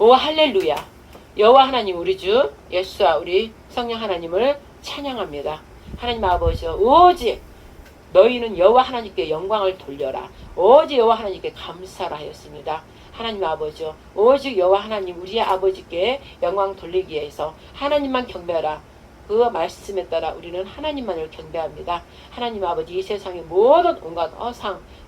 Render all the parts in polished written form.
오 할렐루야. 여호와 하나님 우리 주 예수와 우리 성령 하나님을 찬양합니다. 하나님 아버지 오직 너희는 여호와 하나님께 영광을 돌려라. 오직 여호와 하나님께 감사라 하였습니다. 하나님 아버지 오직 여호와 하나님 우리의 아버지께 영광 돌리기 위해서 하나님만 경배하라. 그 말씀에 따라 우리는 하나님만을 경배합니다. 하나님 아버지 이 세상의 모든 온갖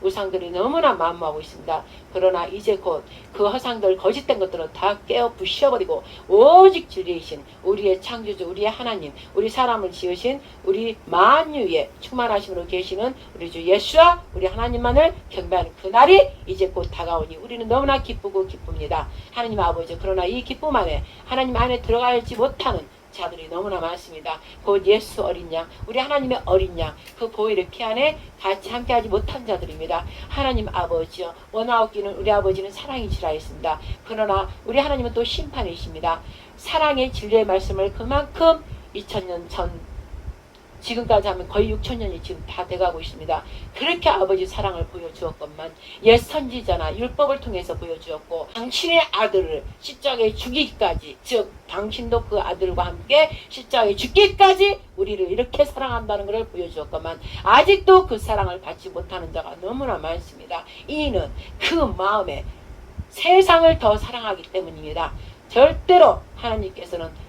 우상들이 너무나 만무하고 있습니다. 그러나 이제 곧 그 허상들 거짓된 것들은 다 깨어 부셔버리고 오직 진리이신 우리의 창조주 우리의 하나님 우리 사람을 지으신 우리 만유에 충만하심으로 계시는 우리 주 예수와 우리 하나님만을 경배하는 그날이 이제 곧 다가오니 우리는 너무나 기쁘고 기쁩니다. 하나님 아버지 그러나 이 기쁨 안에 하나님 안에 들어가지 못하는 자들이 너무나 많습니다. 곧 예수 어린 양 우리 하나님의 어린 양 그 보혈의 피 안에 같이 함께하지 못한 자들입니다. 하나님 아버지여 원하옵기는 우리 아버지는 사랑이시라 했습니다. 그러나 우리 하나님은 또 심판이십니다. 사랑의 진리의 말씀을 그만큼 2000년 전 지금까지 하면 거의 6000년이 지금 다 돼가고 있습니다. 그렇게 아버지 사랑을 보여주었건만 옛 선지자나 율법을 통해서 보여주었고 당신의 아들을 십자가에 죽이기까지 즉 당신도 그 아들과 함께 십자가에 죽기까지 우리를 이렇게 사랑한다는 것을 보여주었건만 아직도 그 사랑을 받지 못하는 자가 너무나 많습니다. 이는 그 마음에 세상을 더 사랑하기 때문입니다. 절대로 하나님께서는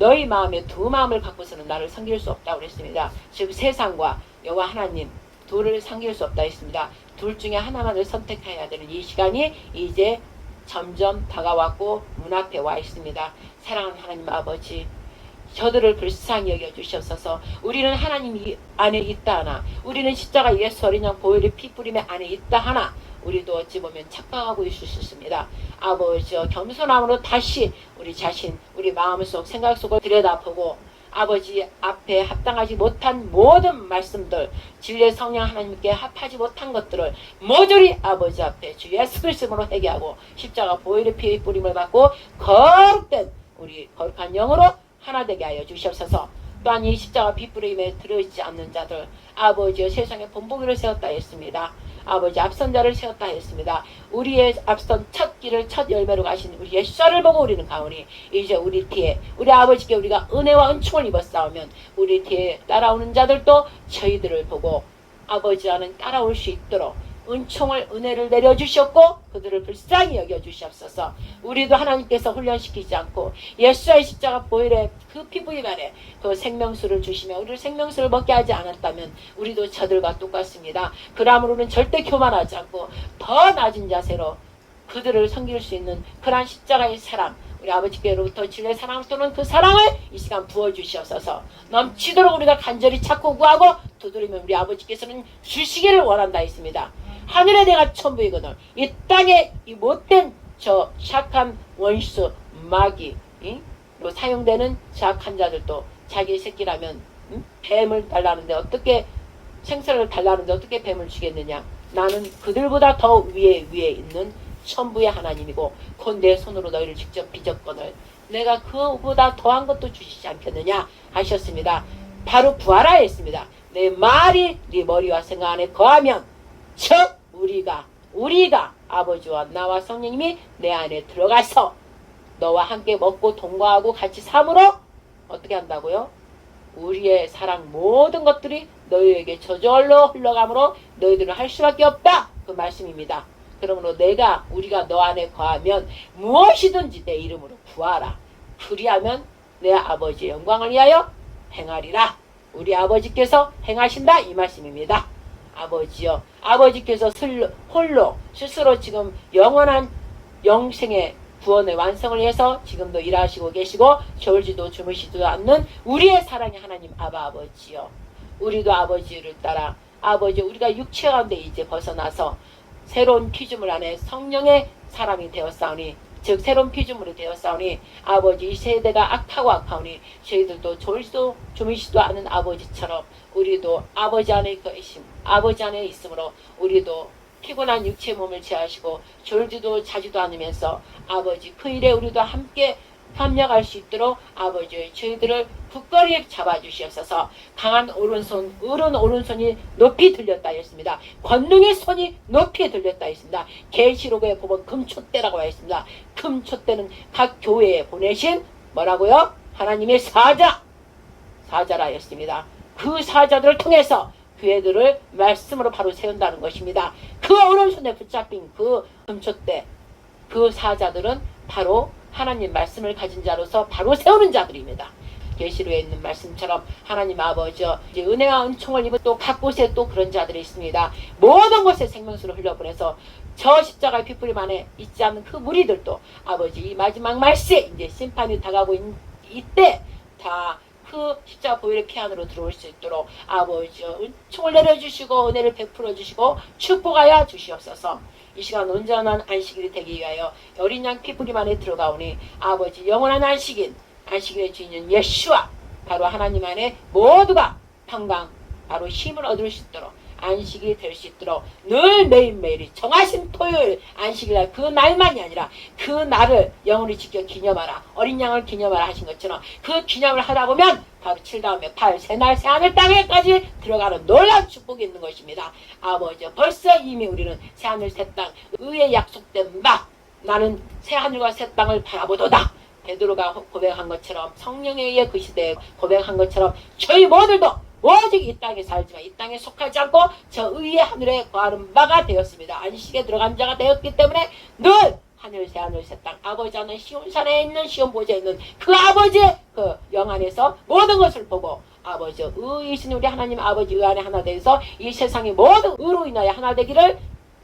너희 마음에 두 마음을 갖고서는 나를 섬길 수 없다고 그랬습니다. 즉 세상과 여호와 하나님 둘을 섬길 수 없다 했습니다. 둘 중에 하나만을 선택해야 되는 이 시간이 이제 점점 다가왔고 문 앞에 와 있습니다. 사랑하는 하나님 아버지 저들을 불쌍히 여겨주시옵소서. 우리는 하나님 안에 있다 하나 우리는 십자가 예수 어린 양 보혈의 피 뿌림의 안에 있다 하나 우리도 어찌 보면 착각하고 있을 수 있습니다. 아버지 겸손함으로 다시 우리 자신 우리 마음속 생각 속을 들여다보고 아버지 앞에 합당하지 못한 모든 말씀들 진리의 성령 하나님께 합하지 못한 것들을 모조리 아버지 앞에 주 예수 그리스도로 회개하고 십자가 보혈의 피 뿌림을 받고 거룩된 우리 거룩한 영으로 하나 되게 하여 주시옵소서. 또한 이 십자가 피 뿌림에 들어있지 않는 자들 아버지의 세상에 본보기를 세웠다 했습니다. 아버지 앞선 자를 세웠다 했습니다. 우리의 앞선 첫 길을 첫 열매로 가신 우리 예수를 보고 우리는 가오니 이제 우리 뒤에 우리 아버지께 우리가 은혜와 은총을 입었사오면 우리 뒤에 따라오는 자들도 저희들을 보고 아버지와는 따라올 수 있도록 은총을 은혜를 내려주셨고 그들을 불쌍히 여겨주시옵소서. 우리도 하나님께서 훈련시키지 않고 예수의 십자가 보혈의 그 피부에 안에 그 생명수를 주시며 우리를 생명수를 먹게 하지 않았다면 우리도 저들과 똑같습니다. 그러므로는 절대 교만하지 않고 더 낮은 자세로 그들을 섬길 수 있는 그러한 십자가의 사랑 우리 아버지께로부터 진리의 사랑을 쏘는 그 사랑을 이 시간 부어주시옵소서. 넘치도록 우리가 간절히 찾고 구하고 두드리면 우리 아버지께서는 주시기를 원한다 했습니다. 하늘에 내가 천부이거늘 이 땅에 이 못된 저 샥한 원수 마귀 로 사용되는 샥한 자들도 자기 새끼라면 뱀을 달라는데 어떻게 생선을 달라는데 어떻게 뱀을 주겠느냐. 나는 그들보다 더 위에 있는 천부의 하나님이고 곧 내 손으로 너희를 직접 빚었거늘 내가 그보다 더한 것도 주시지 않겠느냐 하셨습니다. 바로 부하라 했습니다. 내 말이 네 머리와 생각 안에 거하면 즉 우리가 아버지와 나와 성령님이 내 안에 들어가서 너와 함께 먹고 동거하고 같이 삶으로 어떻게 한다고요? 우리의 사랑 모든 것들이 너희에게 저절로 흘러가므로 너희들은 할 수밖에 없다. 그 말씀입니다. 그러므로 우리가 너 안에 거하면 무엇이든지 내 이름으로 구하라. 그리하면 내 아버지의 영광을 위하여 행하리라. 우리 아버지께서 행하신다 이 말씀입니다. 아버지여 아버지께서 홀로 스스로 지금 영원한 영생의 구원의 완성을 위해서 지금도 일하시고 계시고 졸지도 주무시지도 않는 우리의 사랑의 하나님 아버지여 우리도 아버지를 따라 아버지 우리가 육체 가운데 이제 벗어나서 새로운 피조물 안에 성령의 사람이 되었사오니 즉 새로운 피조물이 되었사오니 아버지 이 세대가 악하고 악하오니 저희들도 졸지도 주무시지도 않은 아버지처럼 우리도 아버지 안에 있으므로 우리도 피곤한 육체 몸을 제하시고 졸지도 자지도 않으면서 아버지 그 일에 우리도 함께 협력할 수 있도록 아버지 저희들을 굳건히 잡아주시옵소서. 강한 오른손, 어른 오른손이 높이 들렸다 했습니다. 권능의 손이 높이 들렸다 했습니다. 계시록에 보면 금촛대라고 했습니다. 금촛대는 각 교회에 보내신 뭐라고요? 하나님의 사자라 했습니다. 그 사자들을 통해서 교회들을 말씀으로 바로 세운다는 것입니다. 그 오른손에 붙잡힌 그 금촛대, 그 사자들은 바로 하나님 말씀을 가진 자로서 바로 세우는 자들입니다. 계시록에 있는 말씀처럼 하나님 아버지 이제 은혜와 은총을 입은 또 각 곳에 또 그런 자들이 있습니다. 모든 곳에 생명수를 흘려보내서 저 십자가의 핏불임 안에 있지 않는 그 무리들도 아버지 이 마지막 말세 이제 심판이 다가고 있는 이때 다 그 십자가 보혈의 피 안으로 들어올 수 있도록 아버지 은총을 내려주시고 은혜를 베풀어 주시고 축복하여 주시옵소서. 이 시간 온전한 안식일이 되기 위하여 어린 양 핏불임 안에 들어가오니 아버지 영원한 안식일의 주인은 예수와 바로 하나님 안에 모두가 평강 바로 힘을 얻을 수 있도록 안식이 될 수 있도록 늘 매일매일이 정하신 토요일 안식일날 그 날만이 아니라 그 날을 영원히 지켜 기념하라. 어린 양을 기념하라 하신 것처럼 그 기념을 하다 보면 바로 7 다음에 8 새날 새하늘 땅에까지 들어가는 놀라운 축복이 있는 것입니다. 아버지 벌써 이미 우리는 새하늘 새땅 의에 약속된 바 나는 새하늘과 새 땅을 바라보도다. 베드로가 고백한 것처럼 성령에 의해 그 시대에 고백한 것처럼 저희 모두도 오직 이 땅에 살지만 이 땅에 속하지 않고 저 의의 하늘에 거하는 바가 되었습니다. 안식에 들어간 자가 되었기 때문에 늘 하늘 새 땅 아버지 하는 시온산에 있는 시온보좌에 있는 그 아버지의 그 영안에서 모든 것을 보고 아버지 의이신 우리 하나님 아버지 의 안에 하나 되어서 이 세상의 모든 의로 인하여 하나 되기를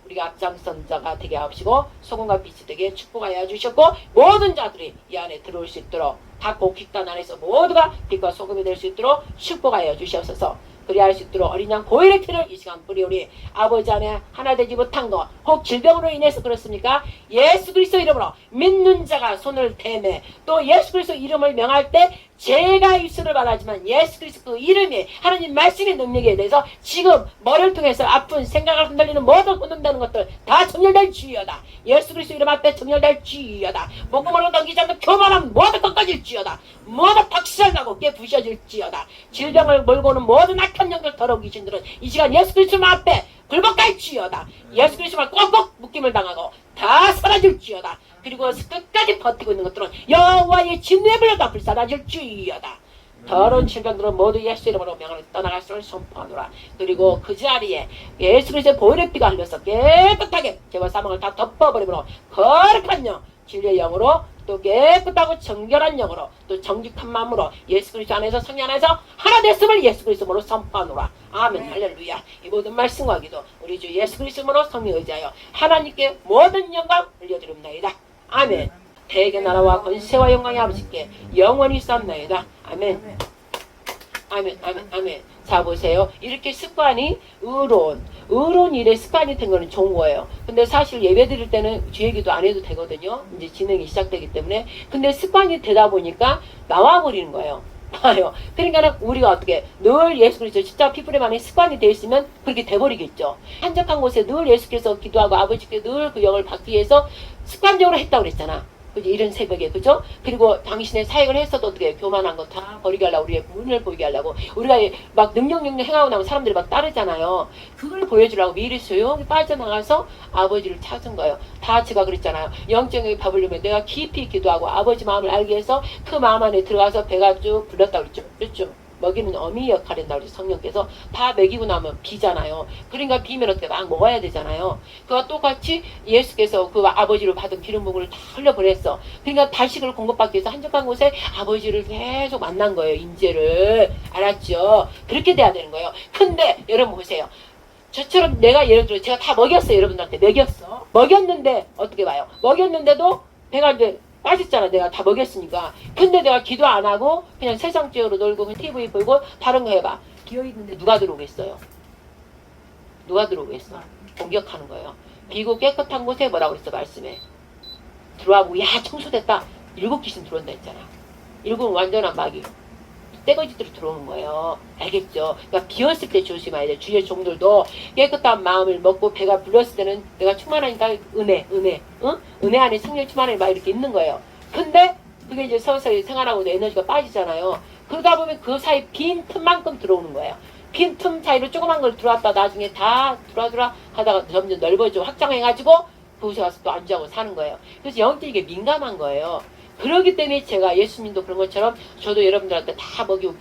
우리가 앞장선 자가 되게 하시고 소금과 빛이 되게 축복하여 주셨고 모든 자들이 이 안에 들어올 수 있도록 각 곡식단 안에서 모두가 빛과 소금이 될 수 있도록 축복하여 주시옵소서. 그리할 수 있도록 어린 양 보혈의 피를 이 시간 뿌리오리 아버지 안에 하나 되지 못한 것 혹 질병으로 인해서 그렇습니까? 예수 그리스도 이름으로 믿는 자가 손을 대매 또 예수 그리스도 이름을 명할 때 죄가 일수를 말하지만 예수 그리스도 그 이름이 하나님 말씀의 능력에 대해서 지금 머리를 통해서 아픈 생각을 흔들리는 모든 흔든다는 것들 다 정렬될 주의여다. 예수 그리스도 이름 앞에 정렬될 주의여다. 목구멍으로 넘기지 않는 교만함 모두 꺾어질 주의여다. 모두 박살나고 깨부셔질지어다. 질병을 몰고 오는 모든 악한 영들 더러운 귀신들은 이 시간 예수 그리스도 앞에 불복할지어다. 예수 그리스도만 꼭꼭 묶임을 당하고 다 사라질지어다. 그리고 끝까지 버티고 있는 것들은 여호와의 진노의 불로다 불사라질지어다. 더러운 질병들은 모두 예수 이름으로 명을 떠나갈 수를 선포하노라. 그리고 그 자리에 예수 그리스도의 보혈의 피가 흘려서 깨끗하게 죄와 사망을 다 덮어버리므로 거룩한 영 진리의 영으로 또 깨끗하고 정결한 영으로 또 정직한 마음으로 예수 그리스도 안에서 성령 안에서 하나 됐음을 예수 그리스도로 선포하노라. 아멘. 할렐루야. 이 모든 말씀과 기도 우리 주 예수 그리스도로 성령 의지하여 하나님께 모든 영광 올려드립니다. 아멘. 대개 나라와 권세와 영광의 아버지께 영원히 쌉나이다. 아멘. 아멘. 아멘. 아멘. 자 보세요. 이렇게 습관이 의로운 일에 습관이 된 거는 좋은 거예요. 근데 사실 예배 드릴 때는 주의기도 안 해도 되거든요. 이제 진행이 시작되기 때문에. 근데 습관이 되다 보니까 나와버리는 거예요. 봐요. 그러니까 우리가 어떻게 늘 예수 그리스도 십자가 핏불임 안에 습관이 되어 있으면 그렇게 돼버리겠죠. 한적한 곳에 늘 예수께서 기도하고 아버지께 늘 그 영을 받기 위해서 습관적으로 했다고 그랬잖아. 그죠? 이런 새벽에, 그죠? 그리고 당신의 사역을 했어도 어떻게 교만한 거 다 버리게 하려고, 우리의 문을 보이게 하려고, 우리가 막 능력 행하고 나면 사람들이 막 따르잖아요. 그걸 보여주려고 미리 조용히 빠져나가서 아버지를 찾은 거예요. 다 제가 그랬잖아요. 영적인 밥을 주면 내가 깊이 기도하고 아버지 마음을 알게 해서 그 마음 안에 들어가서 배가 쭉 불렀다고 그랬죠. 그렇죠? 먹이는 어미 역할을 한다고 그랬죠. 성령께서 다 먹이고 나면 비잖아요. 그러니까 비면 어떻게 막 먹어야 되잖아요. 그와 똑같이 예수께서 그 아버지로 받은 기름 부음을 다 흘려보냈어. 그러니까 다식을 공급받기 위해서 한적한 곳에 아버지를 계속 만난 거예요. 임재를. 알았죠? 그렇게 돼야 되는 거예요. 근데 여러분 보세요. 저처럼 내가 예를 들어 제가 다 먹였어요. 여러분들한테 먹였어. 먹였는데 어떻게 봐요? 먹였는데도 배가 이제 빠졌잖아. 내가 다 먹였으니까. 근데 내가 기도 안 하고 그냥 세상적으로 놀고 TV 보고 다른 거 해봐. 비어있는데 누가 들어오겠어요? 누가 들어오겠어? 공격하는 거예요. 비고 깨끗한 곳에 뭐라고 그랬어? 말씀에 들어와고 야 청소됐다. 7 귀신 들어온다 했잖아. 7은 완전한 마귀. 떼거지들이 들어오는 거예요. 알겠죠? 그러니까 비었을 때 조심해야 돼. 주의 종들도 깨끗한 마음을 먹고 배가 불렀을 때는 내가 충만하니까 은혜, 응? 은혜 안에 성령 충만함이 막 이렇게 있는 거예요. 근데 그 그게 이제 서서히 생활하고도 에너지가 빠지잖아요. 그러다 보면 그 사이 빈 틈만큼 들어오는 거예요. 빈 틈 사이로 조그만 걸 들어왔다 나중에 다 들어와 하다가 점점 넓어지고 확장해가지고 그곳에 가서 또 안주하고 사는 거예요. 그래서 영적인 게 민감한 거예요. 그렇기 때문에 제가 예수님도 그런 것처럼 저도 여러분들한테 다 먹이고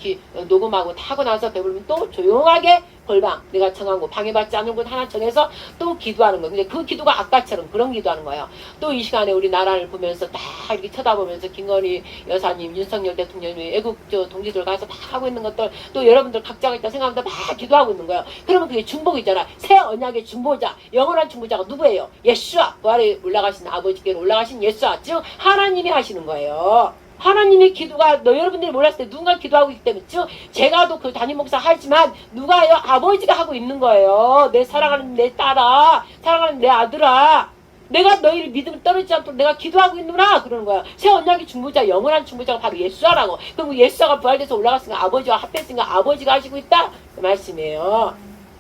녹음하고 다 하고 나서 배부르면 또 조용하게 골방 내가 정한 곳 방해받지 않는 곳 하나 정해서 또 기도하는 거예요. 근데 그 기도가 아까처럼 그런 기도하는 거예요. 또 이 시간에 우리 나라를 보면서 다 이렇게 쳐다보면서 김건희 여사님, 윤석열 대통령이 애국 동지들 가서 막 하고 있는 것들 또 여러분들 각자가 있다 생각하면서 막 기도하고 있는 거예요. 그러면 그게 중보이잖아. 새 언약의 중보자, 영원한 중보자가 누구예요? 예수와 부활에 올라가신 아버지께로 올라가신 예수와 즉 하나님이 하시는 거예요. 하나님의 기도가 여러분들이 몰랐을 때 누군가 기도하고 있기 때문에 즉 제가도 그 담임 목사 하지만 누가요? 아버지가 하고 있는 거예요. 내 사랑하는 내 딸아, 사랑하는 내 아들아, 내가 너희를 믿음 떨어지지 않도록 내가 기도하고 있노라 그러는 거야. 새 언약의 중보자, 영원한 중보자가 바로 예수라고. 그럼 예수가 부활돼서 올라갔으니까 아버지와 합했으니까 아버지가 하시고 있다 그 말씀이에요.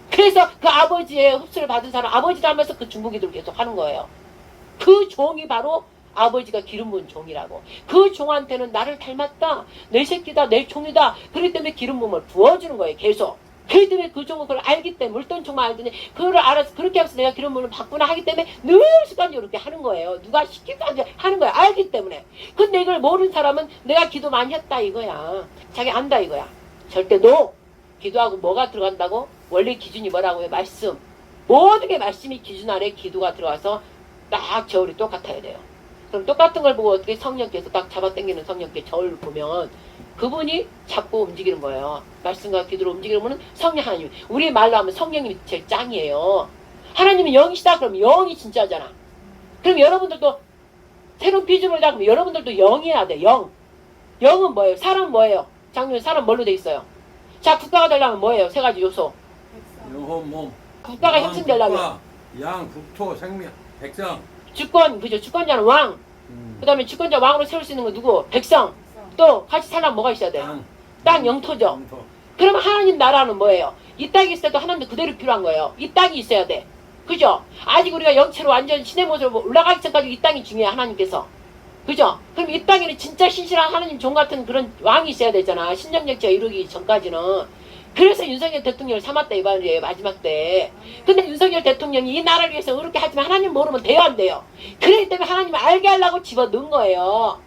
그래서 그 아버지의 흡수를 받은 사람 아버지를 하면서 그 중보기도를 계속 하는 거예요. 그 종이 바로 아버지가 기름 부은 종이라고. 그 종한테는 나를 닮았다. 내 새끼다. 내 종이다. 그렇기 때문에 기름 부음을 부어주는 거예요. 계속. 그렇기 때문에 그 종은 그걸 알기 때문에 물던 종만 알더니 그걸 알아서 그렇게 하면서 내가 기름 부음을 받구나 하기 때문에 늘 습관적으로 그렇게 하는 거예요. 누가 시키도 안 하는 거야. 알기 때문에. 근데 이걸 모르는 사람은 내가 기도 많이 했다 이거야. 자기 안다 이거야. 절대 노. 기도하고 뭐가 들어간다고? 원래 기준이 뭐라고요? 말씀. 모든 게 말씀이 기준 아래 기도가 들어가서 딱 저울이 똑같아야 돼요. 그럼 똑같은 걸 보고 어떻게 성령께서 딱 잡아당기는 성령께 저울을 보면 그분이 잡고 움직이는 거예요. 말씀과 기도로 움직이는 분은 성령 하나님. 우리 말로 하면 성령님이 제일 짱이에요. 하나님은 영이시다 그러면 영이 진짜잖아. 그럼 여러분들도 새로운 비전을 잡으면 여러분들도 영이어야 돼. 영. 영은 뭐예요? 사람 뭐예요? 장로님 사람 뭘로 돼 있어요? 자 국가가 되려면 뭐예요? 세 가지 요소. 영혼 몸. 국가가 형성되려면 양, 국토, 생명, 백성. 주권, 그죠? 주권자는 왕. 그 다음에 주권자 왕으로 세울 수 있는 건 누구? 백성. 또 같이 살려면 뭐가 있어야 돼요? 땅, 영토죠. 영토. 그러면 하나님 나라는 뭐예요? 이 땅이 있을 때도 하나님도 그대로 필요한 거예요. 이 땅이 있어야 돼. 그죠? 아직 우리가 영체로 완전 신의 모습으로 올라가기 전까지 이 땅이 중요해 하나님께서. 그죠? 그럼 이 땅에는 진짜 신실한 하나님 종 같은 그런 왕이 있어야 되잖아. 신정력제가 이루기 전까지는. 그래서 윤석열 대통령을 삼았다 이 말이에요. 마지막 때. 근데 윤석열 대통령이 이 나라를 위해서 의롭게 하지만 하나님 모르면 돼요 안 돼요? 그렇기 때문에 하나님을 알게 하려고 집어넣은 거예요.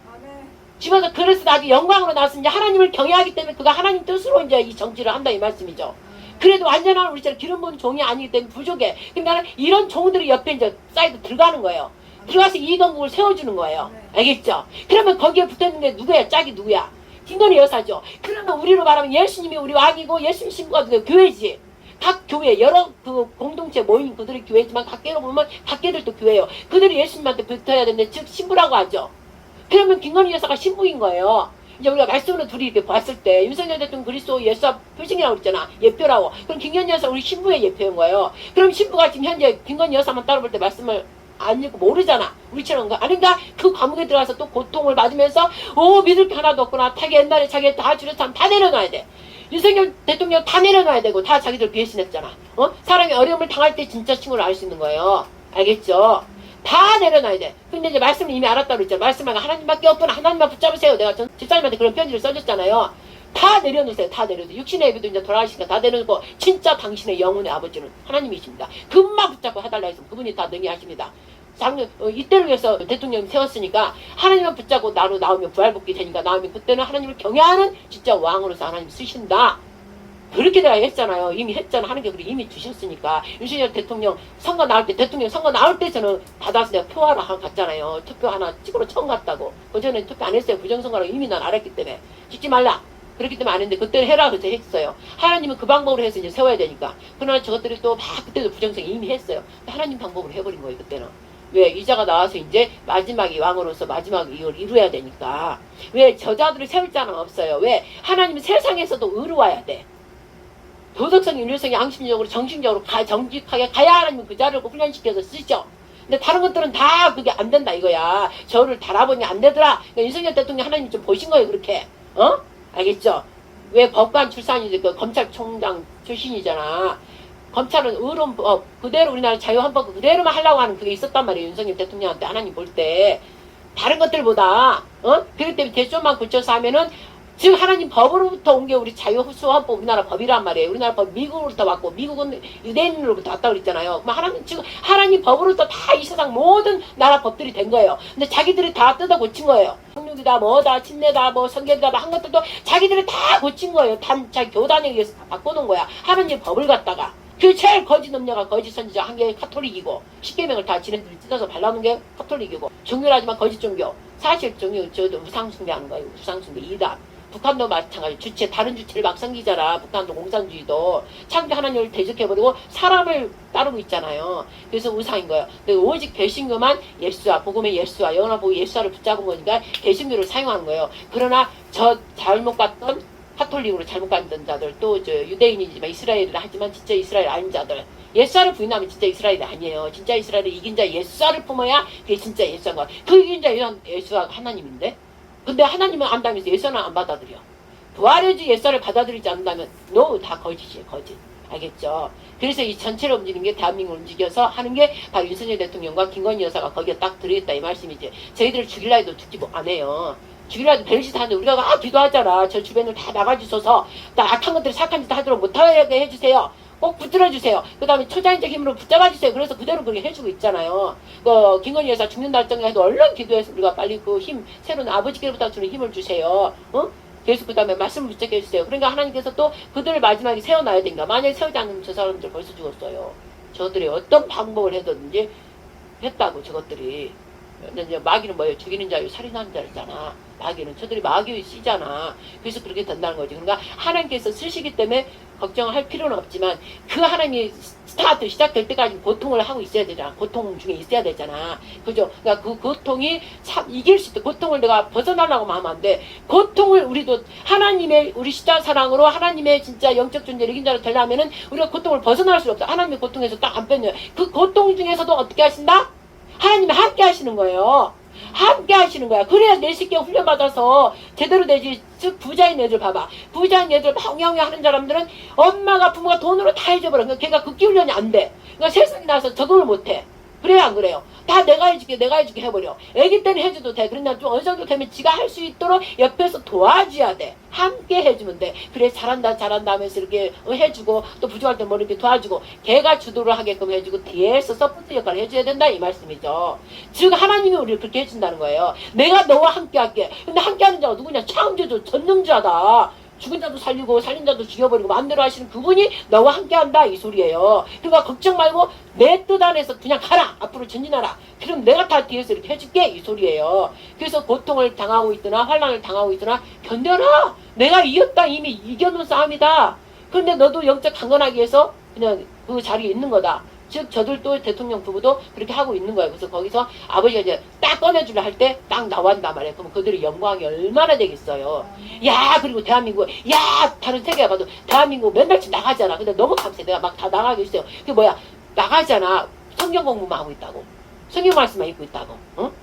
집어서 그래서 나중에 영광으로 나와서 이제 하나님을 경외하기 때문에 그가 하나님 뜻으로 이제 이 정치를 한다 이 말씀이죠. 그래도 완전한 우리처럼 기름 부은 종이 아니기 때문에 부족해. 그러니까 이런 종들이 옆에 이제 사이드 들어가는 거예요. 들어가서 이동국을 세워주는 거예요. 알겠죠? 그러면 거기에 붙어있는 게 누구야? 짝이 누구야? 김건희 여사죠. 그러면 우리로 말하면 예수님이 우리 왕이고 예수님 신부가 누구야? 교회지. 각 교회 여러 그 공동체 모임 그들이 교회지만 각계로 보면 각계들도 교회예요. 그들이 예수님한테 붙어야 되는데 즉 신부라고 하죠. 그러면 김건희 여사가 신부인 거예요. 이제 우리가 말씀으로 둘이 이렇게 봤을 때 윤석열 대통령 그리스도 예수와 표징이라고 그랬잖아. 예표라고. 그럼 김건희 여사 우리 신부의 예표인 거예요. 그럼 신부가 지금 현재 김건희 여사만 따로 볼 때 말씀을 안 읽고 모르잖아. 우리처럼 아닌가? 그 감옥에 들어가서 또 고통을 받으면서 믿을 게 하나도 없구나. 자기 옛날에 자기 다 줄였으면 다 내려놔야 돼. 윤석열 대통령 다 내려놔야 되고 다 자기들 배신했잖아. 사람이 어려움을 당할 때 진짜 친구를 알 수 있는 거예요. 알겠죠? 다 내려놔야 돼. 근데 이제 말씀을 이미 알았다고 그랬잖아. 말씀하고 하나님밖에 없구나. 하나님만 붙잡으세요. 내가 전 집사님한테 그런 편지를 써줬잖아요. 다 내려놓으세요. 다 내려놓으세요. 육신의 애비도 이제 돌아가시니까 다 내려놓고 진짜 당신의 영혼의 아버지는 하나님이십니다. 그분만 붙잡고 해달라 했으면 그분이 다 능히하십니다. 작년 이때를 위해서 대통령이 세웠으니까 하나님만 붙잡고 나로 나오면 부활복귀 되니까 나오면 그때는 하나님을 경외하는 진짜 왕으로서 하나님 쓰신다. 그렇게 내가 했잖아요. 이미 했잖아. 하는 게 그렇게 이미 주셨으니까. 윤석열 대통령 선거 나올 때 대통령 선거 나올 때 저는 받아서 내가 표하러 갔잖아요. 투표 하나 찍으러 처음 갔다고. 그전에 투표 안 했어요. 부정선거라고 이미 난 알았기 때문에. 찍지 말라. 그렇기 때문에 안 했는데 그때는 해라 그래서 했어요. 하나님은 그 방법으로 해서 이제 세워야 되니까. 그러나 저것들이 또 막 그때도 부정성 이미 했어요. 하나님 방법으로 해버린 거예요. 그때는. 왜 이자가 나와서 이제 마지막이 왕으로서 마지막 이걸 이루어야 되니까. 왜 저자들을 세울 자는 없어요. 왜 하나님은 세상에서도 의로워야 돼. 도덕성, 윤리성이 양심적으로 정신적으로 정직하게 가야 하나님은 그 자를 훈련시켜서 쓰죠. 근데 다른 것들은 다 그게 안 된다 이거야. 저를 달아보니 안 되더라. 그러니까 윤석열 대통령 하나님 좀 보신 거예요 그렇게. 알겠죠? 왜 법관 출산이지 그 검찰총장 출신이잖아. 검찰은 의로운 그대로 우리나라 자유헌법 그대로만 하려고 하는 그게 있었단 말이에요. 윤석열 대통령한테 하나님 볼 때. 다른 것들보다. 그렇기 때문에 대조만 고쳐서 하면은 즉 하나님 법으로부터 온 게 우리 자유수헌법 우리나라 법이란 말이에요. 우리나라 법 미국으로부터 왔고 미국은 유대인으로부터 왔다고 그랬잖아요. 그럼 하나님 지금 하나님 법으로부터 다 이 세상 모든 나라 법들이 된 거예요. 근데 자기들이 다 뜯어 고친 거예요. 성육이다 뭐다 침례다 뭐 성결이다 한 것들도 자기들이 다 고친 거예요. 자기 교단에 의해서 다 바꿔놓은 거야. 하나님 법을 갖다가. 그 제일 거짓 음녀가 거짓 선지자 한 게 카톨릭이고 십계명을 다 지네들이 뜯어서 발라놓은 게 카톨릭이고 종교라지만 거짓 종교. 사실 종교 저도 우상숭배하는 거예요. 우상숭배 이단. 북한도 마찬가지 주체 다른 주체를 막 섬기잖아. 북한도 공산주의도 창조 하나님을 대적해버리고 사람을 따르고 있잖아요. 그래서 우상인 거예요. 근데 오직 개신교만 예수와 복음의 예수와 영원한 복음의 예수와를 붙잡은 거니까 개신교를 사용하는 거예요. 그러나 저 잘못 갔던 카톨릭으로 잘못 갔던 자들 또 저 유대인이지만 이스라엘이라 하지만 진짜 이스라엘 아닌 자들 예수와를 부인하면 진짜 이스라엘이 아니에요. 진짜 이스라엘을 이긴 자 예수와를 품어야 그게 진짜 예수인 거야. 그 이긴 자 예수가 하나님인데 근데 하나님은 안다면서 예수는 안 받아들여. 부활해지 예수를 받아들이지 않는다면 너 다 거짓이에요. 거짓. 알겠죠? 그래서 이 전체를 움직이는 게 대한민국을 움직여서 하는 게 바로 윤석열 대통령과 김건희 여사가 거기에 딱 들어있다 이 말씀이지. 저희들을 죽일라 해도 죽지 안 해요. 죽일라 해도 별짓 하는데 우리가 기도하잖아. 저 주변을 다 나가주셔서 나 악한 것들 착한 짓 하도록 못하게 해주세요. 꼭 붙들어주세요. 그 다음에 초자연적 힘으로 붙잡아주세요. 그래서 그대로 그렇게 해주고 있잖아요. 김건희 여사 죽는다 할정에도 얼른 기도해서 우리가 빨리 그 힘, 새로운 아버지께로부터 주는 힘을 주세요. 계속 그 다음에 말씀을 붙잡게 해주세요. 그러니까 하나님께서 또 그들을 마지막에 세워놔야 된다. 만약에 세우지 않으면 저 사람들 벌써 죽었어요. 저들이 어떤 방법을 해든지 했다고 저것들이. 근데 이제 마귀는 뭐예요? 죽이는 자유, 살인하는 자잖아. 마귀는 저들이 마귀의 씨잖아. 그래서 그렇게 된다는 거지. 그러니까 하나님께서 쓰시기 때문에 걱정할 필요는 없지만 그 하나님이 스타트 시작될 때까지 고통을 하고 있어야 되잖아. 고통 중에 있어야 되잖아. 그죠? 그러니까 그 고통이 참 이길 수 있다. 고통을 내가 벗어나려고 하면 안 돼. 고통을 우리도 하나님의 우리 십자 사랑으로 하나님의 진짜 영적 존재를 이긴 자로 되려면은 우리가 고통을 벗어날 수 없어. 하나님의 고통에서 딱 안 뺐냐. 그 고통 중에서도 어떻게 하신다? 하나님이 함께 하시는 거예요. 함께 하시는 거야. 그래야 내 새끼가 훈련받아서 제대로 되지. 즉 부자인 애들 봐봐. 부자인 애들 엉엉엉 하는 사람들은 엄마가 부모가 돈으로 다 해줘버려. 그러니까 걔가 극기 훈련이 안 돼. 그러니까 세상에 나와서 적응을 못해. 그래요 안 그래요? 다 내가 해줄게 해버려. 애기 때는 해줘도 돼. 그러나 좀 어느 정도 되면 지가 할 수 있도록 옆에서 도와줘야 돼. 함께 해주면 돼. 그래 잘한다 하면서 이렇게 해주고 또 부족할 때 뭐 이렇게 도와주고 걔가 주도를 하게끔 해주고 뒤에서 서포트 역할을 해줘야 된다 이 말씀이죠. 즉 하나님이 우리를 그렇게 해준다는 거예요. 내가 너와 함께 할게. 근데 함께 하는 자가 누구냐? 창조주 전능자다. 죽은 자도 살리고 살린 자도 죽여버리고 마음대로 하시는 그분이 너와 함께한다 이 소리예요. 그러니까 걱정 말고 내 뜻 안에서 그냥 가라. 앞으로 전진하라. 그럼 내가 다 뒤에서 이렇게 해줄게 이 소리예요. 그래서 고통을 당하고 있거나 환난을 당하고 있거나 견뎌라. 내가 이겼다. 이미 이겨놓은 싸움이다. 그런데 너도 영적 강건하기 위해서 그냥 그 자리에 있는 거다. 즉 저들도 대통령 부부도 그렇게 하고 있는 거예요. 그래서 거기서 아버지가 이제 딱 꺼내주려 할 때 딱 나왔단 말이에요. 그럼 그들의 영광이 얼마나 되겠어요. 야 그리고 대한민국 야 다른 세계가 봐도 대한민국 맨날씩 나가잖아. 근데 너무 감사해. 내가 막 다 나가게 했어요. 그게 뭐야 나가잖아. 성경 공부만 하고 있다고. 성경 말씀만 읽고 있다고.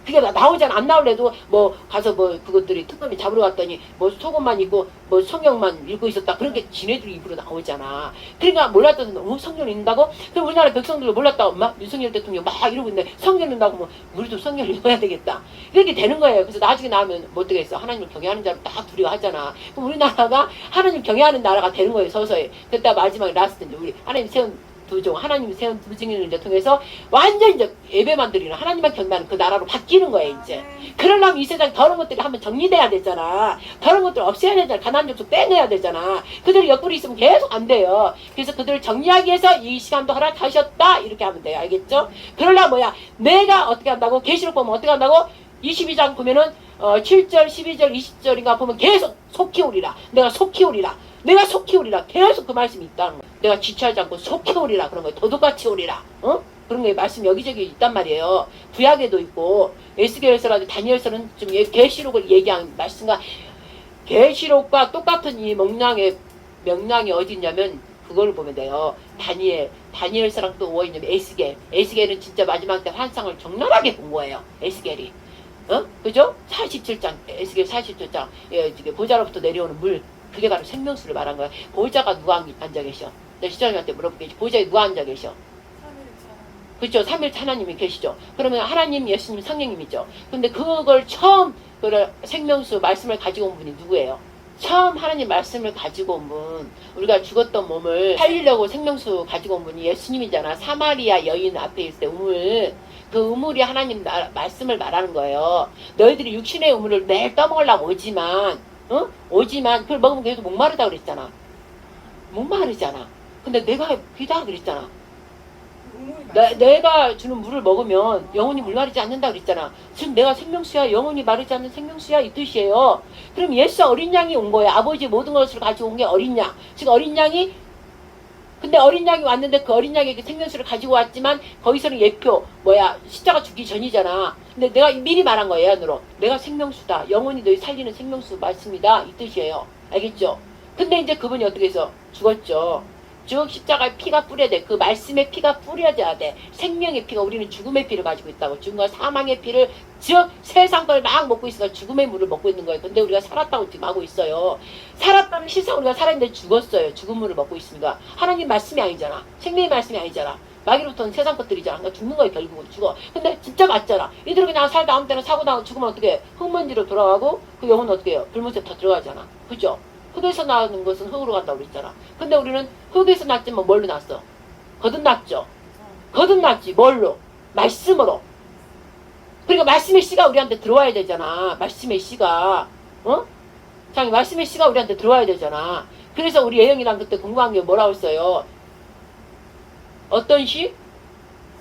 그게 나오잖아. 안 나올래도 뭐 가서 뭐 그것들이 특검이 잡으러 갔더니 뭐 속옷만 입고 뭐 성경만 읽고 있었다. 그런 게 지네들이 입으로 나오잖아. 그러니까 몰랐던 사람 성경 읽는다고? 그럼 우리나라 백성들도 몰랐다. 엄마 윤석열 대통령 막 이러고 있는데 성경 읽는다고 뭐 우리도 성경 읽어야 되겠다. 이렇게 되는 거예요. 그래서 나중에 나오면 뭐 어떻겠어. 하나님을 경외하는 자를 딱 두려워하잖아. 그럼 우리나라가 하나님 경외하는 나라가 되는 거예요. 서서히. 그때 마지막에 라스트인데 우리 하나님 세운 두종 하나님이 세운 두 증인을 이제 통해서 완전 이제 예배만 드리는 하나님만 경배하는 그 나라로 바뀌는 거예요 이제. 그러려면 이 세상 더러운 것들이 한번 정리돼야 되잖아. 더러운 것들 없애야 되잖아. 가난 족속 빼내야 되잖아. 그들이 옆구리 있으면 계속 안 돼요. 그래서 그들을 정리하기 위해서 이 시간도 허락하셨다 이렇게 하면 돼요. 알겠죠? 그러려면 뭐야 내가 어떻게 한다고 계시록 보면 어떻게 한다고 22장 보면은 7절 12절 20절인가 보면 계속 속히 오리라. 내가 속히 오리라. 내가 속히 오리라. 계속 그 말씀이 있다는 거야. 내가 지체하지 않고 속히 오리라. 그런 거예요. 도둑같이 오리라. 그런 게 말씀 여기저기 있단 말이에요. 구약에도 있고 에스겔서라도 다니엘서는 좀 계시록을 얘기한 말씀과 계시록과 똑같은 이 명량이 어디 있냐면 그걸 보면 돼요. 다니엘서랑 또 뭐가 있냐면 에스겔은 진짜 마지막 때 환상을 적나라하게 본 거예요. 에스겔이. 그죠? 47장 에스겔 47장 보좌로부터 내려오는 물 그게 바로 생명수를 말한 거야. 보좌가 누가 앉아 계셔? 내 시장님한테 물어볼게. 보좌에 누가 앉아 계셔? 그렇죠. 삼일체 하나님이 계시죠. 그러면 하나님, 예수님, 성령님이죠. 근데 그걸 처음 그 생명수 말씀을 가지고 온 분이 누구예요? 처음 하나님 말씀을 가지고 온 분, 우리가 죽었던 몸을 살리려고 생명수 가지고 온 분이 예수님이잖아. 사마리아 여인 앞에 있을 때 우물, 그 우물이 하나님 말씀을 말하는 거예요. 너희들이 육신의 우물을 매일 떠먹으려고 오지만, 오지만 그걸 먹으면 계속 목마르다 그랬잖아. 목마르잖아. 근데 내가 비다 그랬잖아. 내가 주는 물을 먹으면 영혼이 물마르지 않는다 그랬잖아. 즉 내가 생명수야, 영혼이 마르지 않는 생명수야, 이 뜻이에요. 그럼 예수 어린 양이 온 거예요. 아버지의 모든 것을 가지고 온 게 어린 양. 즉 어린 양이, 근데 어린 양이 왔는데 그 어린 양에게 생명수를 가지고 왔지만 거기서는 예표 십자가 죽기 전이잖아. 근데 내가 미리 말한 거예요. 예언으로 내가 생명수다, 영혼이 너희 살리는 생명수 맞습니다, 이 뜻이에요. 알겠죠? 근데 이제 그분이 어떻게 해서 죽었죠. 즉 십자가에 피가 뿌려야 돼. 그 말씀의 피가 뿌려져야 돼. 생명의 피가, 우리는 죽음의 피를 가지고 있다고. 죽음과 사망의 피를, 즉 세상 걸 막 먹고 있으니까 죽음의 물을 먹고 있는 거예요. 근데 우리가 살았다고 지금 하고 있어요. 살았다는 실상 우리가 살았는데 죽었어요. 죽은 물을 먹고 있습니다. 하나님 말씀이 아니잖아. 생명의 말씀이 아니잖아. 마귀로부터는 세상 것들이잖아. 그러니까 죽는 거예요. 결국은 죽어. 근데 진짜 맞잖아. 이들은 그냥 살다 아무 때나 사고 나고 죽으면 어떻게 해? 흙먼지로 돌아가고 그 영혼은 어떻게 해요? 불못에 더 들어가잖아. 그죠? 흙에서 나는 것은 흙으로 간다고 그랬잖아. 근데 우리는 흙에서 났지만 뭘로 났어? 거듭났죠. 거듭났지. 뭘로? 말씀으로. 그러니까 말씀의 씨가 우리한테 들어와야 되잖아. 말씀의 씨가. 자, 말씀의 씨가 우리한테 들어와야 되잖아. 그래서 우리 예영이랑 그때 공부한 게 뭐라고 했어요? 어떤 씨?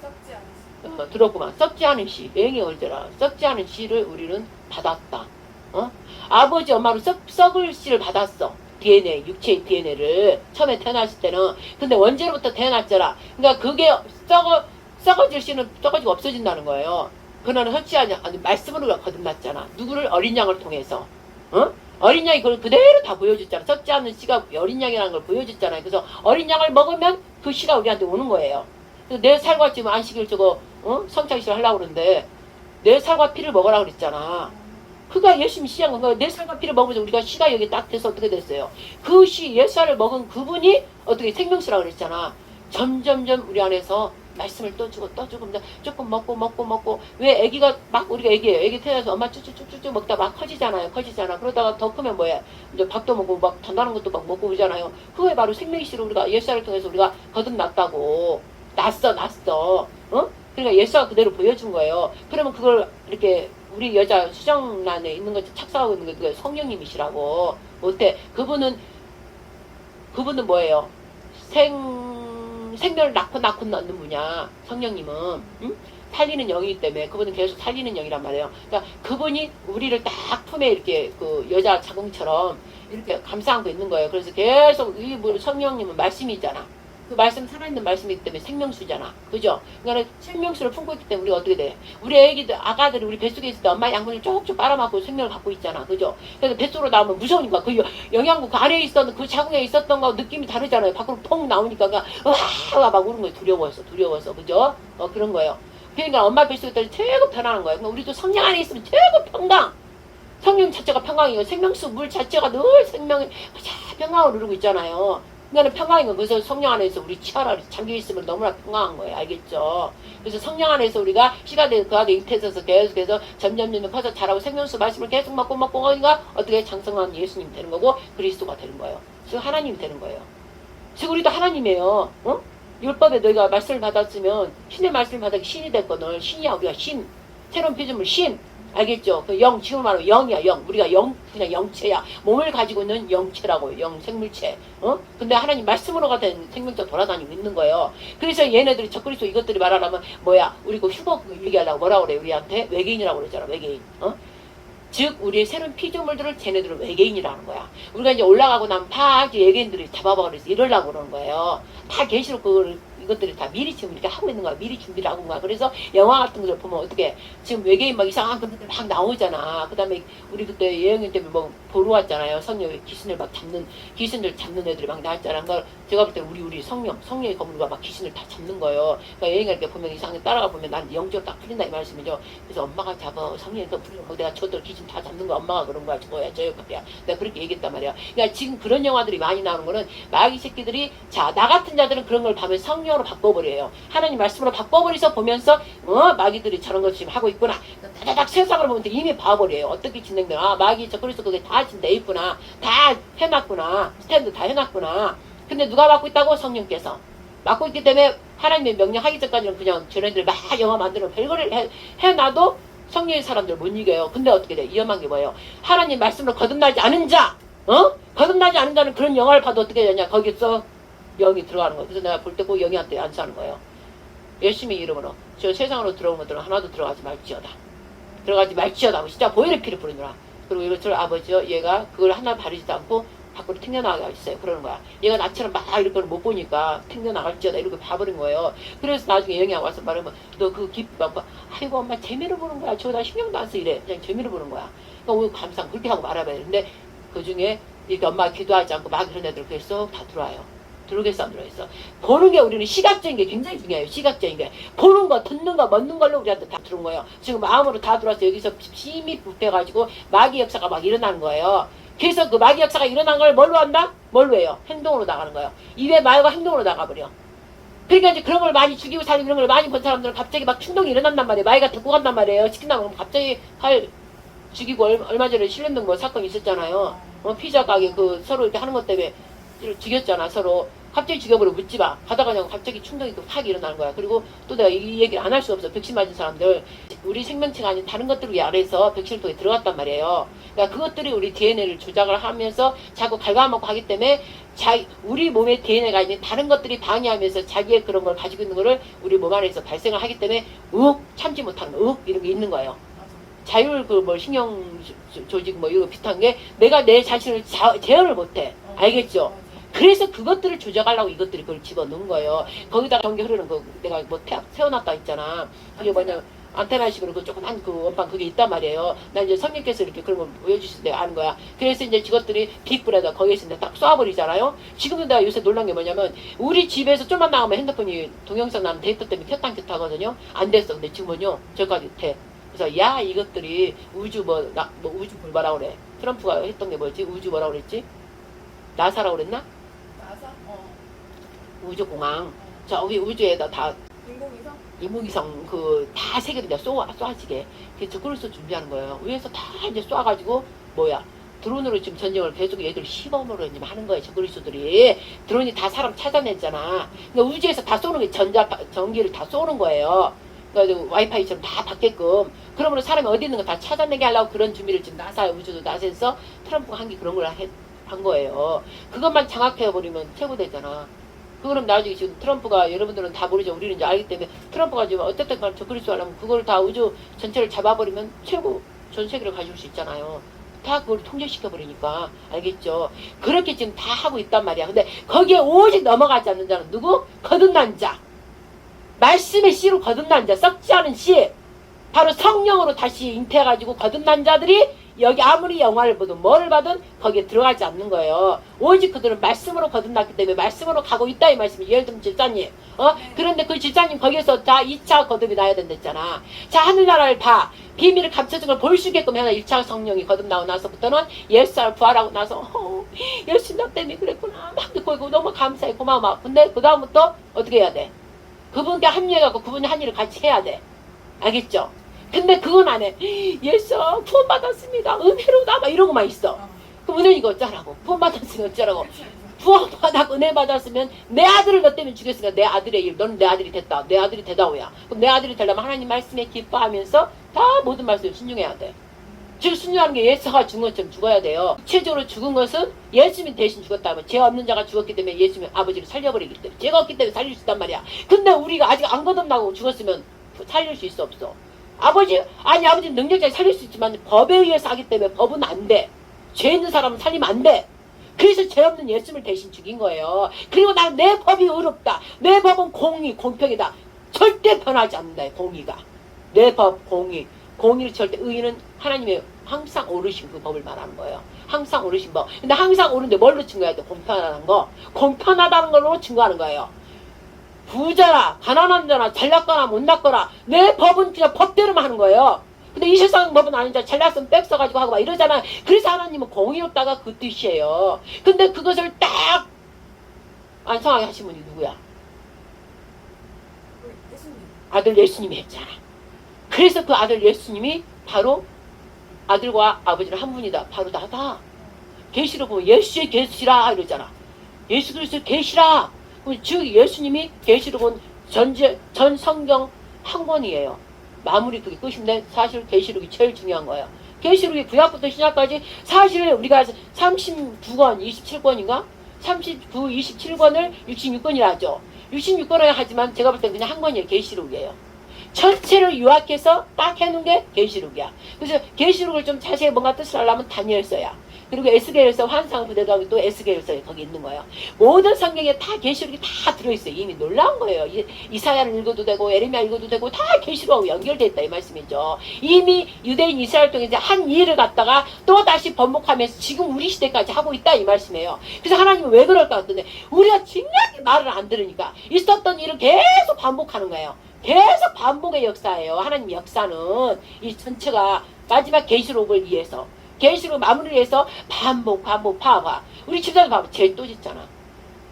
썩지 않은 씨. 들었구만. 썩지 않은 씨. 예영이 얼더라. 썩지 않은 씨를 우리는 받았다. 아버지 엄마로 썩을 씨를 받았어. DNA, 육체의 DNA를 처음에 태어났을 때는. 근데 원죄로부터 태어났잖아. 그러니까 그게 썩어질 씨는 썩어지고 없어진다는 거예요. 그러나 헛지하냐, 아니 말씀으로 거듭났잖아. 누구를? 어린 양을 통해서. 어린 양이 그걸 그대로 다 보여줬잖아. 썩지 않는 씨가 어린 양이라는 걸 보여줬잖아요. 그래서 어린 양을 먹으면 그 씨가 우리한테 오는 거예요. 그래서 내 살과 지금 안식일 성창식을 하려고 그러는데 내 살과 피를 먹으라 그랬잖아. 그가 예수님이 씨한 건가? 내 살과 피를 먹으면서 우리가 씨가 여기 딱 돼서 어떻게 됐어요? 그 씨, 예수를 먹은 그분이 어떻게 생명수라고 그랬잖아. 점점점 우리 안에서 말씀을 또 주고 조금 먹고 왜 애기가 막, 우리가 애기예요. 애기 태어나서 엄마 쭉쭉쭉쭉 먹다 막 커지잖아요. 그러다가 더 크면 뭐야? 이제 밥도 먹고 막 단단한 것도 막 먹고 그러잖아요. 그게 바로 생명의 씨를 우리가 예수를 통해서 우리가 거듭났다고. 났어. 그러니까 예수가 그대로 보여준 거예요. 그러면 그걸 이렇게 우리 여자 수정란에 있는 거 착석하고 있는 게 성령님이시라고. 못해. 그분은 뭐예요? 생명을 낳고 넣는 분이야. 성령님은. 살리는 영이기 때문에 그분은 계속 살리는 영이란 말이에요. 그러니까 그분이 우리를 딱 품에 이렇게 그 여자 자궁처럼 이렇게 감싸안고 있는 거예요. 그래서 계속 이 성령님은 말씀이잖아. 그 말씀, 살아있는 말씀이기 때문에 생명수잖아. 그죠? 그러니까 생명수를 품고 있기 때문에 우리가 어떻게 돼? 우리 애기들, 아가들이 우리 뱃속에 있을 때 엄마 양분을 쪽쪽 빨아먹고 생명을 갖고 있잖아. 그죠? 그래서 뱃속으로 나오면 무서우니까 그 영양분 그 아래에 있었던 그 자궁에 있었던 거 느낌이 다르잖아요. 밖으로 퐁 나오니까 그냥 으아 막 우는 거예요. 두려워서. 그죠? 그런 거예요. 그러니까 엄마 뱃속에 있을 때 최고 편안한 거예요. 그러니까 우리도 성령 안에 있으면 최고 평강. 성령 자체가 평강이에요. 생명수 물 자체가 늘 생명이 평강을 누르고 있잖아요. 그러니까 평강인 거예요. 그래서 성령 안에서 우리 치아라 잠겨있으면 너무나 평강한 거예요. 알겠죠? 그래서 성령 안에서 우리가 씨가 돼서 그 안에 잉태해서 계속해서 점점 커서 자라고 생명수 말씀을 계속 먹고 거기가 어떻게 장성한 예수님 되는 거고 그리스도가 되는 거예요. 즉 하나님이 되는 거예요. 즉 우리도 하나님이에요. 율법에 너희가 말씀을 받았으면 신의 말씀을 받았기 신이 됐거든. 신이야. 우리가 신. 새로운 피조물 신. 알겠죠? 그 영, 지금 말하면 영이야, 영. 우리가 그냥 영체야. 몸을 가지고 있는 영체라고요. 영, 생물체. 근데 하나님 말씀으로가 된 생명체 돌아다니고 있는 거예요. 그래서 얘네들이 적그리스도 이것들이 말하려면 우리 그 휴거 얘기하려고 뭐라고 그래, 우리한테? 외계인이라고 그러잖아, 외계인. 즉, 우리의 새로운 피조물들을 쟤네들은 외계인이라는 거야. 우리가 이제 올라가고 나면 다 외계인들이 잡아버려서 이러려고 그러는 거예요. 다 계시록 이것들이 다 미리 지금 이렇게 하고 있는 거야. 미리 준비를 하고 있는 거야. 그래서 영화 같은 걸 보면 어떻게 지금 외계인 막 이상한 것들 막 나오잖아. 그 다음에 우리 그때 예영이 때문에 보러 왔잖아요. 성령 귀신을 잡는 애들이 막 나왔잖아. 그러니까 제가 볼 때 우리 성령의 거물과 막 귀신을 다 잡는 거예요. 그러니까 예영이가 이렇게 보면 이상하게 따라가 보면 난 영적으로 딱 풀린다 이 말씀이죠. 그래서 엄마가 잡아. 성령이 더 풀리고 내가 저들 귀신 다 잡는 거 엄마가 그런 거야. 저거야. 내가 그렇게 얘기했단 말이야. 그러니까 지금 그런 영화들이 많이 나오는 거는 마귀 새끼들이 나 같은 자들은 그런 걸 보면 성령 성령으로 바꿔버려요. 하나님 말씀으로 바꿔버려서 보면서 마귀들이 저런 걸 지금 하고 있구나. 다다닥 세상을 보면 이미 봐버려요. 어떻게 진행되나. 마귀 저 그래서 그게 다 지금 돼 있구나. 다 해놨구나. 스탠드 다 해놨구나. 근데 누가 맡고 있다고? 성령께서. 맡고 있기 때문에 하나님의 명령하기 전까지는 그냥 저네들 막 영화 만들어 별거를 해놔도 성령의 사람들 못 이겨요. 근데 어떻게 돼? 위험한 게 뭐예요? 하나님 말씀으로 거듭나지 않은 자, 거듭나지 않은 자는 그런 영화를 봐도 어떻게 되냐? 거기서 영이 들어가는 거예요. 그래서 내가 볼 때 꼭 영이한테 안 사는 거예요. 예수님의 이름으로 저 세상으로 들어온 것들은 하나도 들어가지 말지어다. 들어가지 말지어다. 진짜 보혈의 피를 부르느라. 그리고 이것을 아버지요, 얘가 그걸 하나 바르지도 않고 밖으로 튕겨나가게 있어요. 그러는 거야. 얘가 나처럼 막 이럴 걸 못 보니까 튕겨나갈지어다 이렇게 봐버린 거예요. 그래서 나중에 영이 와서 말하면 너 그 아이고 엄마 재미로 보는 거야. 저거 나 신경도 안 써 이래. 그냥 재미로 보는 거야. 그러니까 오늘 감상 그렇게 하고 말아봐야 되는데 그 중에 이렇게 엄마가 기도하지 않고 막 이런 애들 그게 쏙다 들어와요. 들어오겠어 안 들어있어. 보는 게 우리는 시각적인 게 굉장히 중요해요. 시각적인 게. 보는 거, 듣는 거, 먹는 걸로 우리한테 다 들어온 거예요. 지금 마음으로 다 들어와서 여기서 심히 붓해가지고 마귀 역사가 막 일어나는 거예요. 그래서 그 마귀 역사가 일어난 걸 뭘로 한다? 뭘로 해요? 행동으로 나가는 거예요. 입에 말과 행동으로 나가버려. 그러니까 이제 그런 걸 많이 죽이고 살리고 이런 걸 많이 본 사람들은 갑자기 막 충동이 일어난단 말이에요. 마귀가 듣고 간단 말이에요. 시킨다고 그러면 갑자기 죽이고 얼마 전에 실련등 뭐 사건이 있었잖아요. 피자 가게 그 서로 이렇게 하는 것 때문에 죽였잖아 서로. 갑자기 죽여버려 묻지 마. 가다가 그냥 갑자기 충동이 확 일어나는 거야. 그리고 또 내가 이 얘기를 안 할 수 없어. 백신 맞은 사람들. 우리 생명체가 아닌 다른 것들을 아래서 백신을 통해 들어갔단 말이에요. 그러니까 그것들이 우리 DNA를 조작을 하면서 자꾸 갉아먹고 하기 때문에 우리 몸의 DNA가 있는 다른 것들이 방해하면서 자기의 그런 걸 가지고 있는 거를 우리 몸 안에서 발생을 하기 때문에 참지 못하는 거, 이런 게 있는 거예요. 자율 신경 조직 이거 비슷한 게 내가 내 자신을 제어를 못해. 알겠죠? 그래서 그것들을 조작하려고 이것들이 그걸 집어넣은 거예요. 거기다가 전기 흐르는 거 내가 세워놨다 했잖아. 그게 뭐냐 안테나식으로 그 조그만 그 원판 그게 있단 말이에요. 난 이제 성님께서 이렇게 그런 걸 보여주실 때 아는 거야. 그래서 이제 저것들이 빅불에다 거기에서 이제 딱 쏴버리잖아요. 지금도 내가 요새 놀란 게 뭐냐면 우리 집에서 좀만 나가면 핸드폰이 동영상 나는 데이터 때문에 켰다 켰다 하거든요. 안 됐어. 근데 지금은요 저까지 돼. 그래서 야 이것들이 우주 우주 불바라고 그래. 트럼프가 했던 게 뭐지? 우주 뭐라고 그랬지? 나사라고 그랬나? 우주공항. 저기 우주에다 다 인공위성 다 세계로 쏴지게. 그래서 그걸서 준비하는 거예요. 위에서 다 이제 쏴가지고 드론으로 지금 전쟁을 계속 얘들 시범으로 이제 하는 거예요. 저 그리스도들이 드론이 다 사람 찾아냈잖아. 그러니까 우주에서 다 쏘는 게 전기를 다 쏘는 거예요. 그래서 와이파이처럼 다 받게끔. 그러면 사람이 어디 있는 거 다 찾아내게 하려고 그런 준비를 지금 우주도 나서에서 트럼프가 한 게 그런 걸 한 거예요. 그것만 장악해버리면 최고되잖아. 그거는 나중에 지금 트럼프가 여러분들은 다 모르죠. 우리는 이제 알기 때문에 트럼프가 지금 어쨌든 간에 저 그리스도 하려면 그걸 다 우주 전체를 잡아버리면 최고 전 세계를 가질 수 있잖아요. 다 그걸 통제시켜버리니까. 알겠죠? 그렇게 지금 다 하고 있단 말이야. 근데 거기에 오직 넘어가지 않는 자는 누구? 거듭난 자. 말씀의 씨로 거듭난 자. 썩지 않은 씨. 바로 성령으로 다시 잉태해가지고 거듭난 자들이 여기 아무리 영화를 보든 뭐를 봐든 거기에 들어가지 않는 거예요. 오직 그들은 말씀으로 거듭났기 때문에 말씀으로 가고 있다 이 말씀이. 예를 들면 집사님 그런데 그 집사님 거기에서 다 2차 거듭이 나야 된댔잖아. 자 하늘나라를 봐. 비밀을 감춰진 걸 볼 수 있게끔 해야 1차 성령이 거듭나고 나서부터는 예수를 부활하고 나서 예수 나 때문에 그랬구나 막 듣고 이거 너무 감사해 고마워 막. 근데 그 다음부터 어떻게 해야 돼? 그분께 합류해갖고 그분이 한 일을 같이 해야 돼. 알겠죠? 근데 그건 안 해. 예수 구원 받았습니다. 은혜로다 막 이러고만 있어. 그럼 은혜 이거 어쩌라고? 구원 받았으면 어쩌라고? 구원 받았고 은혜 받았으면 내 아들을 너 때문에 죽였으니까 내 아들의 일. 너는 내 아들이 됐다. 내 아들이 되다오야. 그럼 내 아들이 되려면 하나님 말씀에 기뻐하면서 다 모든 말씀에 순종해야 돼. 즉 순종하는 게 예수가 죽은 것처럼 죽어야 돼요. 구체적으로 죽은 것은 예수님이 대신 죽었다면 죄 없는 자가 죽었기 때문에 예수님이 아버지를 살려버리기 때문에 죄가 없기 때문에 살릴 수 있단 말이야. 근데 우리가 아직 안 거듭나고 죽었으면 살릴 수 있어 없어? 아버지는 능력자에 살릴 수 있지만 법에 의해서 하기 때문에 법은 안 돼. 죄 있는 사람은 살리면 안 돼. 그래서 죄 없는 예수님을 대신 죽인 거예요. 그리고 나는 내 법이 의롭다. 내 법은 공의, 공평이다. 절대 변하지 않는다. 공의가. 내 법, 공의를 절대 의는 하나님의 항상 오르신 그 법을 말하는 거예요. 항상 오르신 법. 근데 항상 오른데 뭘로 증거해야 돼? 공평하다는 거. 공평하다는 걸로 증거하는 거예요. 부자나 가난한 자나 잘났거나 못났거나 내 법은 그냥 법대로만 하는 거예요. 근데 이 세상 법은 아니잖아. 잘났으면 백 써가지고 하고 막 이러잖아. 그래서 하나님은 공의롭다가 그 뜻이에요. 근데 그것을 딱 안성하게 하신 분이 누구야? 아들 예수님이 했잖아. 그래서 그 아들 예수님이 바로 아들과 아버지는 한 분이다. 바로 나다. 계시록 보면 예수의 계시라 이러잖아. 예수 그리스도의 계시라. 즉 예수님이 계시록은 전 성경 한 권이에요. 마무리 그게 끝인데 사실 계시록이 제일 중요한 거예요. 계시록이 구약부터 신약까지 사실 우리가 39권, 27권인가? 39, 27권을 66권이라 하죠. 66권을 하지만 제가 볼 땐 그냥 한 권이에요. 계시록이에요. 전체를 요약해서 딱 해놓은 게 계시록이야. 그래서 계시록을 좀 자세히 뭔가 뜻을 하려면 다니엘서야. 그리고 에스겔서 환상 부대도 또 에스겔서에 거기 있는 거예요. 모든 성경에 다 계시록이 다 들어있어요. 이미 놀라운 거예요. 이사야를 읽어도 되고 에레미야 읽어도 되고 다 계시록하고 연결돼 있다 이 말씀이죠. 이미 유대인 이스라엘 통해서 한 일을 갖다가 또 다시 번복하면서 지금 우리 시대까지 하고 있다 이 말씀이에요. 그래서 하나님은 왜 그럴까 했더니 우리가 진작에 말을 안 들으니까 있었던 일을 계속 반복하는 거예요. 계속 반복의 역사예요. 하나님 역사는 이 전체가 마지막 계시록을 위해서 계시록 마무리를 해서 반복 파봐. 우리 집사도 봐봐. 죄 또 짓잖아.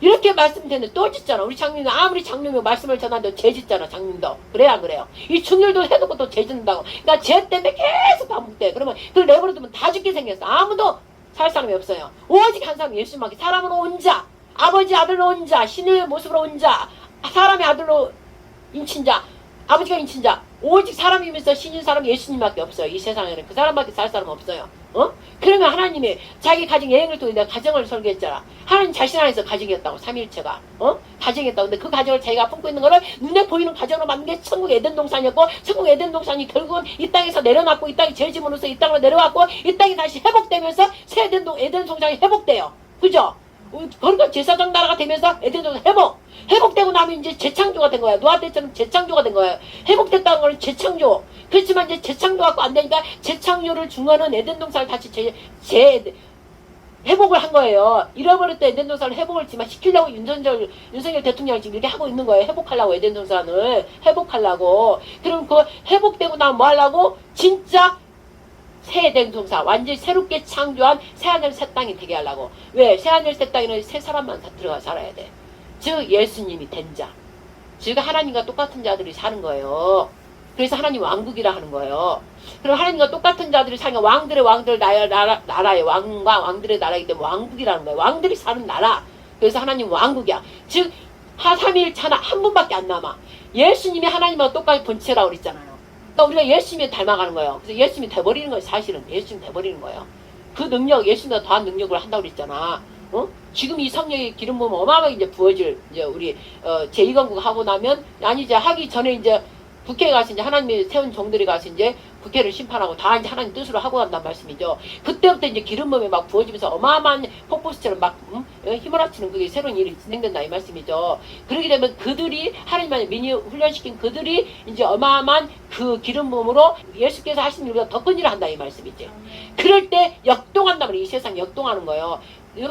이렇게 말씀드렸는데 또 짓잖아. 우리 장님도 아무리 장님이 말씀을 전하는데 죄 짓잖아. 장님도. 그래요 안 그래요? 이 중률도 해놓고 또 죄 짓는다고. 그러니까 죄 때문에 계속 반복돼. 그러면 그걸 내버려두면 다 죽게 생겼어. 아무도 살 사람이 없어요. 오직 한 사람 예수님밖에. 사람으로 온 자, 아버지 아들로 온 자, 신의 모습으로 온 자, 사람의 아들로 인친 자, 아버지가 인친 자, 오직 사람이면서 신인 사람 예수님밖에 없어요. 이 세상에는 그 사람밖에 살 사람 없어요. 그러면 하나님이 자기 가정 여행을 통해 내가 가정을 설계했잖아. 하나님 자신 안에서 가정이었다고. 삼위일체가 가정이었다고. 근데 그 가정을 자기가 품고 있는 거를 눈에 보이는 가정으로 만든 게 천국 에덴 동산이었고, 천국 에덴 동산이 결국은 이 땅에서 내려놨고, 이 땅이 죄 지으로써 이 땅으로 내려왔고, 이 땅이 다시 회복되면서 새 에덴 동산이 회복돼요. 그죠? 그러니까 제사장 나라가 되면서 에덴 동산 회복되고 나면 이제 재창조가 된 거야. 노아 때처럼 재창조가 된 거야. 회복됐다는 건 재창조. 그렇지만 이제 재창조 갖고 안 되니까 재창조를 중요하는 에덴 동산을 다시 회복을 한 거예요. 잃어버렸던 에덴 동산을 회복을 지만 시키려고 윤석열 대통령이 지금 이렇게 하고 있는 거예요. 회복하려고 에덴 동산을 회복하려고. 그럼 그 회복되고 나면 뭐 하려고? 진짜 새 에덴 동산 완전히 새롭게 창조한 새하늘 새 땅이 되게 하려고. 왜? 새하늘 새 땅에는 새 사람만 다 들어가 살아야 돼. 즉 예수님이 된 자, 즉 하나님과 똑같은 자들이 사는 거예요. 그래서 하나님 왕국이라 하는 거예요. 그럼 하나님과 똑같은 자들이 사는 왕들의 나라의 왕과 왕들의 나라이기 때문에 왕국이라는 거예요. 왕들이 사는 나라. 그래서 하나님 왕국이야. 즉 삼위일체 한 분밖에 안 남아. 예수님이 하나님과 똑같이 본체라고 그랬잖아요. 그러니까 우리가 예수님이 닮아가는 거예요. 그래서 예수님이 돼버리는 거예요. 사실은 예수님이 돼버리는 거예요. 그 능력, 예수님보다 더한 능력을 한다고 그랬잖아. 지금 이 성령의 기름 부으면 어마어마하게 이제 부어질, 이제 우리, 제2건국 하고 나면, 아니지, 하기 전에 이제 국회에 가서 이제 하나님이 세운 종들이 가서 이제 국회를 심판하고 다 이제 하나님 뜻으로 하고 간단 말씀이죠. 그때부터 이제 기름 부음이 막 부어지면서 어마어마한 폭포수처럼 막, 휘몰아치는 그게 새로운 일이 진행된다 이 말씀이죠. 그렇게 되면 그들이, 하나님만의 민이 훈련시킨 그들이 이제 어마어마한 그 기름 부음으로 예수께서 하신 일보다 더 큰 일을 한다 이 말씀이지. 그럴 때 역동한단 말이에요. 이 세상 역동하는 거예요.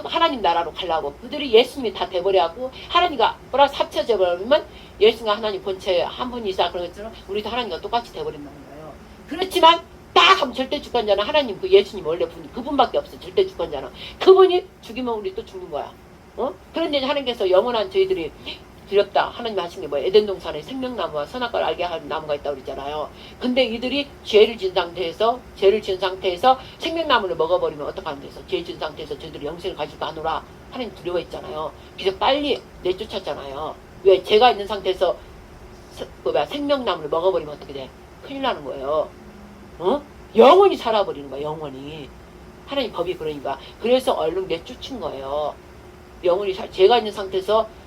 하나님 나라로 가려고. 그들이 예수님이 다 돼버려갖고 하나님과 플러스 합쳐져 버리면 예수님과 하나님 본체 한 분이사 그런 것처럼 우리도 하나님과 똑같이 돼버린다는 거예요. 그렇지만 딱 하면 절대 주권자는 하나님 그 예수님 원래 그분밖에 없어. 절대 주권자는. 그분이 죽이면 우리 또 죽는 거야. 그런데 하나님께서 영원한 저희들이 두렵다. 하나님 하신 게 뭐예요? 에덴 동산에 생명나무와 선악과를 알게 하는 나무가 있다고 그러잖아요. 근데 이들이 죄를 지은 상태에서 생명나무를 먹어버리면 어떡하는 데서 죄 지은 상태에서 저희들이 영생을 가질까 하노라. 하나님 두려워했잖아요. 그래서 빨리 내쫓았잖아요. 왜? 죄가 있는 상태에서 생명나무를 먹어버리면 어떻게 돼? 큰일 나는 거예요. 영원히 살아버리는 거야. 영원히. 하나님 법이 그러니까. 그래서 얼른 내쫓은 거예요. 영원히 죄가 있는 상태에서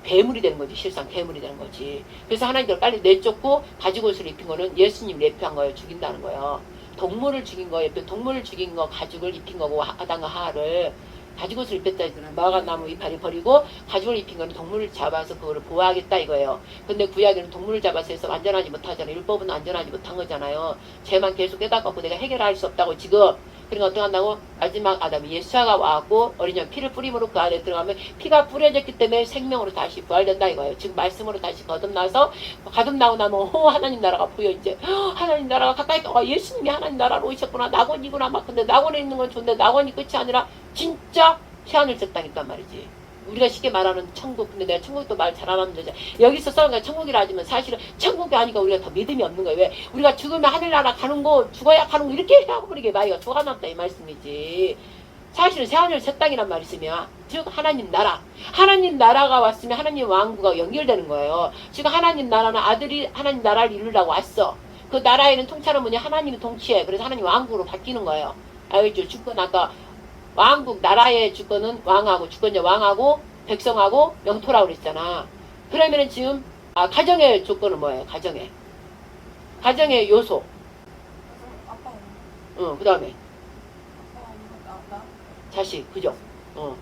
괴물이 되는 거지. 실상 괴물이 되는 거지. 그래서 하나님께서 빨리 내쫓고 가죽 옷을 입힌 거는 예수님 예표한 거예요. 죽인다는 거예요. 동물을 죽인 거, 동물을 죽인 거 가죽을 입힌 거고 아담과 하와를 가죽 옷을 입혔다 했잖아요. 마가나무 이파리 버리고 가죽을 입힌 거는 동물을 잡아서 그거를 보호하겠다 이거예요. 근데 구약에는 동물을 잡아서 해서 안전하지 못하잖아요. 율법은 안전하지 못한 거잖아요. 죄만 계속 깨닫고 내가 해결할 수 없다고 지금. 그러니까 어떻게 한다고? 마지막 아담이 예수아가 와갖고 어린 양 피를 뿌림으로 그 안에 들어가면 피가 뿌려졌기 때문에 생명으로 다시 부활된다 이거예요. 지금 말씀으로 다시 거듭나서 거듭나고 나면 하나님 나라가 보여 이제. 하나님 나라가 가까이 예수님이 하나님 나라로 오셨구나. 낙원이구나 막. 근데 낙원에 있는 건 좋은데 낙원이 끝이 아니라 진짜 새하늘 새 땅 있단 말이지. 우리가 쉽게 말하는 천국. 근데 내가 천국도 말 잘 안 하면 되죠. 여기서 써니까 천국이라 하지만 사실은 천국이 하니까 우리가 더 믿음이 없는 거예요. 왜? 우리가 죽으면 하늘나라 가는 거, 죽어야 가는 거 이렇게 해버리게 마이가 속아놨다 이 말씀이지. 사실은 새하늘 새 땅이란 말이 있으면 즉 하나님 나라. 하나님 나라가 왔으면 하나님 왕국과 연결되는 거예요. 지금 하나님 나라는 아들이 하나님 나라를 이루려고 왔어. 그 나라에는 통찰은 뭐냐? 하나님이 통치해. 그래서 하나님 왕국으로 바뀌는 거예요. 알겠죠? 주권 아까 왕국 나라의 주권은 왕하고 주권자 왕하고 백성하고 영토라고 그랬잖아. 그러면은 지금 가정의 조건은 뭐예요? 가정의 요소. 아빠 엄마. 그 다음에 아빠 엄마 나. 자식, 그죠?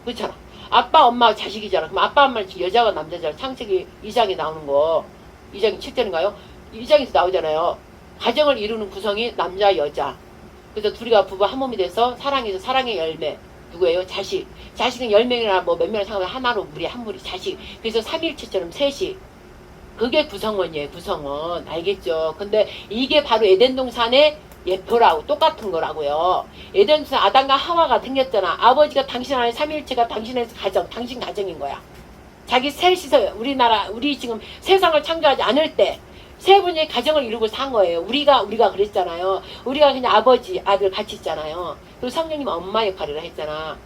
그렇잖아. 아빠, 엄마, 자식이잖아. 그럼 아빠, 엄마는 여자가 남자잖아. 창세기 2장에 나오는 거. 2장이 7절인가요? 2장에서 나오잖아요. 가정을 이루는 구성이 남자, 여자. 그래서 둘이가 부부 한 몸이 돼서 사랑해서 사랑의 열매. 누구예요? 자식. 자식은 10명이나 뭐 몇 명이나 상관없이 하나로 무리, 한 무리, 자식. 그래서 삼일체처럼 셋이. 그게 구성원이에요, 구성원. 알겠죠? 근데 이게 바로 에덴 동산의 예표라고 똑같은 거라고요. 에덴 동산 아담과 하와가 생겼잖아. 아버지가 당신 안에 삼일체가 당신의 가정, 당신 가정인 거야. 자기 셋이서 우리 지금 세상을 창조하지 않을 때 세 분의 가정을 이루고 산 거예요. 우리가 그랬잖아요. 우리가 그냥 아버지, 아들 같이 있잖아요. 그리고 성령님은 엄마 역할이라 했잖아.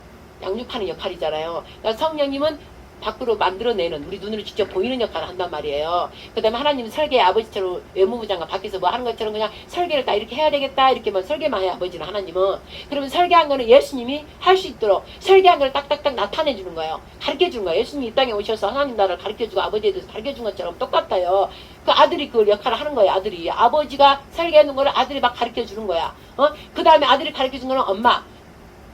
양육하는 역할이잖아요. 그러니까 성령님은 밖으로 만들어내는 우리 눈으로 직접 보이는 역할을 한단 말이에요. 그 다음에 하나님은 설계의 아버지처럼 외무부 장관 밖에서 뭐 하는 것처럼 그냥 설계를 다 이렇게 해야 되겠다 이렇게만 설계만 해요. 아버지는 하나님은. 그러면 설계한 거는 예수님이 할 수 있도록 설계한 걸 딱딱딱 나타내 주는 거예요. 가르쳐 주는 거예요. 예수님이 이 땅에 오셔서 하나님 나라를 가르쳐 주고 아버지에 대해서 가르쳐 준 것처럼 똑같아요. 그 아들이 그 역할을 하는 거예요. 아들이. 아버지가 설계해 놓은 거를 아들이 막 가르쳐 주는 거야. 그 다음에 아들이 가르쳐 준 거는 엄마.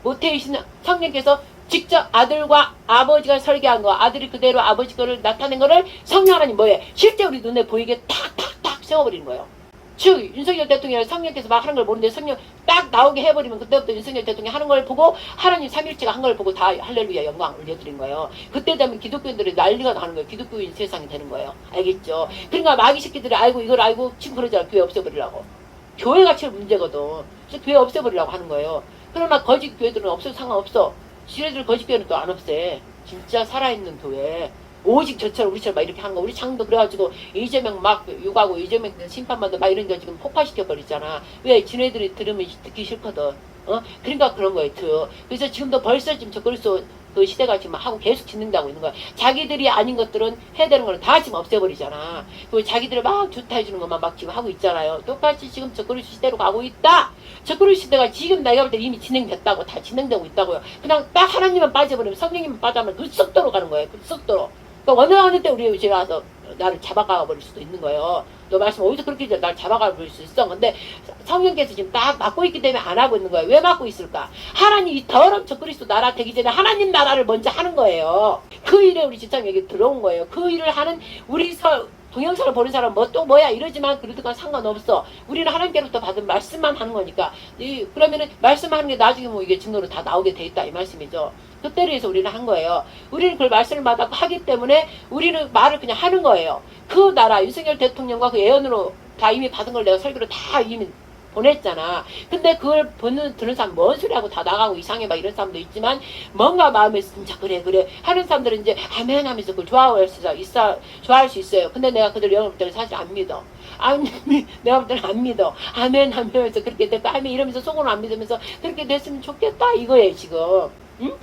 모태이신 성령께서 직접 아들과 아버지가 설계한 거, 아들이 그대로 아버지 거를 나타낸 거를 성령 하나님 뭐예요? 실제 우리 눈에 보이게 탁탁탁 세워버리는 거예요. 즉 윤석열 대통령이 성령께서 막 하는 걸 모르는데 성령 딱 나오게 해버리면 그때부터 윤석열 대통령이 하는 걸 보고 하나님 삼일체가 한 걸 보고 다 할렐루야 영광 올려드린 거예요. 그때 되면 기독교인들이 난리가 나는 거예요. 기독교인 세상이 되는 거예요. 알겠죠? 그러니까 마귀 새끼들이 알고 이걸 알고 지금 그러잖아. 교회 없애버리려고. 교회가 제일 문제거든. 그래서 교회 없애버리려고 하는 거예요. 그러나 거짓 교회들은 없어도 상관없어. 지네들 거짓교회는 또 안 없애. 진짜 살아있는 교회. 오직 저처럼 우리처럼 막 이렇게 하는 거. 우리 장도 그래가지고 이재명 막 욕하고 이재명 심판받고 막 이런 거 지금 폭파시켜버리잖아. 왜? 지네들이 들으면 듣기 싫거든. 그러니까 그런 거예요. 그래서 지금도 벌써 지금 저 그리스도 그 시대가 지금 하고 계속 짓는다고 있는 거야. 자기들이 아닌 것들은 해야 되는 거는 다 지금 없애버리잖아. 그리고 자기들이 막 좋다 해주는 것만 막 지금 하고 있잖아요. 똑같이 지금 저 그리스도 시대로 가고 있다. 저 그리스도 시대가 지금 내가 볼 때 이미 진행됐다고. 다 진행되고 있다고요. 그냥 딱 하나님만 빠져버리면 성령님만 빠져면 그 속도로 가는 거예요. 그 속도로. 그러니까 어느 때 우리 집에 와서 나를 잡아가 버릴 수도 있는 거예요. 너 말씀 어디서 그렇게 날 잡아가 버릴 수 있어. 근데 성령께서 지금 딱 막고 있기 때문에 안 하고 있는 거예요. 왜 막고 있을까? 하나님 이 더러운 저 그리스도 나라 되기 전에 하나님 나라를 먼저 하는 거예요. 그 일에 우리 집사님 여기 들어온 거예요. 그 일을 하는 우리 동영상을 보는 사람 뭐 또 뭐야 이러지만 그래도 그건 상관없어. 우리는 하나님께로부터 받은 말씀만 하는 거니까. 그러면은 말씀하는 게 나중에 뭐 이게 증거로 다 나오게 돼 있다 이 말씀이죠. 그때를 위해서 우리는 한 거예요. 우리는 그걸 말씀을 받았고 하기 때문에 우리는 말을 그냥 하는 거예요. 그 나라 윤석열 대통령과 그 예언으로 다 이미 받은 걸 내가 설교로 다 이미 보냈잖아. 근데 그걸 듣는 사람 뭔 소리 하고 다 나가고 이상해 막 이런 사람도 있지만 뭔가 마음에서 진짜 그래 하는 사람들은 이제 아멘 하면서 그걸 좋아할 수 있어요. 근데 내가 그들 영을 볼 때는 사실 안 믿어. 내가 볼 때는 안 믿어. 아멘 하면서 그렇게 됐다. 아멘 이러면서 속으로 안 믿으면서 그렇게 됐으면 좋겠다 이거예요 지금. 응?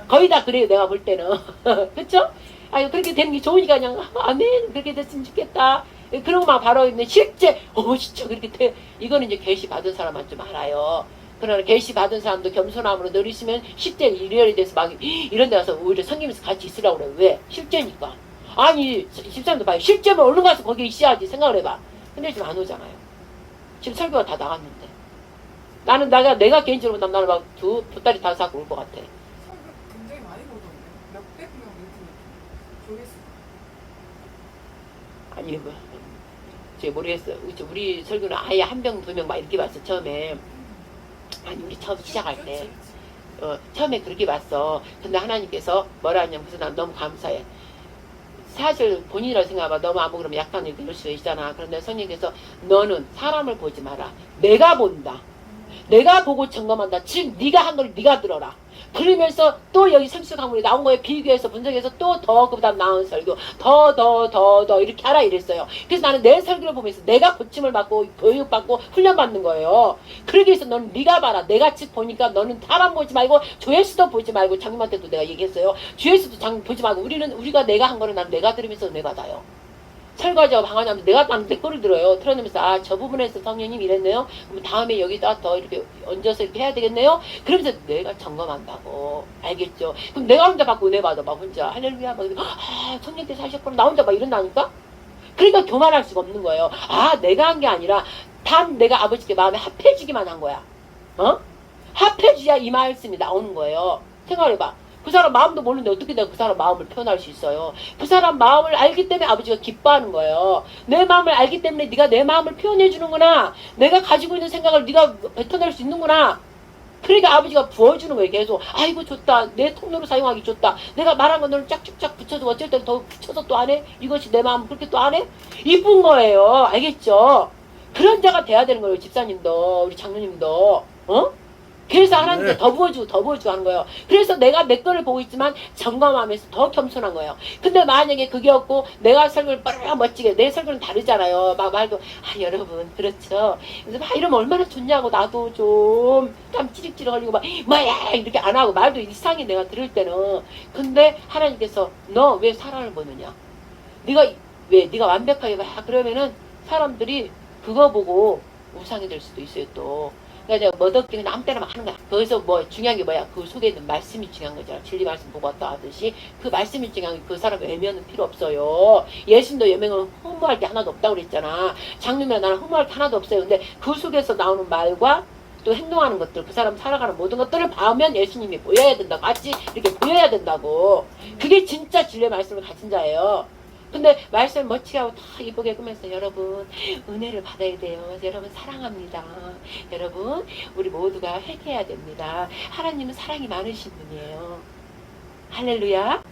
거의 다 그래요 내가 볼 때는. 그쵸? 아니 그렇게 되는 게 좋으니까 그냥 아멘 그렇게 됐으면 좋겠다. 그러고 막 바로 있는 실제 진짜 그렇게 돼. 이거는 이제 계시 받은 사람만 좀 알아요. 그러나 계시 받은 사람도 겸손함으로 늘 있으면 실제 일에 대해서 막 이런 데 가서 오히려 성기면서 같이 있으라고 그래요. 왜? 실제니까. 아니 집사람도 봐요. 실제면 얼른 가서 거기에 있어야지 생각을 해봐. 근데 지금 안 오잖아요. 지금 설교가 다 나갔는데. 나는 내가 개인적으로 보면 나는 막 두 다리 다 사고 올 것 같아. 설교 굉장히 많이 보던데. 몇백 명 이렇게 조회수. 아니 뭐 제가 모르겠어요. 우리 설교는 아예 한 명, 두 명 막 이렇게 봤어 처음에. 아니 우리 처음 시작할 때 처음에 그렇게 봤어. 근데 하나님께서 뭐라 하냐면 그래서 난 너무 감사해. 사실 본인이라고 생각해봐. 너무 아무 그러면 약간 이럴 수 있잖아. 그런데 성령께서 너는 사람을 보지 마라. 내가 본다. 내가 보고 점검한다. 즉 네가 한 걸 네가 들어라. 그러면서 또 여기 생수 강물이 나온 거에 비교해서 분석해서 또 더 그보다 나은 설교 더 이렇게 하라 이랬어요. 그래서 나는 내 설교를 보면서 내가 고침을 받고 교육받고 훈련받는 거예요. 그러기 위해서 너는 네가 봐라. 내가 즉 보니까 너는 사람 보지 말고 조회수도 보지 말고 장님한테도 내가 얘기했어요. 조회수도 보지 말고 우리가 내가 한 거는 난 내가 들으면서 은혜 받아요. 설거지하고 방언하면서 내가 난 내 거를 들어요. 틀어내면서 아 저 부분에서 성령님 이랬네요. 그럼 다음에 여기다 더 이렇게 얹어서 이렇게 해야 되겠네요. 그러면서 내가 점검한다고. 알겠죠? 그럼 내가 혼자 받고 은혜 받아 막 혼자 할렐루야 막 성령께서 하셨구나 나 혼자 막 이런다니까? 그러니까 교만할 수가 없는 거예요. 아 내가 한 게 아니라 단 내가 아버지께 마음에 합해주기만 한 거야. 합해줘야 이 말씀이 나오는 거예요. 생각해봐. 그 사람 마음도 모르는데 어떻게 내가 그 사람 마음을 표현할 수 있어요. 그 사람 마음을 알기 때문에 아버지가 기뻐하는 거예요. 내 마음을 알기 때문에 네가 내 마음을 표현해 주는구나. 내가 가지고 있는 생각을 네가 뱉어낼 수 있는구나. 그러니까 아버지가 부어주는 거예요. 계속 아이고 좋다. 내 통로로 사용하기 좋다. 내가 말한 거 너를 쫙쫙쫙 붙여서 어쩔 땐 더 붙여서 또 안 해? 이것이 내 마음 그렇게 또 안 해? 이쁜 거예요. 알겠죠? 그런 자가 돼야 되는 거예요. 집사님도 우리 장로님도 그래서 하나님께 더 부어주고 하는 거예요. 그래서 내가 내 거를 보고 있지만 점검하면서 더 겸손한 거예요. 근데 만약에 그게 없고 내가 설교를 빠르게 멋지게 내 설교는 다르잖아요. 막 말도 여러분 그렇죠. 그래서 막 이러면 얼마나 좋냐고 나도 좀 땀 찌릿찌릿 흘리고 막 뭐야 이렇게 안 하고 말도 이상해 내가 들을 때는. 근데 하나님께서 너 왜 사람을 보느냐? 네가 완벽하게 막 그러면은 사람들이 그거 보고 우상이 될 수도 있어요 또. 그러니까 내가 멋없게 그냥 아무 때나 막 하는 거야. 거기서 뭐 중요한 게 뭐야? 그 속에 있는 말씀이 중요한 거잖아. 진리 말씀 보고 왔다 하듯이 그 말씀이 중요한 게 그 사람 외면은 필요 없어요. 예수님도 외면은 허무할 게 하나도 없다고 그랬잖아. 장님이랑 나는 허무할 게 하나도 없어요. 근데 그 속에서 나오는 말과 또 행동하는 것들, 그 사람 살아가는 모든 것들을 봐오면 예수님이 보여야 된다고. 같이 이렇게 보여야 된다고. 그게 진짜 진리의 말씀을 가진 자예요. 근데 말씀을 멋지게 하고 다 이쁘게 꾸면서 여러분 은혜를 받아야 돼요. 여러분 사랑합니다. 여러분 우리 모두가 회개해야 됩니다. 하나님은 사랑이 많으신 분이에요. 할렐루야.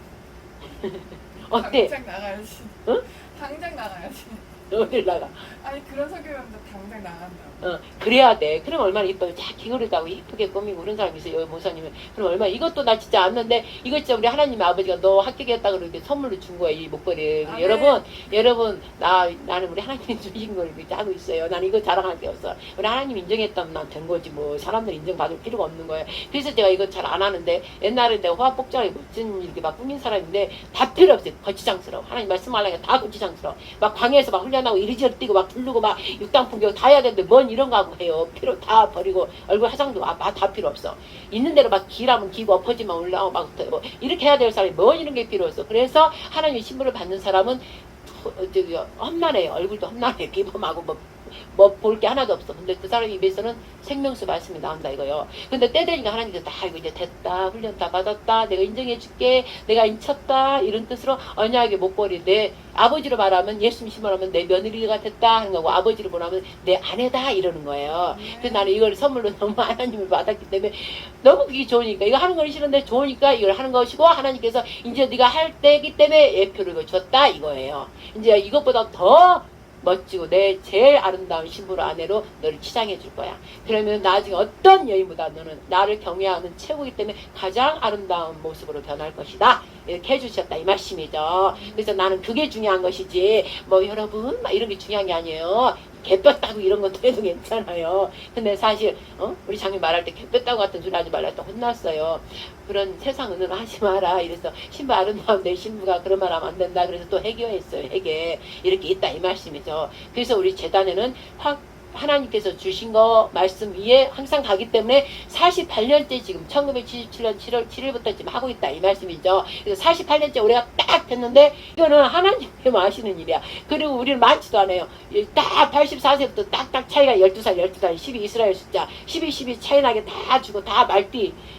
어때? 당장 나가야지. 응? 당장 나가야지. 어딜 나가? 아니 그런 설교하면서 당장 나간다고. 그래야 돼. 그럼 얼마나 이뻐요. 쫙 기울이다고 이쁘게 꾸미고 그런 사람이 있어요. 모사님은. 그럼 얼마나 이것도 나 진짜 안는데 이거 진짜 우리 하나님의 아버지가 너 합격했다 그러고 선물로 준 거야 이 목걸이. 아, 여러분 나는 우리 하나님이 주신 걸 이렇게 하고 있어요. 나는 이거 자랑할 게 없어. 우리 하나님 인정했다면 난 된 거지 뭐 사람들 인정받을 필요가 없는 거예요. 그래서 제가 이거 잘 안 하는데 옛날에 내가 화복장에 멋진 이렇게 막 꾸민 사람인데 다 필요 없어요. 거치장스러워. 하나님 말씀하려니까 다 거치장스러워. 막 광야에서 막 훈련하고 이리저리 뛰고 막 부르고 막 육당풍경 다 해야 되는데 뭔 이런 거 하고 해요. 필요 다 버리고 얼굴 화장도 다 필요 없어. 있는 대로 막 기라면 기고 엎어지면 올라오고 막 뭐 이렇게 해야 될 사람이 뭔 이런 게 필요 없어. 그래서 하나님의 신부를 받는 사람은 저기 험난해요. 얼굴도 험난해. 비범하고 뭐 볼 게 하나도 없어. 근데 그 사람 입에서는 생명수 말씀이 나온다 이거요. 근데 때 되니까 하나님께서 다 이거 이제 됐다. 훈련 다 받았다. 내가 인정해 줄게. 내가 인쳤다. 이런 뜻으로 언약의 목걸이 내 아버지로 말하면 예수님 심으라면 내 며느리가 됐다 하는 거고 아버지로 말하면 내 아내다 이러는 거예요. 그래서 나는 이걸 선물로 너무 하나님을 받았기 때문에 너무 그게 좋으니까 이거 하는 건 싫은데 좋으니까 이걸 하는 것이고 하나님께서 이제 네가 할 때이기 때문에 예표를 줬다 이거예요. 이제 이것보다 더 멋지고 내 제일 아름다운 신부로 아내로 너를 치장해 줄 거야. 그러면 나중에 어떤 여인보다 너는 나를 경외하는 최고이기 때문에 가장 아름다운 모습으로 변할 것이다. 이렇게 해주셨다 이 말씀이죠. 그래서 나는 그게 중요한 것이지 뭐 여러분 막 이런 게 중요한 게 아니에요. 개뼈 따고 이런 것도 해도 괜찮아요. 근데 사실 우리 장님 말할 때 개뼈 따고 같은 소리 하지 말라 했다 혼났어요. 그런 세상 은혜로 하지 마라. 이래서 신부 아름다운 내 신부가 그런 말 하면 안 된다. 그래서 또 해결했어요. 해결 이렇게 있다 이 말씀이죠. 그래서 우리 재단에는 하나님께서 주신 거 말씀 위에 항상 가기 때문에 48년째 지금 1977년 7월 7일부터 지금 하고 있다 이 말씀이죠. 그래서 48년째 우리가 딱 됐는데 이거는 하나님께만 하시는 일이야. 그리고 우리는 많지도 않아요. 딱 84세부터 딱딱 차이가 12살 12 이스라엘 숫자 12 차이 나게 다 주고 다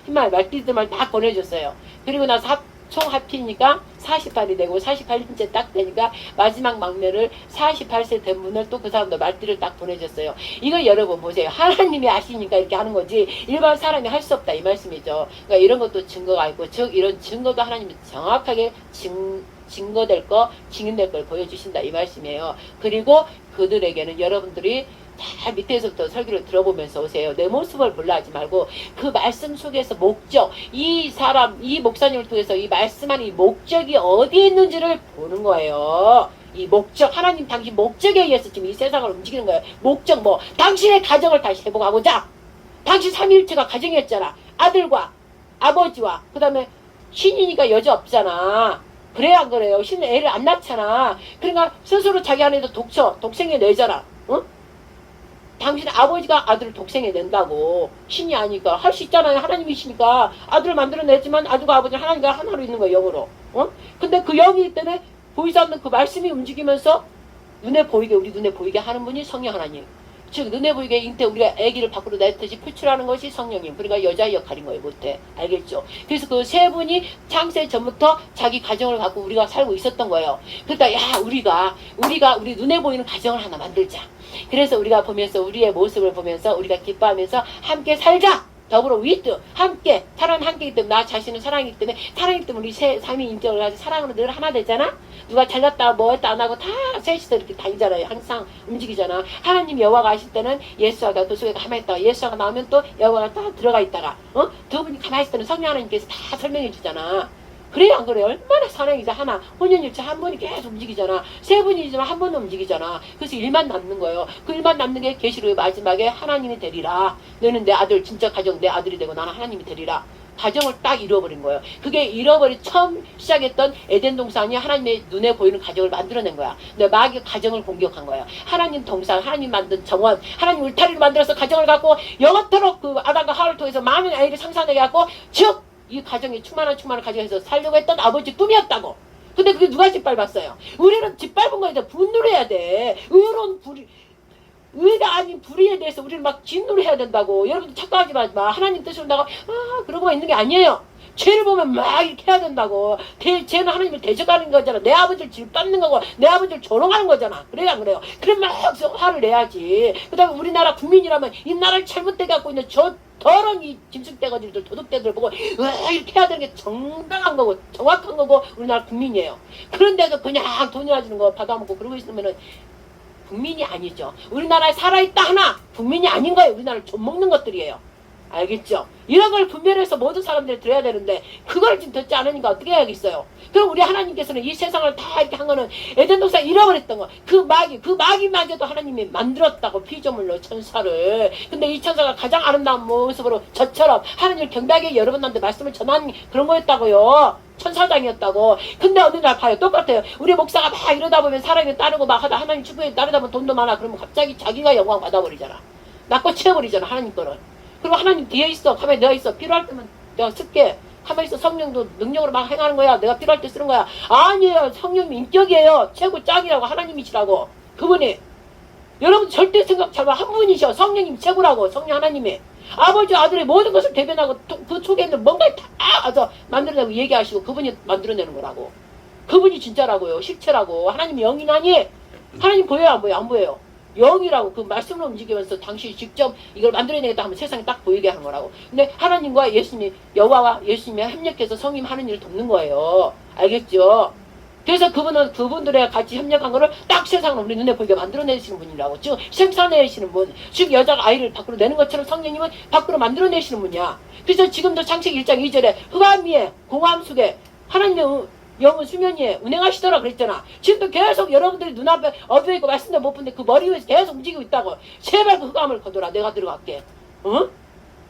말띠들만 다 보내줬어요. 그리고 나서 총 합치니까 48이 되고 48년째 딱 되니까 마지막 막내를 48세 된 분을 또 그 사람도 말띠를 딱 보내줬어요. 이거 여러분 보세요. 하나님이 아시니까 이렇게 하는 거지 일반 사람이 할 수 없다 이 말씀이죠. 그러니까 이런 것도 증거가 있고 즉 이런 증거도 하나님이 정확하게 증거될 거 증인될 걸 보여주신다 이 말씀이에요. 그리고 그들에게는 여러분들이 잘 밑에서부터 설교를 들어보면서 오세요. 내 모습을 몰라 하지 말고 그 말씀 속에서 목적, 이 사람, 이 목사님을 통해서 이 말씀하는 이 목적이 어디에 있는지를 보는 거예요. 이 목적, 하나님 당신 목적에 의해서 지금 이 세상을 움직이는 거예요. 목적 뭐, 당신의 가정을 다시 회복하고자. 당신 삼위일체가 가정이었잖아. 아들과 아버지와 그 다음에 신이니까 여자 없잖아. 그래야 안 그래요? 신은 애를 안 낳잖아. 그러니까 스스로 자기 안에서 독생해 내잖아. 응? 당신 아버지가 아들을 독생해 낸다고. 신이 아니까 할 수 있잖아요. 하나님이시니까 아들을 만들어내지만 아들과 아버지는 하나님과 하나로 있는 거예요. 영으로. 어? 근데 그 영이기 때문에 보이지 않는 그 말씀이 움직이면서 눈에 보이게, 우리 눈에 보이게 하는 분이 성령 하나님. 즉 눈에 보이게 잉태 우리가 아기를 밖으로 내듯이 표출하는 것이 성령님. 그러니까 여자의 역할인 거예요. 못해. 알겠죠? 그래서 그 세 분이 창세 전부터 자기 가정을 갖고 우리가 살고 있었던 거예요. 그러니까 야 우리 눈에 보이는 가정을 하나 만들자. 그래서 우리가 보면서 우리의 모습을 보면서 우리가 기뻐하면서 함께 살자. 더불어 위트 함께 사랑은 함께이기 때문에 나 자신은 사랑이기 때문에 우리 삼위 인격을 가지고 사랑으로 늘 하나 되잖아. 누가 잘났다 뭐했다 안 하고 다 셋이서 이렇게 다니잖아요. 항상 움직이잖아. 하나님 여호와가 하실 때는 예수아가 그 속에 가만히 있다가 예수아가 나오면 또 여호와가 딱 들어가 있다가 두 분이 가만히 있을 때는 성령 하나님께서 다 설명해 주잖아. 그래요 안 그래요? 얼마나 사랑이자 하나 혼연일체 한 번이 계속 움직이잖아. 세 분이지만 한 번은 움직이잖아. 그래서 일만 남는 거예요. 그 일만 남는 게 계시록의 마지막에 하나님이 되리라. 너는 내 아들 진짜 가정 내 아들이 되고 나는 하나님이 되리라. 가정을 딱 잃어버린 거예요. 그게 잃어버린 처음 시작했던 에덴 동산이 하나님의 눈에 보이는 가정을 만들어낸 거야. 근데 마귀가 가정을 공격한 거야. 하나님 동산, 하나님 만든 정원, 하나님 울타리를 만들어서 가정을 갖고 영원토록 그 아담과 하와를 통해서 많은 아이를 상산하게 갖고 즉 이 가정이 충만한 가정에서 살려고 했던 아버지 꿈이었다고. 근데 그게 누가 짓밟았어요? 우리는 짓밟은 거에 대해 분노를 해야 돼. 의가 아닌 불의에 대해서 우리는 막 진노를 해야 된다고. 여러분들 착각하지 마. 하나님 뜻을 나가 그러고 있는 게 아니에요. 죄를 보면 막 이렇게 해야 된다고. 죄는 하나님을 대적하는 거잖아. 내 아버지를 짓밟는 거고 내 아버지를 조롱하는 거잖아. 그래요 안 그래요? 그럼 막 화를 내야지. 그 다음에 우리나라 국민이라면 이 나라를 잘못되게 갖고 있는 저 더러운 이 짐승떼거지들 도둑떼들 보고 이렇게 해야 되는 게 정당한 거고 정확한 거고 우리나라 국민이에요. 그런데도 그냥 돈이나 주는 거 받아먹고 그러고 있으면은 국민이 아니죠. 우리나라에 살아있다 하나 국민이 아닌 거예요. 우리나라를 좀 먹는 것들이에요. 알겠죠? 이런 걸 분별해서 모든 사람들이 들어야 되는데 그걸 지금 듣지 않으니까 어떻게 해야겠어요? 그럼 우리 하나님께서는 이 세상을 다 이렇게 한 거는 에덴 동산 잃어버렸던 거. 그 마귀마저도 하나님이 만들었다고 피조물로 천사를. 근데 이 천사가 가장 아름다운 모습으로 저처럼 하나님을 경배하게 여러분한테 말씀을 전한 그런 거였다고요. 천사장이었다고. 근데 어느 날 봐요. 똑같아요. 우리 목사가 막 이러다 보면 사람이 따르고 막 하다 하나님 축복에 따르다 보면 돈도 많아. 그러면 갑자기 자기가 영광 받아버리잖아. 낙고 채워버리잖아. 하나님 거를. 그리고 하나님 뒤에 있어. 가만히 내가 있어. 필요할 때면 내가 쓸게. 가만히 있어. 성령도 능력으로 막 행하는 거야. 내가 필요할 때 쓰는 거야. 아니에요. 성령님 인격이에요. 최고 짱이라고 하나님이시라고. 그분이. 여러분 절대 생각 잘봐. 한 분이셔. 성령님 최고라고. 성령 하나님이. 아버지 아들의 모든 것을 대변하고 그 속에 있는 뭔가를 다 만들어내고 얘기하시고 그분이 만들어내는 거라고. 그분이 진짜라고요. 실체라고. 하나님 영이나니 하나님 보여요 안 보여요? 안 보여요. 영이라고 그 말씀으로 움직이면서 당신이 직접 이걸 만들어내겠다 하면 세상에 딱 보이게 하는 거라고. 근데 하나님과 예수님이 여호와와 예수님이 협력해서 성님 하는 일을 돕는 거예요. 알겠죠? 그래서 그분들의 같이 협력한 거를 딱 세상으로 우리 눈에 보이게 만들어내시는 분이라고. 즉 생산내시는 분. 즉 여자가 아이를 밖으로 내는 것처럼 성령님은 밖으로 만들어내시는 분이야. 그래서 지금도 창세기 1장 2절에 흑암 위에 공함 속에 하나님의 영은 수면위에 운행하시더라 그랬잖아. 지금도 계속 여러분들이 눈앞에 어두워 있고 말씀도 못 본데 그 머리 위에서 계속 움직이고 있다고. 제발 그 흑암을 거둬라. 내가 들어갈게. 응?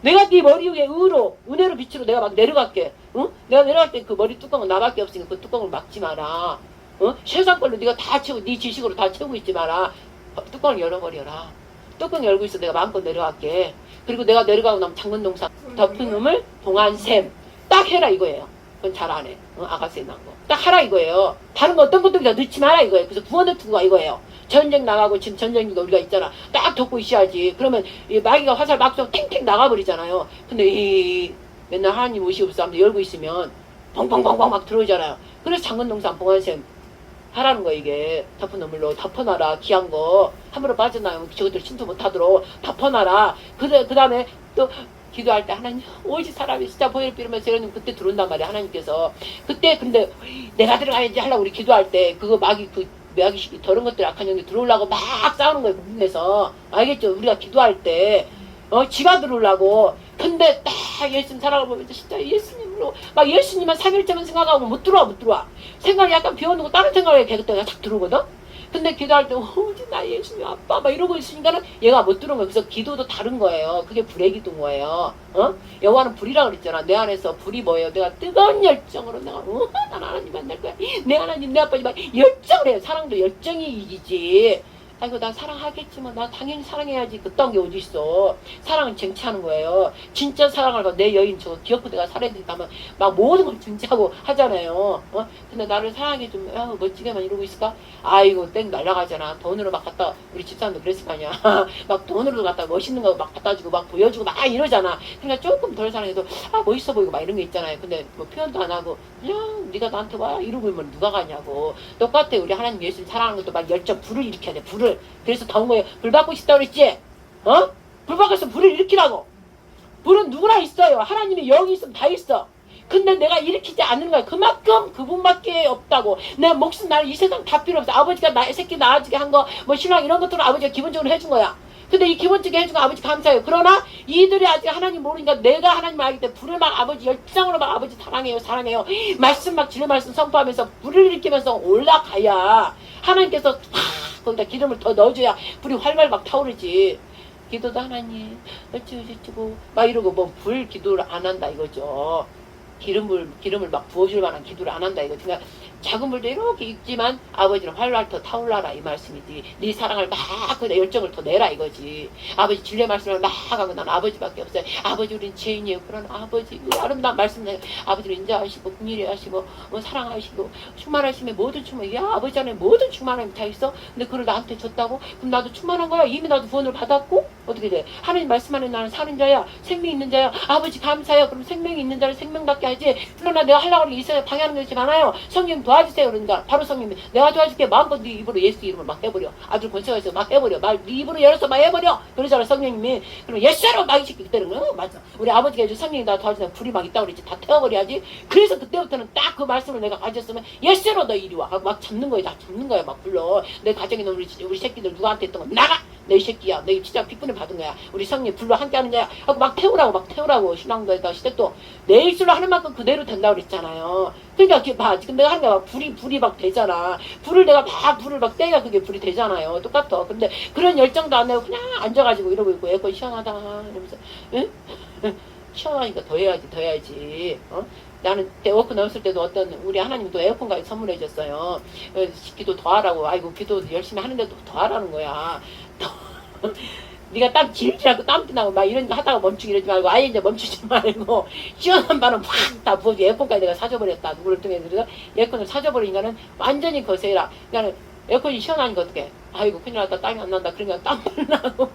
내가 네 머리 위에 은혜로 빛으로 내가 막 내려갈게. 응? 내가 내려갈 때 그 머리 뚜껑은 나밖에 없으니까 그 뚜껑을 막지 마라. 응? 세상 걸로 네가 다 채우고 네 지식으로 다 채우고 있지 마라. 뚜껑을 열어버려라. 뚜껑 열고 있어. 내가 마음껏 내려갈게. 그리고 내가 내려가고 나면 장문동사 덮은 놈을 동안샘 딱 해라 이거예요. 그건 잘 안 해. 아가씨에 난 거. 딱 하라 이거예요. 다른 거 어떤 것도 다 넣지 마라 이거예요. 그래서 구원의 투구가 이거예요. 전쟁 나가고 지금 전쟁도 우리가 있잖아. 딱 덮고 있어야지. 그러면 이 마귀가 화살 막 쏘고 탱탱 나가버리잖아요. 근데 맨날 하나님 오시옵소서 하면서 열고 있으면 뻥뻥뻥뻥 막 들어오잖아요. 그래서 장건동산 봉안샘 하라는 거 이게. 덮은 놈을로 덮어놔라. 귀한 거 함부로 빠져나오면 저것들 침투 못하도록 덮어놔라. 그 다음에 또 기도할 때 하나님 오직 사람이 진짜 보혈을 빌으면서 이러면 그때 들어온단 말이야. 하나님께서 그때. 근데 내가 들어가야지 하려고 우리 기도할 때 그거 마귀 그 매기시기 저런 것들 악한 영들 들어오려고 막 싸우는 거예요. 국내에서. 알겠죠? 우리가 기도할 때 지가 들어오려고. 근데 딱 예수님 살아가 보면 진짜 예수님으로 막 예수님만 3일째만 생각하고 못 들어와. 생각이 약간 비워놓고 다른 생각에 그때가 딱 들어오거든. 근데 기도할 때 오지 나 예수님 아빠 막 이러고 있으니까는 얘가 못 들은 거예요. 그래서 기도도 다른 거예요. 그게 불의 기도인 거예요. 여호와는 불이라고 그랬잖아. 내 안에서 불이 뭐예요? 내가 뜨거운 열정으로 내가 난 하나님 만날 거야. 내 하나님 내 아빠 막 열정을 해요. 사랑도 열정이 이기지. 아이고 나 사랑하겠지만 나 당연히 사랑해야지. 그딴 게 어디 있어. 사랑은 쟁취하는 거예요. 진짜 사랑을 봐. 내 여인 저거 기억고 내가 살아야 된다 하면 막 모든 걸 쟁취하고 하잖아요. 근데 나를 사랑하게 좀 멋지게만 이러고 있을까? 아이고 땡 날아가잖아. 돈으로 막 갖다 우리 집사람도 그랬을 거 아니야. 막 돈으로 갖다 멋있는 거 막 갖다 주고 막 보여주고 막 이러잖아. 그러니까 조금 덜 사랑해도 멋있어 보이고 막 이런 게 있잖아요. 근데 뭐 표현도 안 하고 그냥 네가 나한테 와 이러고 있으면 누가 가냐고. 똑같아. 우리 하나님 예수님 사랑하는 것도 막 열정 불을 일으켜야 돼. 불을. 그래서 더운 거예요. 불 받고 싶다 그랬지? 불 받고서 불을 일으키라고. 불은 누구나 있어요. 하나님의 영이 있으면 다 있어. 근데 내가 일으키지 않는 거야. 그만큼 그분밖에 없다고. 내 목숨 나를 이 세상 다 필요 없어. 아버지가 나 새끼 낳아주게 한 거, 뭐 신랑 이런 것들은 아버지가 기본적으로 해준 거야. 근데 이 기본적으로 해준 거 아버지 감사해요. 그러나 이들이 아직 하나님 모르니까 내가 하나님을 알기 때문에 불을 막 아버지 열정으로 막 아버지 사랑해요. 말씀 막 진리 말씀 선포하면서 불을 일으키면서 올라가야 하나님께서 거기다 기름을 더 넣어줘야 불이 활발 막 타오르지. 기도도 하나님 어쩌고 막 이러고 뭐 불 기도를 안 한다 이거죠. 기름을 막 부어줄 만한 기도를 안 한다 이거지. 그러니까 작은 불도 이렇게 있지만 아버지는 활활 더 타올라라 이 말씀이지. 네 사랑을 막 그다 열정을 더 내라 이거지. 아버지 진리의 말씀을 막 하고 난 아버지밖에 없어요. 아버지 우린 죄인이에요. 그런 아버지 아름다운 말씀 아버지를 인자하시고 긍휼히 하시고 사랑하시고 충만하심에 모든 충만. 야 아버지 안에 모든 충만함이 다 있어. 근데 그걸 나한테 줬다고? 그럼 나도 충만한 거야. 이미 나도 구원을 받았고 어떻게 돼? 하나님 말씀 안에 나는 사는 자야. 생명이 있는 자야. 아버지 감사해요. 그럼 생명이 있는 자를 생명답게 하지. 그러나 내가 하려고 하는 게 있어야 방해하는 것이 많아요. 성령 도와주세요. 그러니까 바로 성령님 내가 도와줄게. 마음껏 네 입으로 예수 이름을 막 해버려. 아들 권세가 있어 막 해버려. 네 입으로 열어서 막 해버려. 그러잖아 성령님이. 그러면 예수로 막 시키기 때문에 맞아. 우리 아버지가 해준 성령이 나 도와주세요. 불이 막 있다고 그랬지. 다 태워버려야지. 그래서 그때부터는 딱 그 말씀을 내가 가졌으면 예수로 너 이리 와. 막 잡는 거야. 다 잡는 거야. 막 불러. 내 가정에 있는 우리 새끼들 누구한테 했던 거 나가. 내 새끼야. 너 진짜 빅분을 받은 거야. 우리 성령 불로 함께 하는 자야. 하고 막 태우라고. 신랑도에다 시댁도 내 입술로 하는 만큼 그대로 된다고 그랬잖아요. 그러니까 봐. 지금 내가 하는 게 막 불이 막 되잖아. 불을 내가 막 불을 막 떼야 그게 불이 되잖아요. 똑같아. 근데 그런 열정도 안 내고 그냥 앉아가지고 이러고 있고 에어컨 시원하다 이러면서 응? 시원하니까 더 해야지. 나는 에어컨 없을 때도 어떤 우리 하나님도 에어컨까지 선물해 줬어요. 기도 더 하라고. 아이고 기도 열심히 하는데도 더 하라는 거야. 네가 땀 질질 않고 땀도 나고 막 이런 거 하다가 멈추기 이러지 말고 아예 이제 멈추지 말고 시원한 바람 확 다 부어줘. 에어컨까지 내가 사줘버렸다. 누구를 통해 그래서 에어컨을 사줘버리니까는 완전히 거세라. 그러니까 에어컨이 시원하니까 어떡해. 아이고 큰일 났다. 땀이 안 난다. 그러니까 땀 나고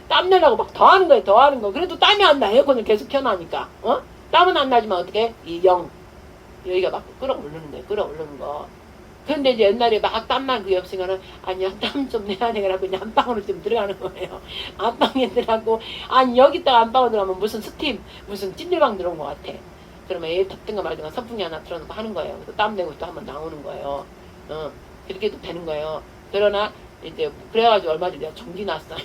땀 내려고 막 더 하는 거. 그래도 땀이 안 나. 에어컨을 계속 켜놔니까. 땀은 안 나지만 어떻게? 이 영 여기가 막 끌어올르는 거. 그런데 이제 옛날에 막 땀만 그게 없으면은 아니야 땀 좀 내야 되겠라고 그냥 안방으로 좀 들어가는 거예요. 안방에 들어가고 아니 여기다가 안방으로 들어가면 무슨 스팀 무슨 찜질방 들어온 것 같아. 그러면 애 덥든가 말든가 선풍기 하나 틀어놓고 하는 거예요. 그래서 땀 내고 또 한번 나오는 거예요. 그렇게도 되는 거예요. 그러나 이제 그래가지고 얼마 전에 내가 종기 났어요.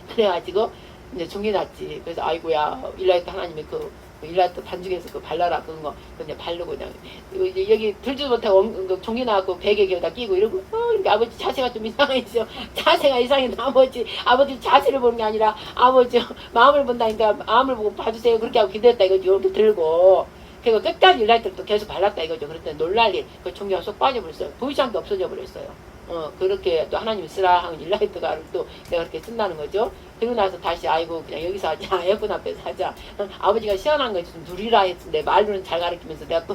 그래가지고 이제 종기 났지. 그래서 아이고야 일라이트 하나님의 그 일라이트 반죽해서 그 발라라 그런 거 그냥 바르고 그냥 여기 들지도 못하고 종이 나왔고 베개 여기다 끼고 이러고 이렇게 아버지 자세가 좀 이상해지죠. 자세가 이상해. 아버지 자세를 보는 게 아니라 아버지 마음을 본다니까 마음을 보고 봐주세요. 그렇게 하고 기도했다 이거지. 이렇게 들고 그리고 끝까지 일라이트를 또 계속 발랐다 이거죠. 그랬더니 놀랄 일 그 종이가 쏙 빠져버렸어요. 보이지 않게 없어져 버렸어요. 그렇게 또 하나님 쓰라 하는 일라이트가 또 내가 그렇게 쓴다는 거죠. 그리고 나서 다시 아이고 그냥 여기서 하자. 에어컨 앞에서 하자. 아버지가 시원한 거 좀 누리라 했는데 말로는 잘 가르치면서 내가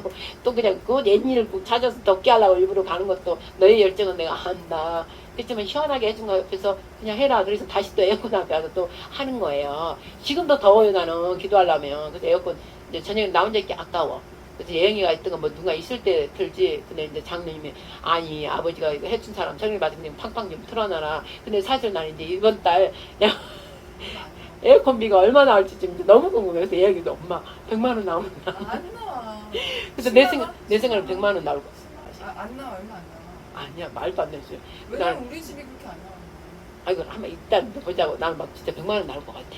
또 그냥 그 옛일을 꼭 찾아서 덮게 하려고 일부러 가는 것도 너의 열정은 내가 안다. 그렇지만 시원하게 해준 거 옆에서 그냥 해라. 그래서 다시 또 에어컨 앞에 와서 또 하는 거예요. 지금도 더워요 나는 기도하려면. 그래서 에어컨 이제 저녁에 나 혼자 있기 아까워. 그래서 예영이가 있던 거 뭐 누가 있을 때 틀지. 근데 이제 장로님이 아니 아버지가 해준 사람 저녁에 받으면 팡팡 좀 틀어놔라. 근데 사실 나는 이제 이번 달 에어컨비가 얼마 나올지 지금 너무 궁금해. 그래서 예영이도 엄마 100만 원 나오면 안 나와. 그래서 내 생각은 100만 원 나올 거. 안 나와, 얼마 안 나와. 아니야, 말도 안 되지. 왜냐면 우리 집이 그렇게 안 나와. 아이고, 한번 일단 보자고. 나는 막 진짜 100만 원 나올 것 같아.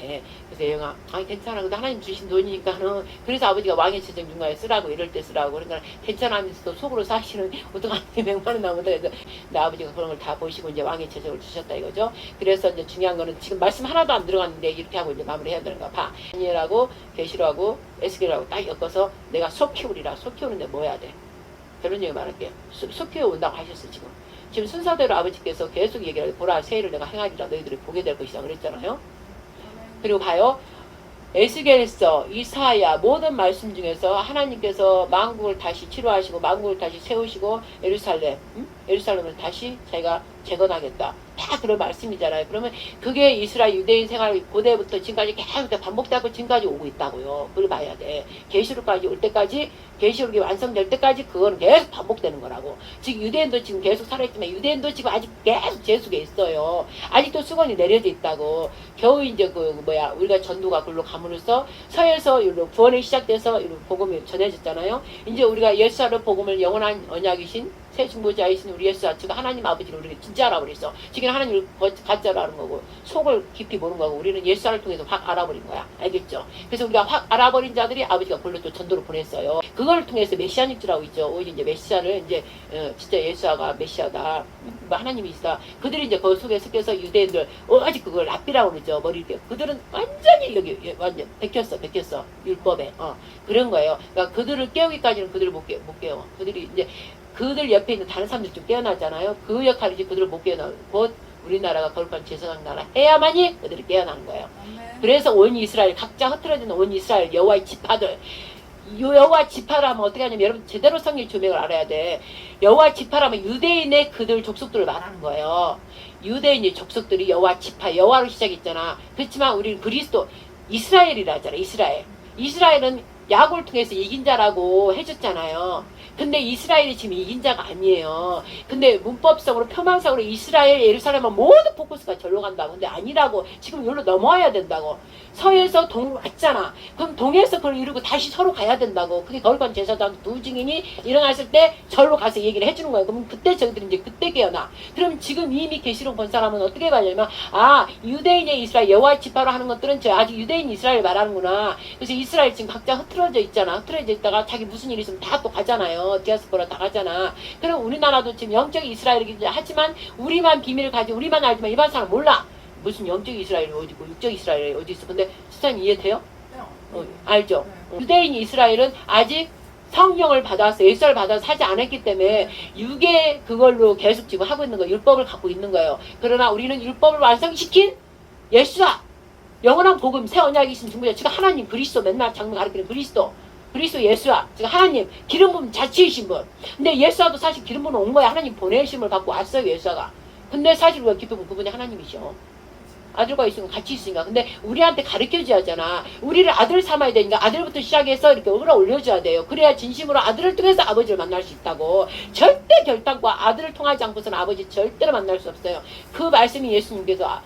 그래서 얘가, 괜찮아. 근데 하나님 주신 돈이니까는, 그래서 아버지가 왕의 재정 중간에 쓰라고, 이럴 때 쓰라고. 그러니까 괜찮아 하면서도 속으로 사실은 어떡하니 100만 원 나오면 그래서 내 아버지가 그런 걸 다 보시고 이제 왕의 재정을 주셨다 이거죠. 그래서 이제 중요한 거는 지금 말씀 하나도 안 들어갔는데 이렇게 하고 이제 마무리해야 되는가 봐. 다니엘하고 계시로하고 에스겔하고 딱 엮어서 내가 소 키우리라. 소 키우는데 뭐 해야 돼? 결론 얘기 말할게요. 소 키워 온다고 하셨어, 지금. 지금 순서대로 아버지께서 계속 얘기를 보라 새해를 내가 행하리라 너희들이 보게 될 것이다 그랬잖아요. 그리고 봐요. 에스겔서, 이사야 모든 말씀 중에서 하나님께서 만국을 다시 치료하시고 만국을 다시 세우시고 예루살렘을 다시 자기가 재건하겠다. 다 그런 말씀이잖아요. 그러면 그게 이스라엘 유대인 생활 고대부터 지금까지 계속 반복되고 지금까지 오고 있다고요. 그걸 봐야 돼. 계시록까지 올 때까지 계시록이 완성될 때까지 그거는 계속 반복되는 거라고. 지금 유대인도 지금 계속 살아있지만 유대인도 지금 아직 계속 제 속에 있어요. 아직도 수건이 내려져 있다고. 겨우 이제 우리가 전도가 글로 감으로써 서에서 구원이 시작돼서 복음이 전해졌잖아요. 이제 우리가 예수를 복음을 영원한 언약이신 새 중보자이신 우리 예수 즉 하나님 아버지를 우리가 진짜 알아버렸어. 지금 하나님을 가짜라는 거고 속을 깊이 보는 거고 우리는 예수를 통해서 확 알아버린 거야. 알겠죠? 그래서 우리가 확 알아버린 자들이 아버지가 그걸로 또 전도를 보냈어요. 그걸 통해서 메시아닉주라고 있죠. 오히려 이제 메시아를 이제 진짜 예수가 메시아다. 하나님이시다. 그들이 이제 그 속에 섞여서 유대인들 아직 그걸 랍비라고 그러죠. 머리 이렇게 그들은 완전히 여기 완전 베꼈어 율법에 그런 거예요. 그러니까 그들을 깨우기까지는 그들을 못 깨워. 그들이 이제 그들 옆에 있는 다른 사람들 좀 깨어나잖아요. 그 역할이지 그들을 못 깨어나. 곧 우리나라가 거룩한 제사장 나라 해야만이 그들이 깨어나는 거예요. 아멘. 그래서 온 이스라엘 각자 흩어지는 온 이스라엘 여호와의 지파들 여호와 지파를 하면 어떻게 하냐면 여러분 제대로 성경 조명을 알아야 돼. 여호와 지파를 하면 유대인의 그들 족속들을 말하는 거예요. 유대인의 족속들이 여호와 지파 여호와로 시작했잖아. 그렇지만 우리는 그리스도 이스라엘이라 하잖아. 이스라엘은 야곱을 통해서 이긴 자라고 해줬잖아요. 근데 이스라엘이 지금 이긴 자가 아니에요. 근데 문법적으로 표면적으로 이스라엘 예루살렘은 모든 포커스가 절로 간다고. 근데 아니라고. 지금 여기로 넘어와야 된다고. 서에서 동으로 왔잖아. 그럼 동에서 그걸 이루고 다시 서로 가야 된다고. 그게 거룩한 제사장 두 증인이 일어났을 때 절로 가서 얘기를 해주는 거예요. 그럼 그때 저희들이 이제 그때 깨어나. 그럼 지금 이미 계시록 본 사람은 어떻게 가냐면 유대인의 이스라엘 여호와 지파로 하는 것들은 아직 유대인 이스라엘 말하는구나. 그래서 이스라엘 지금 각자 흐트러져 있잖아. 흐트러져 있다가 자기 무슨 일이 있으면 다 또 가잖아요. 디아스포라 다 가잖아. 그럼 우리나라도 지금 영적 이스라엘이긴 하지만 우리만 비밀을 가지고 우리만 알지만 일반 사람 몰라. 무슨 영적 이스라엘이 어디고 육적 이스라엘이 어디 있어. 근데 시장님 이해돼요? 알죠? 유대인 이스라엘은 아직 성령을 받아서 예수를 받아서 사지 않았기 때문에 육의 그걸로 계속 지금 하고 있는 거예요. 율법을 갖고 있는 거예요. 그러나 우리는 율법을 완성시킨 예수와 영원한 복음 새 언약이신 중보자 지금 하나님 그리스도 맨날 장면 가르치는 그리스도 예수와 지금 하나님 기름 부음 자체이신 분. 근데 예수와도 사실 기름 부음 온 거야. 하나님 보내심을 받고 왔어요. 예수가. 근데 사실 우리가 기쁘면 그분이 하나님이셔. 아들과 있으면 같이 있으니까. 근데 우리한테 가르쳐줘야 하잖아. 우리를 아들 삼아야 되니까 아들부터 시작해서 이렇게 끌어올려줘야 돼요. 그래야 진심으로 아들을 통해서 아버지를 만날 수 있다고. 절대 결단과 아들을 통하지 않고서는 아버지 절대로 만날 수 없어요. 그 말씀이 예수님께서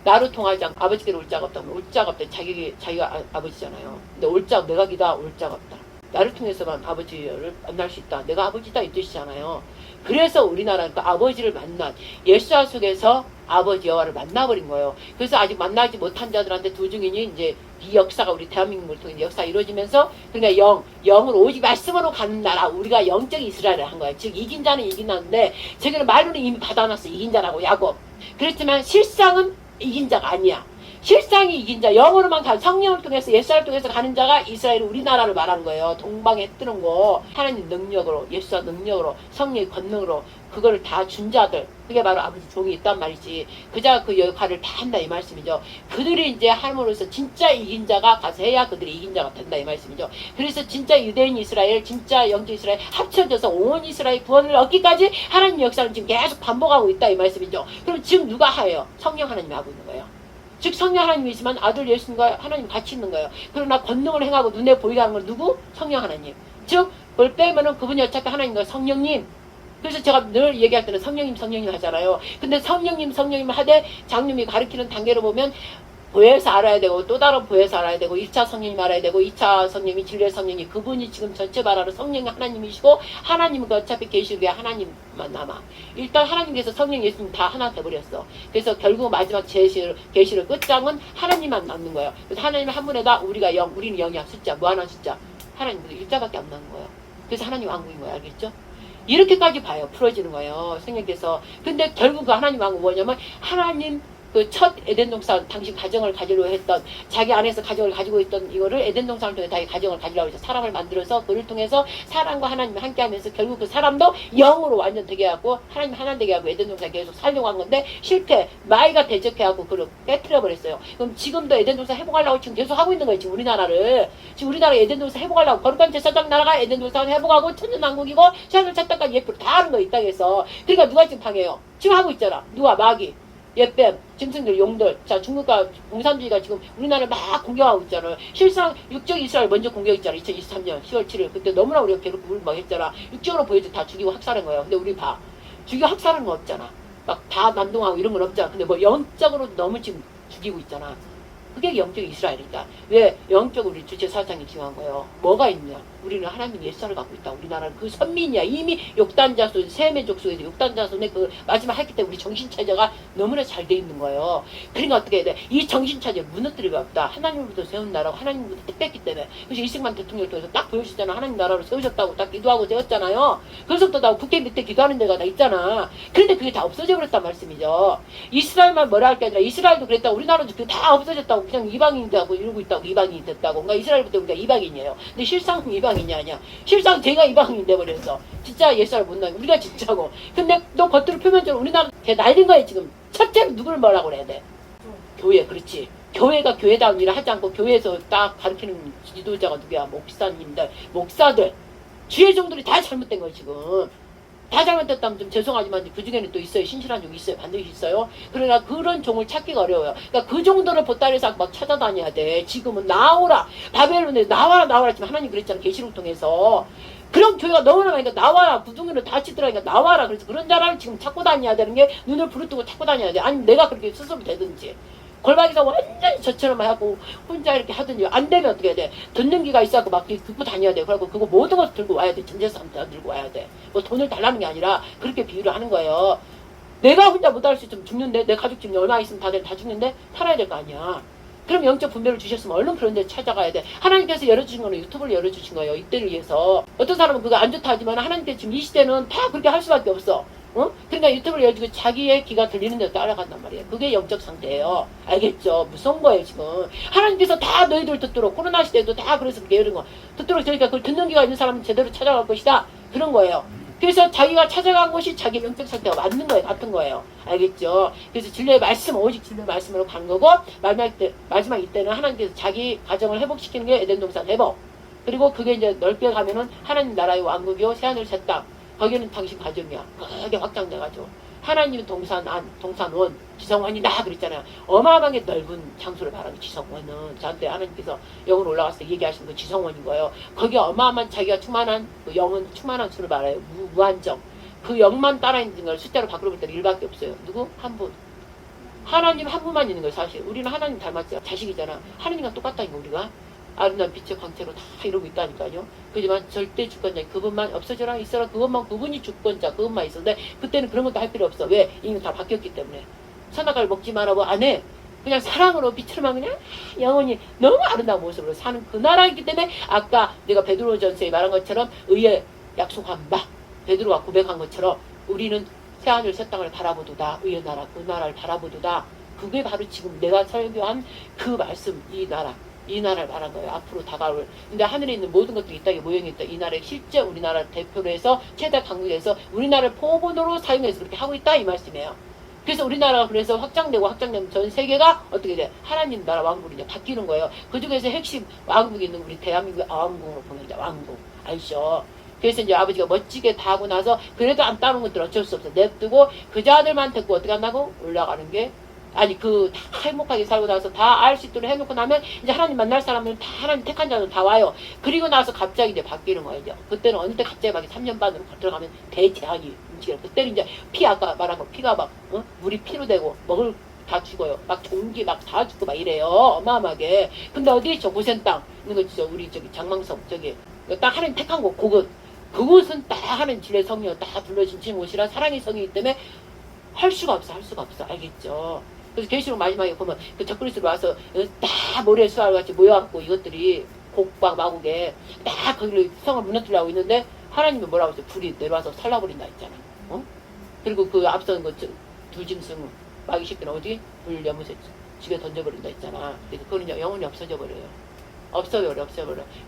나로 통하지 않고 아버지께로 올 자가 없다. 올 자가 없다. 자기가 아버지잖아요. 근데 올 자가 내가 기다 올 자가 없다. 나를 통해서만 아버지를 만날 수 있다. 내가 아버지다 이 뜻이잖아요. 그래서 우리나라는 그 아버지를 만난 예수와 속에서 아버지 여호와를 만나버린 거예요. 그래서 아직 만나지 못한 자들한테 두 증인이 이제 이 역사가 우리 대한민국을 통해 역사가 이루어지면서 그러니까 영을 오직 말씀으로 가는 나라 우리가 영적 이스라엘을 한 거예요. 즉 이긴 자는 이긴다는데 저기는 말로는 이미 받아놨어. 이긴 자라고 야곱. 그렇지만 실상은 이긴 자가 아니야. 실상이 이긴 자, 영으로만 가, 성령을 통해서 예수를 통해서 가는 자가 이스라엘 우리나라를 말하는 거예요. 동방에 뜨는 거 하나님 능력으로 예수와 능력으로 성령의 권능으로 그거를 다 준 자들 그게 바로 아버지 종이 있단 말이지. 그자가 그 역할을 다 한다 이 말씀이죠. 그들이 이제 함으로써 진짜 이긴 자가 가서 해야 그들이 이긴 자가 된다 이 말씀이죠. 그래서 진짜 유대인 이스라엘 진짜 영적 이스라엘 합쳐져서 온 이스라엘 구원을 얻기까지 하나님 역사를 지금 계속 반복하고 있다 이 말씀이죠. 그럼 지금 누가 하예요? 성령 하나님이 하고 있는 거예요. 즉 성령 하나님이지만 아들 예수님과 하나님 같이 있는 거예요. 그러나 권능을 행하고 눈에 보이게 하는 건 누구? 성령 하나님. 즉 그걸 빼면은 그분이 어차피 하나님과 성령님. 그래서 제가 늘 얘기할 때는 성령님 하잖아요. 근데 성령님 하되 장님이 가르치는 단계로 보면 보혜사 알아야 되고 또 다른 보혜사 알아야 되고 1차 성령님 알아야 되고 2차 성령님이 진리의 성령이 그분이 지금 전체 말하는 성령이 하나님이시고 하나님은 그 어차피 계시록에 하나님만 남아. 일단 하나님께서 성령 예수님 다 하나 돼버렸어. 그래서 결국 마지막 계시록 끝장은 하나님만 남는 거예요. 그래서 하나님 한 분에다 우리가 영, 우리는 영이야. 숫자 무한한 숫자. 하나님 일자밖에 안 남는 거예요. 그래서 하나님 왕국인 거예요. 알겠죠? 이렇게까지 봐요. 풀어지는 거예요. 성령께서. 근데 결국 그 하나님 왕국 뭐냐면 하나님 그 첫 에덴 동산 당신 가정을 가지려 했던 자기 안에서 가정을 가지고 있던 이거를 에덴 동산을 통해 자기 가정을 가지려고 해서 사람을 만들어서 그를 통해서 사람과 하나님이 함께하면서 결국 그 사람도 영으로 완전 되게 하고 하나님 하나 되게 하고 에덴 동산 계속 살려고 한 건데 실패 마이가 대적해하고 그를 깨트려 버렸어요. 그럼 지금도 에덴 동산 회복하려고 지금 계속 하고 있는 거예요. 지금 우리나라를 지금 우리나라 에덴 동산 회복하려고 거룩한 제사장 나라가 에덴 동산 회복하고 천년왕국이고 시간을 찾다까지 예쁘로 다 하는 거 이 땅에서. 그러니까 누가 지금 방해요? 지금 하고 있잖아. 누가 마귀 옛뱀, 짐승들, 용들. 자, 중국과 공산주의가 지금 우리나라를 막 공격하고 있잖아요. 실상 육적 이스라엘 먼저 공격했잖아. 2023년 10월 7일. 그때 너무나 우리가 괴롭고 막 했잖아. 육적으로 보여줘 다 죽이고 학살한 거예요. 근데 우리 봐. 죽이고 학살한 거 없잖아. 막 다 난동하고 이런 건 없잖아. 근데 뭐 영적으로 너무 지금 죽이고 있잖아. 그게 영적 이스라엘이다. 왜? 영적 우리 주체 사상이 중요한 거예요. 뭐가 있냐? 우리는 하나님 예수를 갖고 있다. 우리나라는 그 선민이야. 이미 욕단자손, 셈의 족속에서 욕단자손의 그 마지막 했기 때문에 우리 정신차저가 너무나 잘 돼 있는 거예요. 그러니까 어떻게 해야 돼? 이 정신차저를 무너뜨리고 없다. 하나님으로부터 세운 나라고 하나님으로부터 택했기 때문에. 그래서 이승만 대통령을 통해서 딱 보여주잖아. 하나님 나라로 세우셨다고 딱 기도하고 세웠잖아요. 그래서부터 나 국회 밑에 기도하는 데가 다 있잖아. 그런데 그게 다 없어져 버렸단 말씀이죠. 이스라엘만 뭐라 할 게 아니라 이스라엘도 그랬다. 우리나라도 그게 다 없어졌다고 그냥 이방인이 되고 이러고 있다고 이방인이 됐다고. 그러니까 이스라엘부터 우리가 이방인이에요. 근데 실상 이방인이 아니야. 실상 제가 이방인이 돼버렸어. 진짜 예수를 못 나게. 우리가 진짜고. 근데 너 겉으로 표면적으로 우리나라 걔 날린 거야 지금. 첫째로 누구를 뭐라고 그래야 돼? 교회. 그렇지. 교회가 교회다운 일을 하지 않고 교회에서 딱 가르치는 지도자가 누구야? 목사님들, 목사들. 주의 종들이 다 잘못된 거야 지금. 다 잘못됐다면 좀 죄송하지만 그 중에는 또 있어요. 신실한 종이 있어요. 반드시 있어요. 그러나 그런 종을 찾기가 어려워요. 그러니까 그 정도를 보따리에서 막 찾아다녀야 돼. 지금은 나오라. 바벨론에 나와라 지금 하나님 그랬잖아. 계시록 통해서. 그런 교회가 너무나 많으니까 나와라. 구둥이로 다 치더라니까 나와라. 그래서 그런 자를 지금 찾고 다녀야 되는 게 눈을 부릅뜨고 찾고 다녀야 돼. 아니면 내가 그렇게 스스로 되든지. 골방에서 완전히 저처럼 하고 혼자 이렇게 하든지 안 되면 어떻게 해야 돼? 듣는 기가 있어갖고 막 듣고 다녀야 돼. 그리고 그거 모든 것을 들고 와야 돼. 전재산 다 들고 와야 돼. 뭐 돈을 달라는 게 아니라 그렇게 비유를 하는 거예요. 내가 혼자 못할 수 있으면 죽는데 내 가족 지금 얼마 있으면 다들 다 죽는데 살아야 될 거 아니야. 그럼 영적 분별을 주셨으면 얼른 그런 데 찾아가야 돼. 하나님께서 열어주신 거는 유튜브를 열어주신 거예요. 이때를 위해서. 어떤 사람은 그거 안 좋다 하지만 하나님께서 지금 이 시대는 다 그렇게 할 수밖에 없어. 어? 그러니까 유튜브를 열어주고 자기의 귀가 들리는 대로 따라간단 말이에요. 그게 영적 상태예요. 알겠죠? 무서운 거예요 지금. 하나님께서 다 너희들 듣도록 코로나 시대에도 다 그래서 그렇게 열은 거 듣도록 그러니까 그걸 듣는 귀가 있는 사람은 제대로 찾아갈 것이다. 그런 거예요. 그래서 자기가 찾아간 것이 자기 영적 상태가 맞는 거예요. 같은 거예요. 알겠죠? 그래서 진리의 말씀, 오직 진리의 말씀으로 간 거고 마지막 이때는 하나님께서 자기 가정을 회복시키는 게 에덴 동산 회복. 그리고 그게 이제 넓게 가면은 하나님 나라의 왕국이요 새하늘 새 땅. 거기는 당신 가정이야. 크게 확장돼가지고 하나님은 동산안, 동산원, 지성원이다 그랬잖아요. 어마어마하게 넓은 장소를 말하는 지성원은 저한테 하나님께서 영으로 올라갔을 때 얘기하신 그 지성원인 거예요. 거기 어마어마한 자기가 충만한 그 영은 충만한 수를 말해요. 무한정. 그 영만 따라있는 걸 숫자로 바꾸어 볼 때는 1밖에 없어요. 누구? 한 분. 하나님 한 분만 있는 거예요. 사실 우리는 하나님 닮았죠. 자식이잖아. 하나님과 똑같다니까 우리가. 아름다운 빛의 광채로 다 이러고 있다니까요. 그지만 절대 주권자 그분만 없어져라 있어라 그분이 주권자 그분만 있었는데 그때는 그런 것도 할 필요 없어. 왜? 이미 다 바뀌었기 때문에. 선악과를 먹지 말라고 안 해. 그냥 사랑으로 빛으로만 그냥 영원히 너무 아름다운 모습으로 사는 그 나라이기 때문에 아까 내가 베드로전서에 말한 것처럼 의에 약속한 바 베드로가 고백한 것처럼 우리는 새하늘 새 땅을 바라보도다. 의의 나라 그 나라를 바라보도다. 그게 바로 지금 내가 설교한 그 말씀 이 나라를 말한 거예요. 앞으로 다가올. 근데 하늘에 있는 모든 것들이 이 땅에 모형이 있다. 이 나라에 실제 우리나라를 대표로 해서 최대 강국에서 우리나라를 포본으로 사용해서 그렇게 하고 있다 이 말씀이에요. 그래서 우리나라가 그래서 확장되면 전 세계가 어떻게 돼? 하나님 나라 왕국이 이제 바뀌는 거예요. 그 중에서 핵심 왕국이 있는 우리 대한민국의 왕국으로 보면 이제 왕국. 알죠? 그래서 이제 아버지가 멋지게 다 하고 나서 그래도 안 따르는 것들 어쩔 수 없어. 냅두고 그자들만 데리고 어떻게 한다고? 올라가는 게 아니 다 행복하게 살고 나서 다 알 수 있도록 해놓고 나면 이제 하나님 만날 사람은 다 하나님 택한 자는 다 와요. 그리고 나서 갑자기 이제 바뀌는 거예요. 이제 그때는 어느 때 갑자기 막 3년 반으로 들어가면 대재앙이 움직여요. 그때는 이제 피 아까 말한 거 피가 막 물이 피로 되고 먹을 다 죽어요. 막 종기 막 다 죽고 막 이래요. 어마어마하게. 근데 어디 저 고센 땅 있는 거 있죠. 우리 저기 장망성 저기 딱 하나님 택한 곳 그곳은 딱 하나님 진의 성령 딱 불러주신 곳이라 사랑의 성이기 때문에 할 수가 없어 알겠죠. 그래서 계시록 마지막에 보면 그 적그리스로 와서 다 모래 수알 같이 모여갖고 이것들이 곡방 마국에 딱 거기를 성을 무너뜨리려고 있는데 하나님이 뭐라고 했어요? 불이 내려와서 살라버린다 했잖아. 그리고 그 앞선 그 두짐승 마귀 새끼는 어디? 불 염무새 집에 던져버린다 했잖아. 그래서 그거는 영원히 없어져 버려요. 없어버려.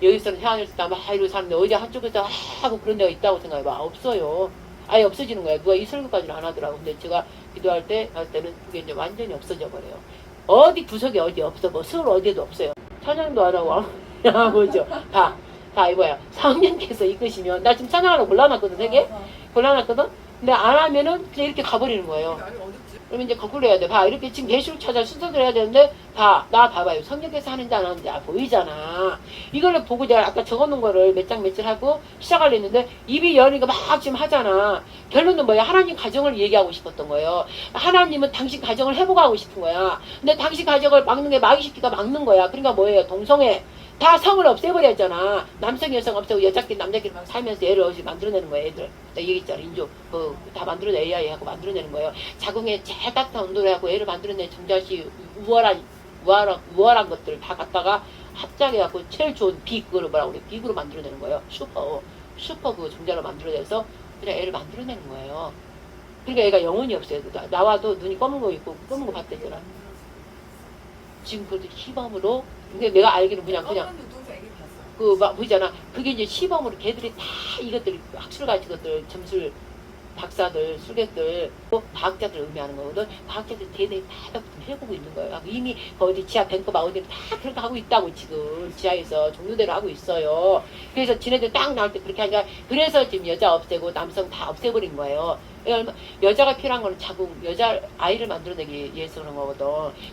여기서는 해안에서 막 이러고 사는데 어디 한쪽에서 하고 그런 데가 있다고 생각해봐. 없어요. 아예 없어지는 거야. 누가 이 설교까지는 안 하더라고. 근데 제가 기도할 때는 그게 이제 완전히 없어져 버려요. 어디 구석에 어디 없어. 뭐 서울 어디에도 없어요. 찬양도 안 하고 아무죠. 다 이거야. 성령께서 이끄시면 나 지금 찬양하러 골라놨거든. 3개 골라놨거든. 근데 안 하면은 그냥 이렇게 가버리는 거예요. 아니 어렵지. 그러면 이제 거꾸로 해야 돼. 봐. 이렇게 지금 계시록 찾아 순서대로 해야 되는데, 나 봐봐요. 성령께서 하는지 안 하는지 보이잖아. 이걸 보고 내가 아까 적어놓은 거를 몇 장 며칠 하고 시작하려 했는데, 입이 열리니까 막 지금 하잖아. 결론은 뭐야? 하나님 가정을 얘기하고 싶었던 거예요. 하나님은 당신 가정을 회복하고 싶은 거야. 근데 당신 가정을 막는 게 마귀 새끼가 막는 거야. 그러니까 뭐예요? 동성애. 다 성을 없애버렸잖아. 남성, 여성 없애고 여자끼리 남자끼리 막 살면서 애를 어디 만들어내는 거야, 애들. 나 얘기했잖아. 인조. 다 만들어내, AI 하고 만들어내는 거예요. 자궁에 제일 따뜻한 온도로 하고 애를 만들어내 정자시 우월한 것들을 다 갖다가 합작해갖고 제일 좋은 그거를 뭐라고 그래. 빅으로 만들어내는 거예요. 슈퍼 그 종자로 만들어내서 그냥 애를 만들어내는 거예요. 그러니까 애가 영혼이 없어요. 나와도 눈이 검은 거 있고 검은 거 봤대잖아. 지금 그것도 시범으로 근데 내가 알기는 그냥 막 보이잖아. 그게 이제 시범으로 걔들이 다 이것들 학술가치 것들 점술 박사들 술객들 또 과학자들 의미하는 거거든. 과학자들 대대히 다 해보고 있는 거예요. 이미 어디 지하 뱅크바 어디는 다 그렇게 하고 있다고 지금 지하에서 종류대로 하고 있어요. 그래서 지네들 딱 나올 때 그렇게 하니까 그래서 지금 여자 없애고 남성 다 없애버린 거예요. 여자가 필요한 거는 자궁 여자 아이를 만들어내기 위해서 그런 거거든.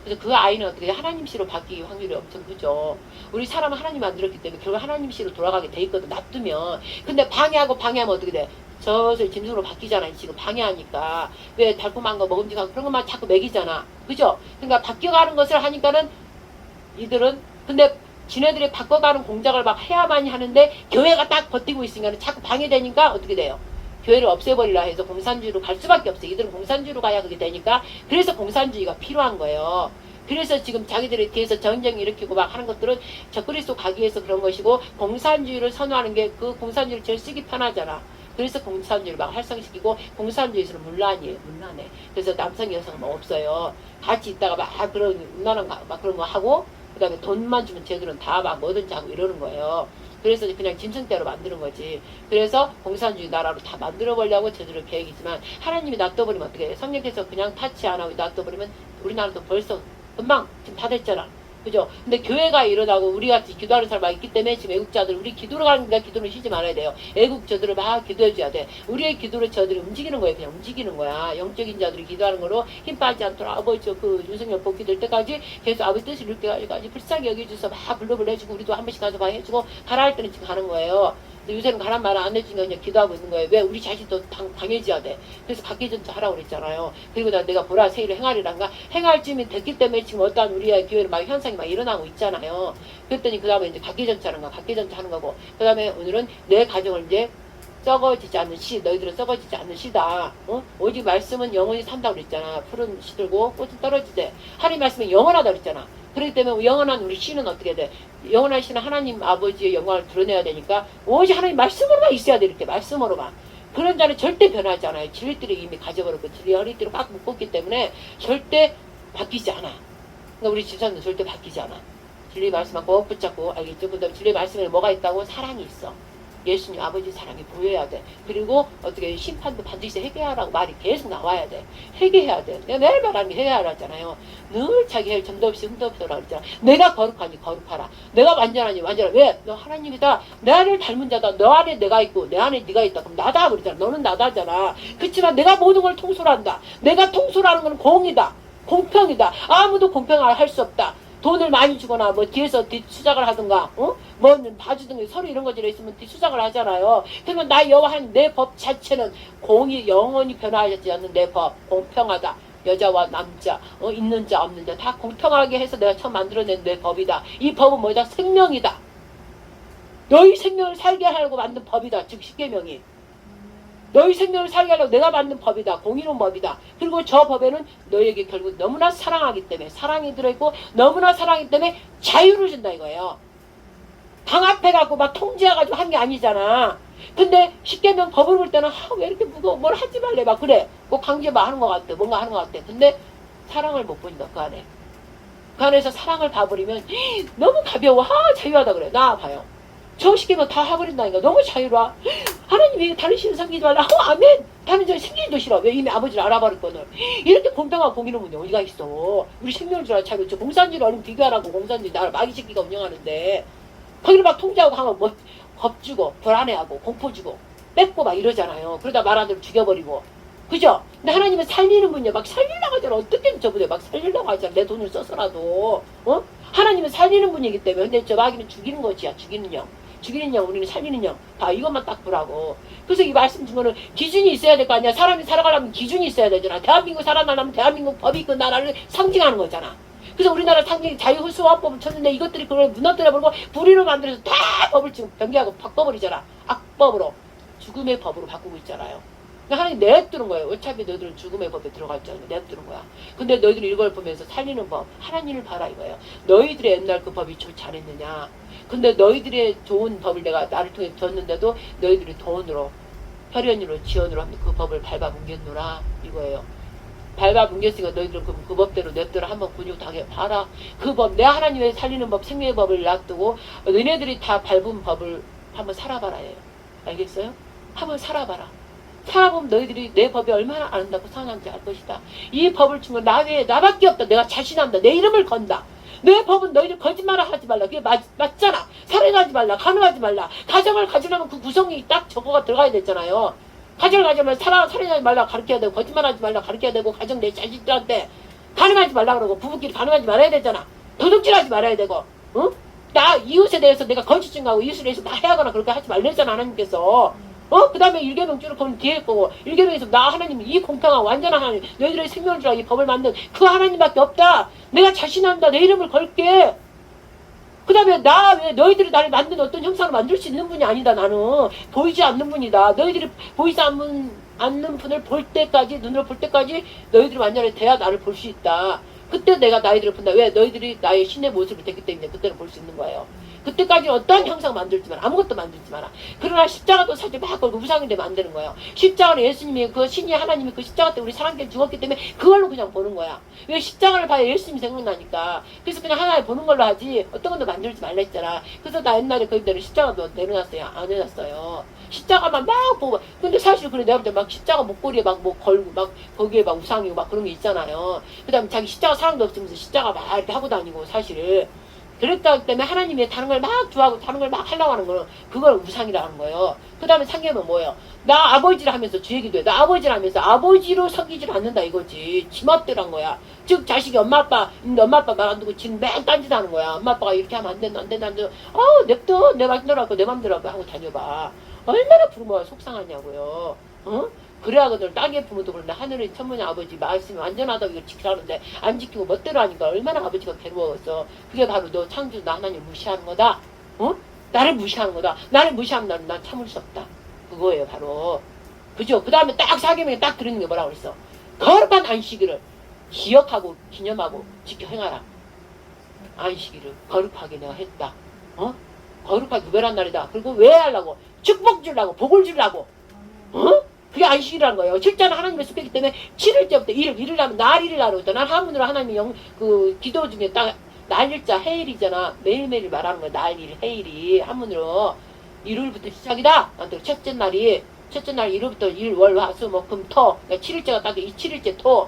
그래서 그 아이는 어떻게 하나님 씨로 바뀔 확률이 엄청 크죠. 우리 사람은 하나님 만들었기 때문에 결국 하나님 씨로 돌아가게 돼 있거든. 놔두면. 근데 방해하면 어떻게 돼? 저서 짐승으로 바뀌잖아. 지금 방해하니까. 왜 달콤한 거 먹음직한 그런 것만 자꾸 먹이잖아. 그죠? 그러니까 바뀌어가는 것을 하니까는 이들은 근데 지네들이 바꿔가는 공작을 막 해야만 하는데 교회가 딱 버티고 있으니까 자꾸 방해되니까 어떻게 돼요? 교회를 없애버리라 해서 공산주의로 갈 수밖에 없어요. 이들은 공산주의로 가야 그게 되니까. 그래서 공산주의가 필요한 거예요. 그래서 지금 자기들에 대해서 전쟁 일으키고 막 하는 것들은 적그리스도 가기 위해서 그런 것이고 공산주의를 선호하는 게 그 공산주의를 제일 쓰기 편하잖아. 그래서 공산주의를 막 활성시키고 공산주의에서는 문란해. 그래서 남성 여성 뭐 없어요. 같이 있다가 막 그런 문란한 막 그런 거 하고 그다음에 돈만 주면 쟤들은 다 막 뭐든지 하고 이러는 거예요. 그래서 그냥 짐승대로 만드는 거지. 그래서 공산주의 나라로 다 만들어보려고 저들의 계획이지만 하나님이 놔둬버리면 어떻게 해? 성령께서 그냥 타치 안 하고 놔둬버리면 우리나라도 벌써 금방 지금 다 됐잖아. 그죠? 근데 교회가 일어나고 우리 같이 기도하는 사람이 있기 때문에 지금 애국자들 우리 기도를 가는데 기도를 쉬지 말아야 돼요. 애국 저들을 막 기도해줘야 돼. 우리의 기도를 저들이 움직이는 거예요. 그냥 움직이는 거야. 영적인 자들이 기도하는 거로 힘 빠지지 않도록 아버지 그 윤석열 복귀 될 때까지 계속 아버지 뜻을 이룰 때까지 불쌍히 여기주셔서 막 불러불러 해주고 우리도 한 번씩 가서 막 해주고 가라 할 때는 지금 가는 거예요. 요새는 가란 말을 안 해주니까 그냥 기도하고 있는 거예요. 왜? 우리 자신도 당해져야 돼. 그래서 각계전투 하라고 그랬잖아요. 그리고 내가 보라 세일을 행하리란가 행할 쯤이 됐기 때문에 지금 어떠한 우리의 교회는 막 현상이 막 일어나고 있잖아요. 그랬더니 그 다음에 이제 각계전투 하는 거고 그 다음에 오늘은 내 가정을 이제 썩어지지 않는 시, 너희들은 썩어지지 않는 시다. 오직 말씀은 영원히 산다고 그랬잖아. 푸른 시들고 꽃은 떨어지되 하나님 말씀은 영원하다 그랬잖아. 그렇기 때문에 영원한 우리 시는 어떻게 돼? 영원한 시는 하나님 아버지의 영광을 드러내야 되니까 오직 하나님 말씀으로만 있어야 돼. 이렇게 말씀으로만. 그런 자는 절대 변하지 않아요. 진리들이 이미 가져버렸고 진리 허리띠로 꽉 묶었기 때문에 절대 바뀌지 않아. 그러니까 우리 집사님도 절대 바뀌지 않아. 진리 말씀만 꼭 붙잡고 알겠죠? 그 다음에 진리 말씀에 뭐가 있다고? 사랑이 있어. 예수님 아버지 사랑이 보여야 돼. 그리고 어떻게 심판도 반드시 회개하라고 말이 계속 나와야 돼. 회개해야 돼. 내가 매일 말하는 게 회개하라잖아요. 늘 자기 할 점도 없이 흠도 없어라 그랬잖아. 내가 거룩하니 거룩하라. 내가 완전하니 완전하라. 왜? 너 하나님이다. 나를 닮은 자다. 너 안에 내가 있고 내 안에 네가 있다. 그럼 나다 그러잖아. 너는 나다잖아. 그렇지만 내가 모든 걸 통솔한다. 내가 통솔하는 건 공이다. 공평이다. 아무도 공평을 할 수 없다. 돈을 많이 주거나 뭐 뒤에서 뒷수작을 하든가 뭐 봐주든가 서로 이런 것들이 있으면 뒷수작을 하잖아요. 그러면 나 여호와 하나님 내 법 자체는 공이 영원히 변하지 않는 내 법 공평하다. 여자와 남자, 있는 자 없는 자 다 공평하게 해서 내가 처음 만들어낸 내 법이다. 이 법은 뭐다? 생명이다. 너희 생명을 살게 하려고 만든 법이다. 즉 십계명이. 너희 생명을 살게 하려고 내가 만든 법이다. 공의로운 법이다. 그리고 저 법에는 너희에게 결국 너무나 사랑하기 때문에 사랑이 들어있고 너무나 사랑하기 때문에 자유를 준다 이거예요. 강압해갖고 막 통제해가지고 한 게 아니잖아. 근데 십계명 법을 볼 때는 왜 이렇게 무거워 뭘 하지 말래 막 그래. 꼭 강제 막 하는 것 같아. 뭔가 하는 것 같아. 근데 사랑을 못 보인다 그 안에. 그 안에서 사랑을 봐버리면 너무 가벼워. 자유하다 그래. 나 봐요. 저 십계명 다 해버린다니까. 너무 자유로워. 하나님이 다른 신을 섬기지 말라. 아멘. 다른 저 생기지도 싫어. 왜 이미 아버지를 알아버렸거든. 이렇게 공평한 공의로운 분이 어디가 있어. 우리 생명을 줄 알아. 자유. 저 공산주의를 얼른 비교하라고. 공산주의 나를 마귀 새끼가 운영하는데 거기를 막 통제하고 하면 뭐 겁주고 불안해하고 공포주고 뺏고 막 이러잖아요. 그러다 말 안 들으면 죽여버리고. 그죠? 근데 하나님은 살리는 분이야. 막 살리려고 하잖아. 어떻게 저보다 막 살리려고 하잖아. 내 돈을 써서라도. 하나님은 살리는 분이기 때문에. 근데 저 마귀는 죽이는 것이야. 죽이는 영. 죽이는 영, 우리는 살리는 영. 다 이것만 딱 보라고. 그래서 이 말씀 주면은 기준이 있어야 될 거 아니야. 사람이 살아가려면 기준이 있어야 되잖아. 대한민국 살아나려면 대한민국 법이 그 나라를 상징하는 거잖아. 그래서 우리나라 상징이 자유수호화법을 쳤는데 이것들이 그걸 무너뜨려버리고 불의로 만들어서 다 법을 지금 변개하고 바꿔버리잖아. 악법으로. 죽음의 법으로 바꾸고 있잖아요. 그러니까 하나님 내두는 거예요. 어차피 너희들은 죽음의 법에 들어갈 줄 알고 내두는 거야. 근데 너희들이 이걸 보면서 살리는 법, 하나님을 봐라 이거예요. 너희들의 옛날 그 법이 좀 잘했느냐. 근데 너희들의 좋은 법을 내가 나를 통해 줬는데도 너희들이 돈으로, 혈연으로, 지연으로 하면 그 법을 밟아뭉겼노라 이거예요. 밟아뭉겼으니까 너희들은 그 법대로 냅둬라. 한번 근육 당해 봐라. 그 법, 내 하나님의 살리는 법, 생명의 법을 놔두고 너희들이 다 밟은 법을 한번 살아봐라 해요. 알겠어요? 한번 살아봐라. 살아보면 너희들이 내 법이 얼마나 아름답고 선한지 알 것이다. 이 법을 준 건 나 외에 나밖에 없다. 내가 자신한다. 내 이름을 건다. 내 법은 너희들 거짓말을 하지 말라. 그게 맞잖아. 살해하지 말라. 간음하지 말라. 가정을 가지려면 그 구성이 딱 저거가 들어가야 되잖아요. 가정을 가지려면 살해하지 말라 가르쳐야 되고 거짓말하지 말라 가르쳐야 되고 가정 내 자식들한테 간음하지 말라 그러고 부부끼리 간음하지 말아야 되잖아. 도둑질하지 말아야 되고 나 이웃에 대해서 내가 거짓 증거하고 이웃에 대해서 나 해하거나 그렇게 하지 말랬잖아 하나님께서. 그 다음에 일계명 쭉 보면 뒤에 거고 일계명에서 나 하나님 이 공평한 완전한 하나님 너희들의 생명을 주라 이 법을 만든 그 하나님밖에 없다. 내가 자신한다. 내 이름을 걸게. 그 다음에 나 왜 너희들이 나를 만든 어떤 형상을 만들 수 있는 분이 아니다. 나는 보이지 않는 분이다. 너희들이 보이지 않는 분을 볼 때까지 눈으로 볼 때까지 너희들이 완전히 돼야 나를 볼 수 있다. 그때 내가 너희들을 본다. 왜? 너희들이 나의 신의 모습을 됐기 때문에 그때는 볼 수 있는 거예요. 그때까지 어떤 형상 만들지 마라. 아무것도 만들지 마라. 그러나 십자가도 사실 막 걸고 우상이 되면 안 되는 거예요. 십자가는 예수님이 그 신이 하나님이 그 십자가 때 우리 사람들이 죽었기 때문에 그걸로 그냥 보는 거야. 왜 십자가를 봐야 예수님이 생각나니까. 그래서 그냥 하나에 보는 걸로 하지 어떤 것도 만들지 말라 했잖아. 그래서 나 옛날에 거기다가 십자가도 내려놨어요. 안 해놨어요. 십자가만 막 보고. 근데 사실 그래 내가 볼 때 막 십자가 목걸이에 막 뭐 걸고 막 거기에 막 우상이고 막 그런 게 있잖아요. 그 다음에 자기 십자가 사랑도 없으면서 십자가 막 이렇게 하고 다니고 사실. 그랬기 때문에 하나님이 다른 걸 막 좋아하고 다른 걸 막 하려고 하는 거는 그걸 우상이라는 거예요. 그 다음에 상계면 뭐예요? 나 아버지를 하면서 주 얘기도 해. 나 아버지를 하면서 아버지로 섬기질 않는다 이거지. 지 멋대로 한 거야. 즉 자식이 엄마 아빠 말 안 듣고 지금 맨 딴짓하는 거야. 엄마 아빠가 이렇게 하면 안 된다 안 된다 안 된다. 냅둬. 내 맘대로 하고 내 맘대로 하고 다녀봐. 얼마나 부모가 속상하냐고요. 그래야 그들 땅의 부모도 그런데 하늘의 천문의 아버지 말씀이 완전하다고 이걸 지키라는데 안 지키고 멋대로 하니까 얼마나 아버지가 괴로웠어. 그게 바로 너 창조 나 하나님 무시하는 거다. 나를 무시하는 거다. 나를 무시하면 나는 난 참을 수 없다. 그거예요 바로. 그죠? 그 다음에 딱 사계명에 딱 들은 게 뭐라고 그랬어. 거룩한 안식일을 기억하고 기념하고 지켜 행하라. 안식일을 거룩하게 내가 했다. 거룩하게 구별한 날이다. 그리고 왜 하려고? 축복 주려고 복을 주려고. 그게 안식이라는 거예요. 7자는 하나님의 숙회이기 때문에 7일째부터 일을 하면 날일을 하라고 했다. 난 한문으로 하나님이 기도 중에 딱 날일자 해일이잖아. 매일매일 말하는 거야. 날일 해일이 한문으로 일요일부터 시작이다. 첫째 날 일요일부터 일, 월, 화, 수, 목, 금, 토. 그러니까 7일째가 딱 이 7일째 토.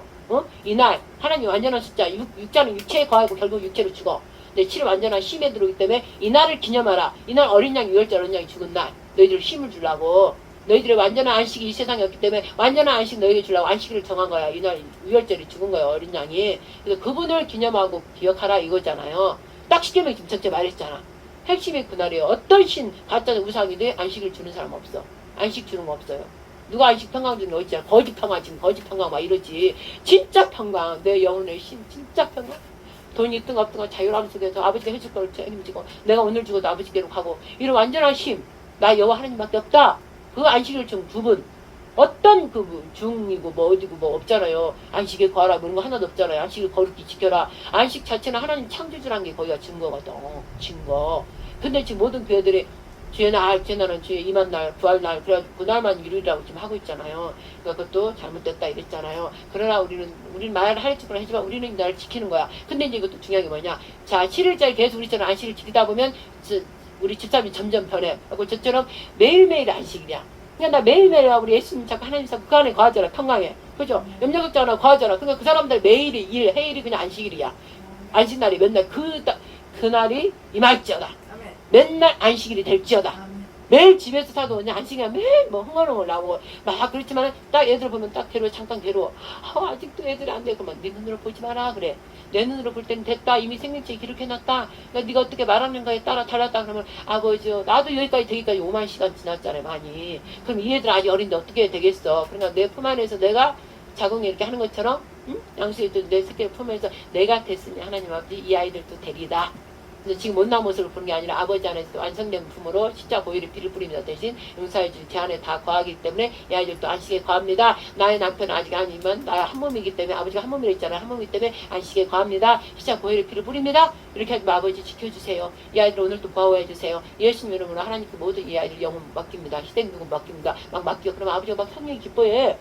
이날 하나님 완전한 숫자. 육자는 육체에 거하고 결국 육체로 죽어. 근데 7일 완전한 쉼에 들어오기 때문에 이날을 기념하라. 이날 어린 양 유월절 어린 양이 죽은 날. 너희들 힘을 주려고. 너희들의 완전한 안식이 이 세상에 없기 때문에 완전한 안식 너희에게 주려고 안식일을 정한 거야. 이날 유월절이 죽은 거야 어린 양이. 그래서 그분을 기념하고 기억하라 이거잖아요. 딱 십계명 지금 전체 말했잖아. 핵심이 그날이에요. 어떤 신 가짜 우상이든 안식을 주는 사람 없어. 안식 주는 거 없어요. 누가 안식 평강 중에 어딨잖아. 거짓 평강 지금 거짓 평강 막 이러지. 진짜 평강. 내 영혼의 신 진짜 평강. 돈이 있든 없든 자유함 속에서 아버지가 해줄 걸 책임지고 내가 오늘 죽어도 아버지께로 가고 이런 완전한 심. 나 여호와 하나님밖에 없다. 그 안식일 중 두 분. 어떤 그 중이고 뭐 어디고 뭐 없잖아요. 안식에 거하라 그런 거 하나도 없잖아요. 안식을 거룩히 지켜라. 안식 자체는 하나님 창조주란 게 거기가 증거거든. 증거. 근데 지금 모든 교회들이 주의 날, 주의 날은 주의 임한 날, 부활 날, 그래가지고 그날만 이루리라고 지금 하고 있잖아요. 그러니까 그것도 잘못됐다 이랬잖아요. 그러나 우리는 말을 하려고 하지만 우리는 이 날을 지키는 거야. 근데 이제 이것도 중요한 게 뭐냐. 자, 7일짜리 계속 우리처럼 안식을 지키다 보면 우리 집사람이 점점 변해. 그리고 저처럼 매일매일 안식이야. 그러니까 나 매일매일 우리 예수님 자꾸 하나님 자꾸 그 안에 거하잖아. 평강에. 그죠? 염려걱정하나 거하잖아. 그러니까 그 사람들 매일이 일, 해일이 그냥 안식일이야. 안식날이 맨날 그날이 임할지어다. 아멘. 맨날 안식일이 될지어다. 아멘. 매일 집에서 사도 그냥 안식이야. 매일 뭐 흥얼흥얼 나오고 막 그렇지만 딱 애들 보면 딱 괴로워. 잠깐 괴로워. 아직도 애들이 안 돼. 그러면 네 눈으로 보지 마라 그래. 내 눈으로 볼 때는 됐다. 이미 생명체에 기록해놨다. 그러니까 네가 어떻게 말하는 거에 따라 달랐다 그러면 아버지요. 나도 여기까지 되기까지 5만 시간 지났잖아요. 많이. 그럼 이 애들 아직 어린데 어떻게 되겠어. 그러니까 내 품 안에서 내가 자궁에 이렇게 하는 것처럼 응? 양수에 내 새끼를 품에서 내가 됐으니 하나님 아버지 이 아이들도 되리다. 근데 지금 못난 모습을 보는 게 아니라 아버지 안에서 완성된 품으로 십자 고일의 피를 뿌립니다. 대신 용서해 주신 제 안에 다 거하기 때문에 이 아이들도 안식에 거합니다. 나의 남편은 아직 아니면 나 한 몸이기 때문에 아버지가 한 몸이라 했잖아요. 한 몸이기 때문에 안식에 거합니다. 십자 고일의 피를 뿌립니다. 이렇게 하지만 아버지 지켜주세요. 이 아이들 오늘도 보호해 주세요. 예수님 이름으로 하나님께 모든 이 아이들 영혼 맡깁니다. 희생 누군 맡깁니다. 막 맡겨. 그러면 아버지가 막 성령이 기뻐해.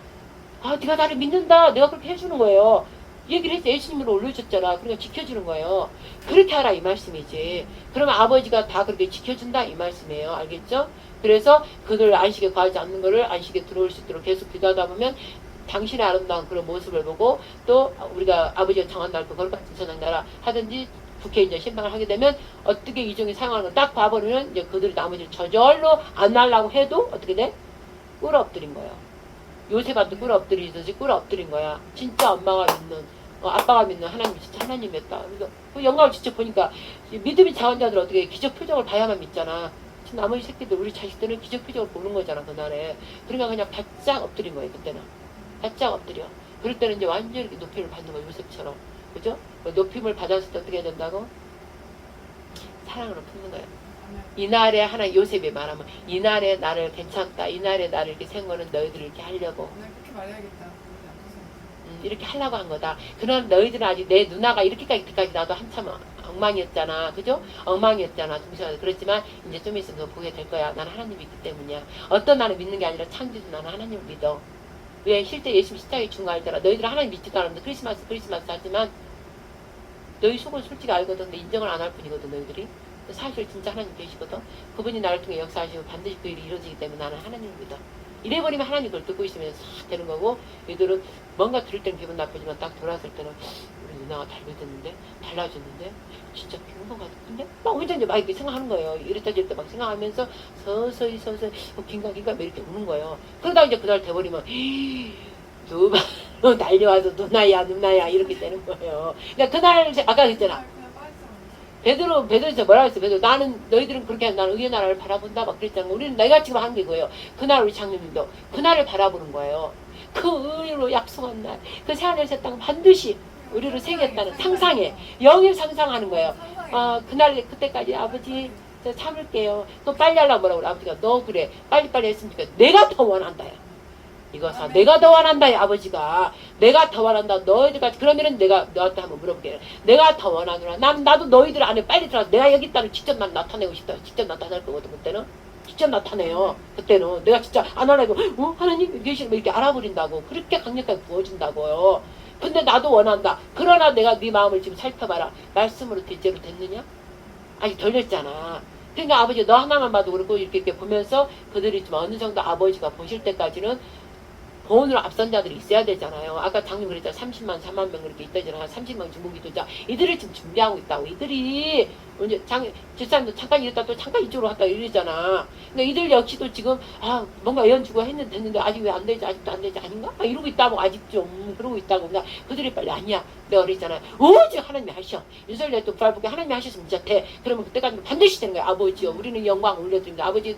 아 네가 나를 믿는다. 내가 그렇게 해주는 거예요. 얘기를 해서 예수님으로 올려줬잖아. 그러니까 지켜주는 거예요. 그렇게 하라 이 말씀이지. 그러면 아버지가 다 그렇게 지켜준다 이 말씀이에요. 알겠죠? 그래서 그들 안식에 거하지 않는 거를 안식에 들어올 수 있도록 계속 기도하다 보면 당신의 아름다운 그런 모습을 보고 또 우리가 아버지가 정한 날 그 거룩한 선한 나라 하든지 국회 이제 신방을 하게 되면 어떻게 이종이 사용하는 걸 딱 봐버리면 이제 그들이 나머지를 저절로 안 하려고 해도 어떻게 돼? 꿇어 엎드린 거예요. 요셉한테 꿇어 엎드리듯이 꿇어 엎드린 거야. 진짜 엄마가 믿는 아빠가 믿는 하나님이 진짜 하나님이었다. 그래서 그 영광을 직접 보니까 믿음이 작은 자들 어떻게 기적 표정을 봐야만 믿잖아. 지금 나머지 새끼들 우리 자식들은 기적 표정을 보는 거잖아 그날에. 그러니까 그냥 바짝 엎드린 거예요 그때는. 바짝 엎드려. 그럴 때는 이제 완전히 이렇게 높임을 받는 거예요 요셉처럼. 그죠? 높임을 받았을 때 어떻게 해야 된다고? 사랑으로 품는 거예요. 이날에 하나 요셉이 말하면 이날에 나를 괜찮다. 이날에 나를 이렇게 생긴 거는 너희들을 이렇게 하려고. 오늘 그렇게 말해야겠다. 이렇게 하려고 한 거다. 그러나 너희들은 아직 내 누나가 이렇게까지 나도 한참 엉망이었잖아. 그죠? 엉망이었잖아. 동생한테. 그렇지만 이제 좀 있으면 너 보게 될 거야. 나는 하나님 믿기 때문이야. 어떤 나를 믿는 게 아니라 창조주 나는 하나님을 믿어. 왜 실제 예수님 십자가에 죽은 거 알더라. 너희들은 하나님 믿지도 않는데 크리스마스 하지만 너희 속은 솔직히 알거든. 근데 인정을 안 할 뿐이거든 너희들이. 사실 진짜 하나님 계시거든. 그분이 나를 통해 역사하시고 반드시 그 일이 이루어지기 때문에 나는 하나님을 믿어. 이래버리면 하나님 그걸 듣고 있으면 싹 되는 거고 얘들은 뭔가 들을 때는 기분 나쁘지만 딱 돌아왔을 때는 우리 누나가 달라졌는데 달라졌는데 진짜 기분 것 같은데 막 혼자 이제 막 이렇게 생각하는 거예요. 이랬다 저랬다 막 생각하면서 서서히 긴가 이렇게 우는 거예요. 그러다 이제 그날 돼버리면 누가 달려와서 누나야 이렇게 되는 거예요. 그러니까 그날 아까 그랬잖아. 베드로에서 뭐라고 했어? 베드로 나는 너희들은 그렇게 나는 의의 나라를 바라본다 막 그랬잖아. 우리는 내가 지금 하는 게 그거예요. 그날 우리 장로님도 그날을 바라보는 거예요. 그 의로 약속한 날, 그 새하늘 새 땅 반드시 우리를 새겼다는 상상에 영일 상상하는 거예요. 그날 그때까지 아버지 저 참을게요. 또 빨리 하려고 뭐라고 그래. 아버지가 너 그래 빨리빨리 했으면 좋겠다. 내가 더 원한다요. 이거사 내가 더 원한다 아버지가 내가 더 원한다 너희들까지 그러면은 내가 너한테 한번 물어볼게. 내가 더 원하노라. 나도 너희들 안에 빨리 들어가. 내가 여기 있다는 직접 난 나타내고 싶다. 직접 나타낼 거거든. 그때는 직접 나타내요. 그때는 내가 진짜 안 하려고 하나님 계시는 뭐 이렇게 알아버린다고. 그렇게 강력하게 부어준다고요. 근데 나도 원한다. 그러나 내가 네 마음을 지금 살펴봐라. 말씀으로 대제로 됐느냐? 아직 덜 됐잖아. 그러니까 아버지 너 하나만 봐도 그렇고 이렇게 보면서 그들이 좀 어느 정도 아버지가 보실 때까지는 보온으로 앞선 자들이 있어야 되잖아요. 아까 장님 그랬잖아요. 30만, 4만 명 그렇게 있다잖아요. 30만 중국기도자. 이들을 지금 준비하고 있다고. 이들이 언제 집사님도 잠깐 이랬다 또 잠깐 이쪽으로 갔다 이러잖아. 그러니까 이들 역시도 지금 뭔가 예언 주고 했는데 아직 왜 안 되지? 아직도 안 되지? 아닌가? 이러고 있다고 아직 좀 그러고 있다고. 그냥 그들이 빨리 아니야. 내가 그랬잖아. 오직 하나님이 하셔. 윤석열 또 부활복에 하나님이 하셨으면 진짜 돼. 그러면 그때까지 반드시 되는 거야. 아버지요. 우리는 영광 올려드립니다. 아버지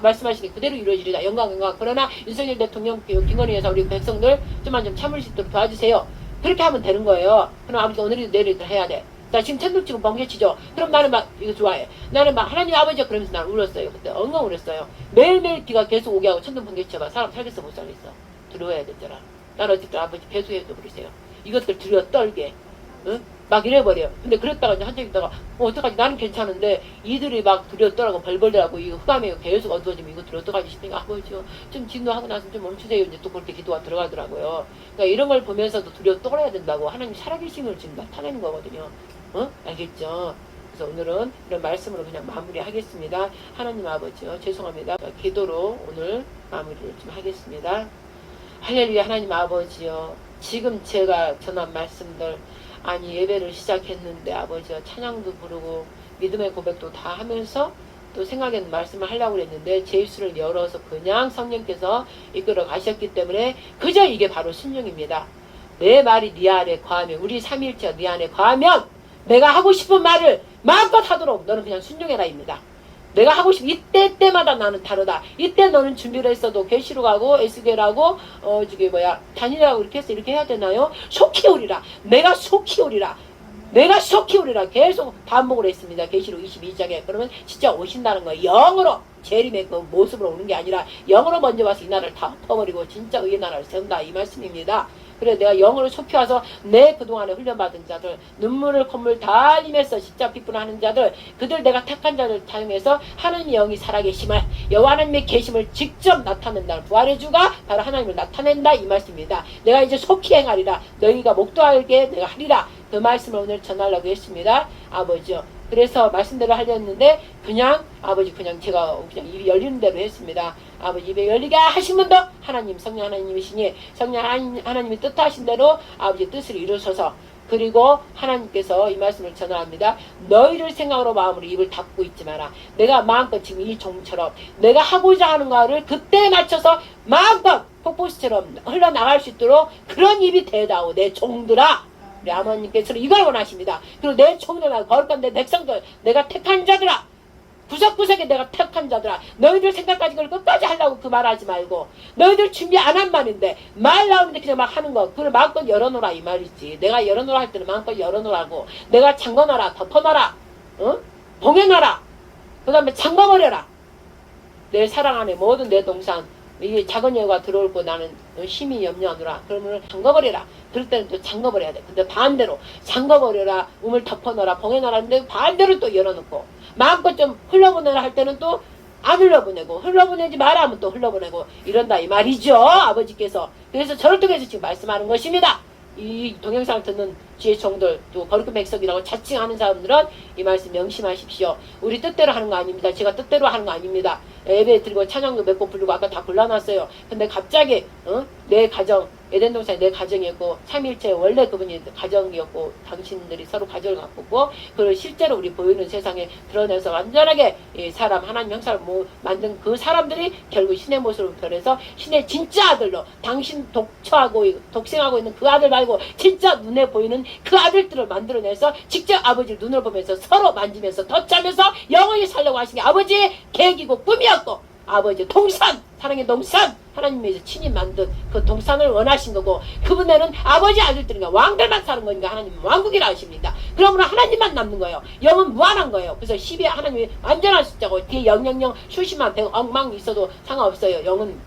말씀하시니 그대로 이루어지리라. 영광. 그러나 윤석열 대통령 김건희 여사 우리 백성들 좀만 좀 참을 수 있도록 도와주세요. 그렇게 하면 되는 거예요. 그럼 아버지가 오늘이도 내일이도 해야 돼. 나 지금 천둥치고 번개치죠. 그럼 나는 막 이거 좋아해. 나는 막 하나님 아버지 그러면서 나는 울었어요. 그때 엉엉 울었어요. 매일매일 비가 계속 오게 하고 천둥 번개치봐. 사람 살겠어 못 살겠어. 두려워야 됐잖아. 나는 어쨌든 아버지 배수해줘 버리세요. 이것들 두려워 떨게. 응? 막 이래버려. 근데 그랬다가 이제 한참 있다가 어떡하지? 나는 괜찮은데 이들이 막 두려워 떨고 벌벌더라고. 이거 흑암에 계속 어두워지면 이거 두려워 떠가지 싶으니까 아버지요 좀 진도하고 나서 좀 멈추세요. 이제 또 그렇게 기도가 들어가더라고요. 그러니까 이런 걸 보면서도 두려워 떨어야 된다고 하나님 살아계심을 지금 나타내는 거거든요. 알겠죠? 그래서 오늘은 이런 말씀으로 그냥 마무리하겠습니다. 하나님 아버지요 죄송합니다. 기도로 오늘 마무리를 좀 하겠습니다. 할렐루야. 하나님 아버지요 지금 제가 전한 말씀들 예배를 시작했는데 아버지요 찬양도 부르고 믿음의 고백도 다 하면서 또 생각에는 말씀을 하려고 그랬는데 제 입술을 열어서 그냥 성령께서 이끌어 가셨기 때문에 그저 이게 바로 순종입니다. 내 말이 네 안에 거하면 우리 삼일체 네 안에 거하면 내가 하고 싶은 말을 마음껏 하도록 너는 그냥 순종해라입니다. 내가 하고 싶은 이때마다 나는 다르다. 이때 너는 준비를 했어도 계시로 가고 에스겔하고 단일하고 이렇게 해서 이렇게 해야 되나요? 속히 오리라. 내가 속히 오리라. 내가 속히 오리라. 계속 반복을 했습니다. 계시록 22장에. 그러면 진짜 오신다는 거예요. 영으로 재림의 그 모습으로 오는 게 아니라 영으로 먼저 와서 이 나라를 다 엎어버리고 진짜 의의 나라를 세운다 이 말씀입니다. 그래 내가 영으로 속히 와서 내 그동안에 훈련받은 자들 눈물을 콧물 다 흘리면서 십자 피분하는 자들 그들 내가 택한 자들 사용해서 하나님의 영이 살아계심을 여호와 하나님의 계심을 직접 나타낸다는 부활의 주가 바로 하나님을 나타낸다 이 말씀입니다. 내가 이제 속히 행하리라. 너희가 목도하게 내가 하리라. 그 말씀을 오늘 전하려고 했습니다. 아버지요. 그래서 말씀대로 하려 했는데 그냥 아버지 그냥 제가 그냥 입이 열리는 대로 했습니다. 아버지 입에 열리게 하신 분도 하나님 성령 하나님이시니 성령 하나님이 뜻하신 대로 아버지 뜻을 이루셔서 그리고 하나님께서 이 말씀을 전합니다. 너희를 생각으로 마음으로 입을 닫고 있지 마라. 내가 마음껏 지금 이 종처럼 내가 하고자 하는 거를 그때에 맞춰서 마음껏 폭포수처럼 흘러나갈 수 있도록 그런 입이 되다오 내 종들아. 우리 아버님께서 이걸 원하십니다. 그리고 내 총들아 거룩한 내 백성들 내가 택한 자들아 구석구석에 내가 택한 자들아 너희들 생각까지 그걸 끝까지 하려고 그 말하지 말고 너희들 준비 안 한 말인데 말 나오는데 그냥 막 하는 거 그걸 마음껏 열어놓으라 이 말이지. 내가 열어놓으라 할 때는 마음껏 열어놓으라고 내가 잠궈놔라 덮어놔라 봉해놔라 그 다음에 잠궈버려라. 내 사랑 안에 모든 내 동산 이 작은 여가 들어올 거 나는 심히 염려하노라. 그러면 잠궈버려라. 그럴 때는 또 잠궈버려야 돼. 근데 반대로 잠궈버려라. 우물 덮어놓으라. 봉해놔라. 근데 반대로 또 열어놓고 마음껏 좀 흘러보내라 할 때는 또 안 흘러보내고 흘러보내지 마라 하면 또 흘러보내고 이런다 이 말이죠. 아버지께서. 그래서 저를 통해서 지금 말씀하는 것입니다. 이 동영상을 듣는 지혜 종들 또 거룩한 백성이라고 자칭하는 사람들은 이 말씀 명심하십시오. 우리 뜻대로 하는 거 아닙니다. 제가 뜻대로 하는 거 아닙니다. 예배 드리고 찬양도 몇 번 부르고 아까 다 불러놨어요. 근데 갑자기 내 가정 에덴 동산이 내 가정이었고 삼일체 원래 그분이 가정이었고 당신들이 서로 가정을 갖고 있고 그걸 실제로 우리 보이는 세상에 드러내서 완전하게 이 사람 하나님 형상을 만든 그 사람들이 결국 신의 모습으로 변해서 신의 진짜 아들로 당신 독생하고 있는 그 아들 말고 진짜 눈에 보이는 그 아들들을 만들어내서 직접 아버지를 눈을 보면서 서로 만지면서 덧자면서 영원히 살려고 하신 게 아버지의 계획이고 꿈이었고 아버지 동산 사랑의 동산 하나님이 친히 만든 그 동산을 원하신 거고 그분에는 아버지 아들들인가 왕들만 사는 거니까 하나님은 왕국이라 하십니다. 그러므로 하나님만 남는 거예요. 영은 무한한 거예요. 그래서 10에 하나님이 완전한 숫자고 뒤에 000 수십만 백 억만 있어도 상관없어요. 영은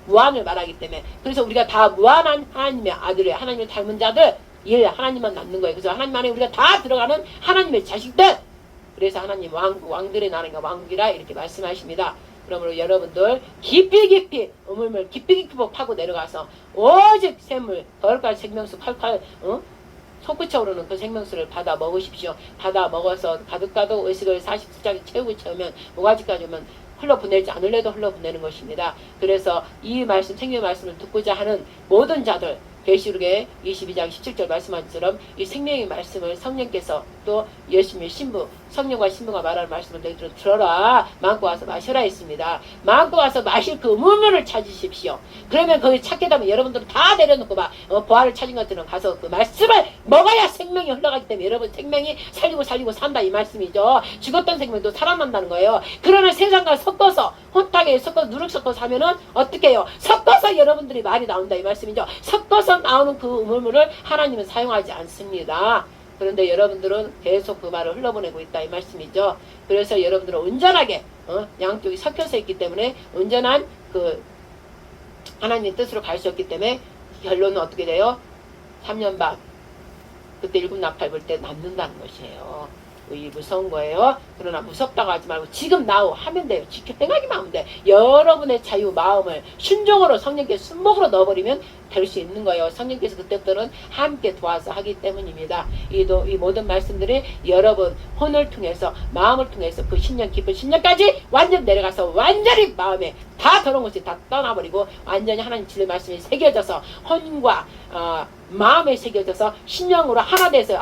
무한을 말하기 때문에 그래서 우리가 다 무한한 하나님의 아들이에요. 하나님을 닮은 자들 하나님만 남는 거예요. 그래서 하나님 안에 우리가 다 들어가는 하나님의 자식들 그래서 하나님 왕들의 나라가 왕국이라 이렇게 말씀하십니다. 그러므로 여러분들 깊이 우물물 깊이 파고 내려가서 오직 샘물 거룩한 생명수 칼칼 솟구쳐 오르는 그 생명수를 받아 먹으십시오. 받아 먹어서 가득가득 의식을 40장에 채우고 채우면 모가지까지 오면 흘러보내지 않을래도 흘러보내는 것입니다. 그래서 이 말씀, 생명의 말씀을 듣고자 하는 모든 자들, 계시록의 22장 17절 말씀한 것처럼 이 생명의 말씀을 성령께서 또 예수님의 신부, 성령과 신부가 말하는 말씀을 너희들은 들어라, 마음껏 와서 마셔라 했습니다. 마음껏 와서 마실 그 문문을 찾으십시오. 그러면 거기 찾게 되면 여러분들은 다 내려놓고 막 부활을 찾은 것들은 가서 그 말씀을 먹어야 생명이 흘러가기 때문에 여러분 생명이 살리고 산다 이 말씀이죠. 죽었던 생명도 살아난다는 거예요. 그러나 세상과 섞어서 혼탁에 섞어서 누룩 섞어서 하면은 어떻게 해요? 섞어서 여러분들이 말이 나온다 이 말씀이죠. 섞어서 나오는 그 문물을 하나님은 사용하지 않습니다. 그런데 여러분들은 계속 그 말을 흘러보내고 있다 이 말씀이죠. 그래서 여러분들은 온전하게 양쪽이 섞여서 있기 때문에 온전한 그 하나님의 뜻으로 갈 수 없기 때문에 결론은 어떻게 돼요? 3년 반 그때 일곱 나팔 불 때 남는다는 것이에요. 이 무서운 거예요. 그러나 무섭다고 하지 말고 지금 나오 하면 돼요. 지켜 행하기만 하면 돼. 여러분의 자유 마음을 순종으로 성령께 순목으로 넣어버리면 될 수 있는 거예요. 성령께서 그때부터는 함께 도와서 하기 때문입니다. 이 모든 말씀들이 여러분 혼을 통해서 마음을 통해서 그 신령 깊은 신령까지 완전 내려가서 완전히 마음에 다 더러운 것이 다 떠나버리고 완전히 하나님 진리 말씀이 새겨져서 혼과 마음에 새겨져서 신령으로 하나 돼서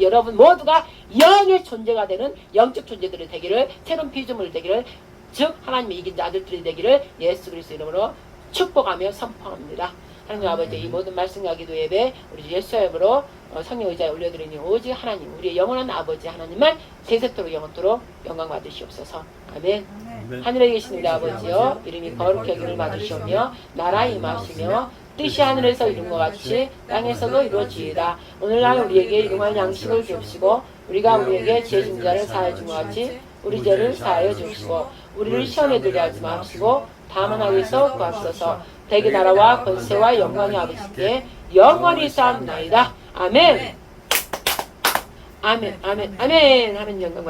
여러분 모두가 영의 존재가 되는 영적 존재들이 되기를, 새로운 피조물 되기를, 즉 하나님의 이긴 자들이 되기를 예수 그리스도 이름으로 축복하며 선포합니다. 하나님 아버지, 이 모든 말씀과 기도 예배 우리 예수 이름으로 성령 의자에 올려드리니 오직 하나님, 우리의 영원한 아버지 하나님만 세세토록 영원토록 영광 받으시옵소서. 아멘. 하늘에 계신 우리 아버지여, 이름이 거룩히 여김을 받으시오며 나라 임하시며 뜻이 하늘에서 이룬 것 같이 땅에서도 이루어지이다. 오늘날 우리에게 일용할 양식을 주옵시고 우리가 우리에게 죄 진 자를 사하여 준 것 같이 우리 죄를 사하여 주옵시고 우리를 시험에 들게 하지 마시고 다만 하기서 구하소서. 대개 나라와 권세와 영광의 아버지께 영원히 쌓옵나이다. 아멘. 아멘. 아멘. 아멘. 하면 영광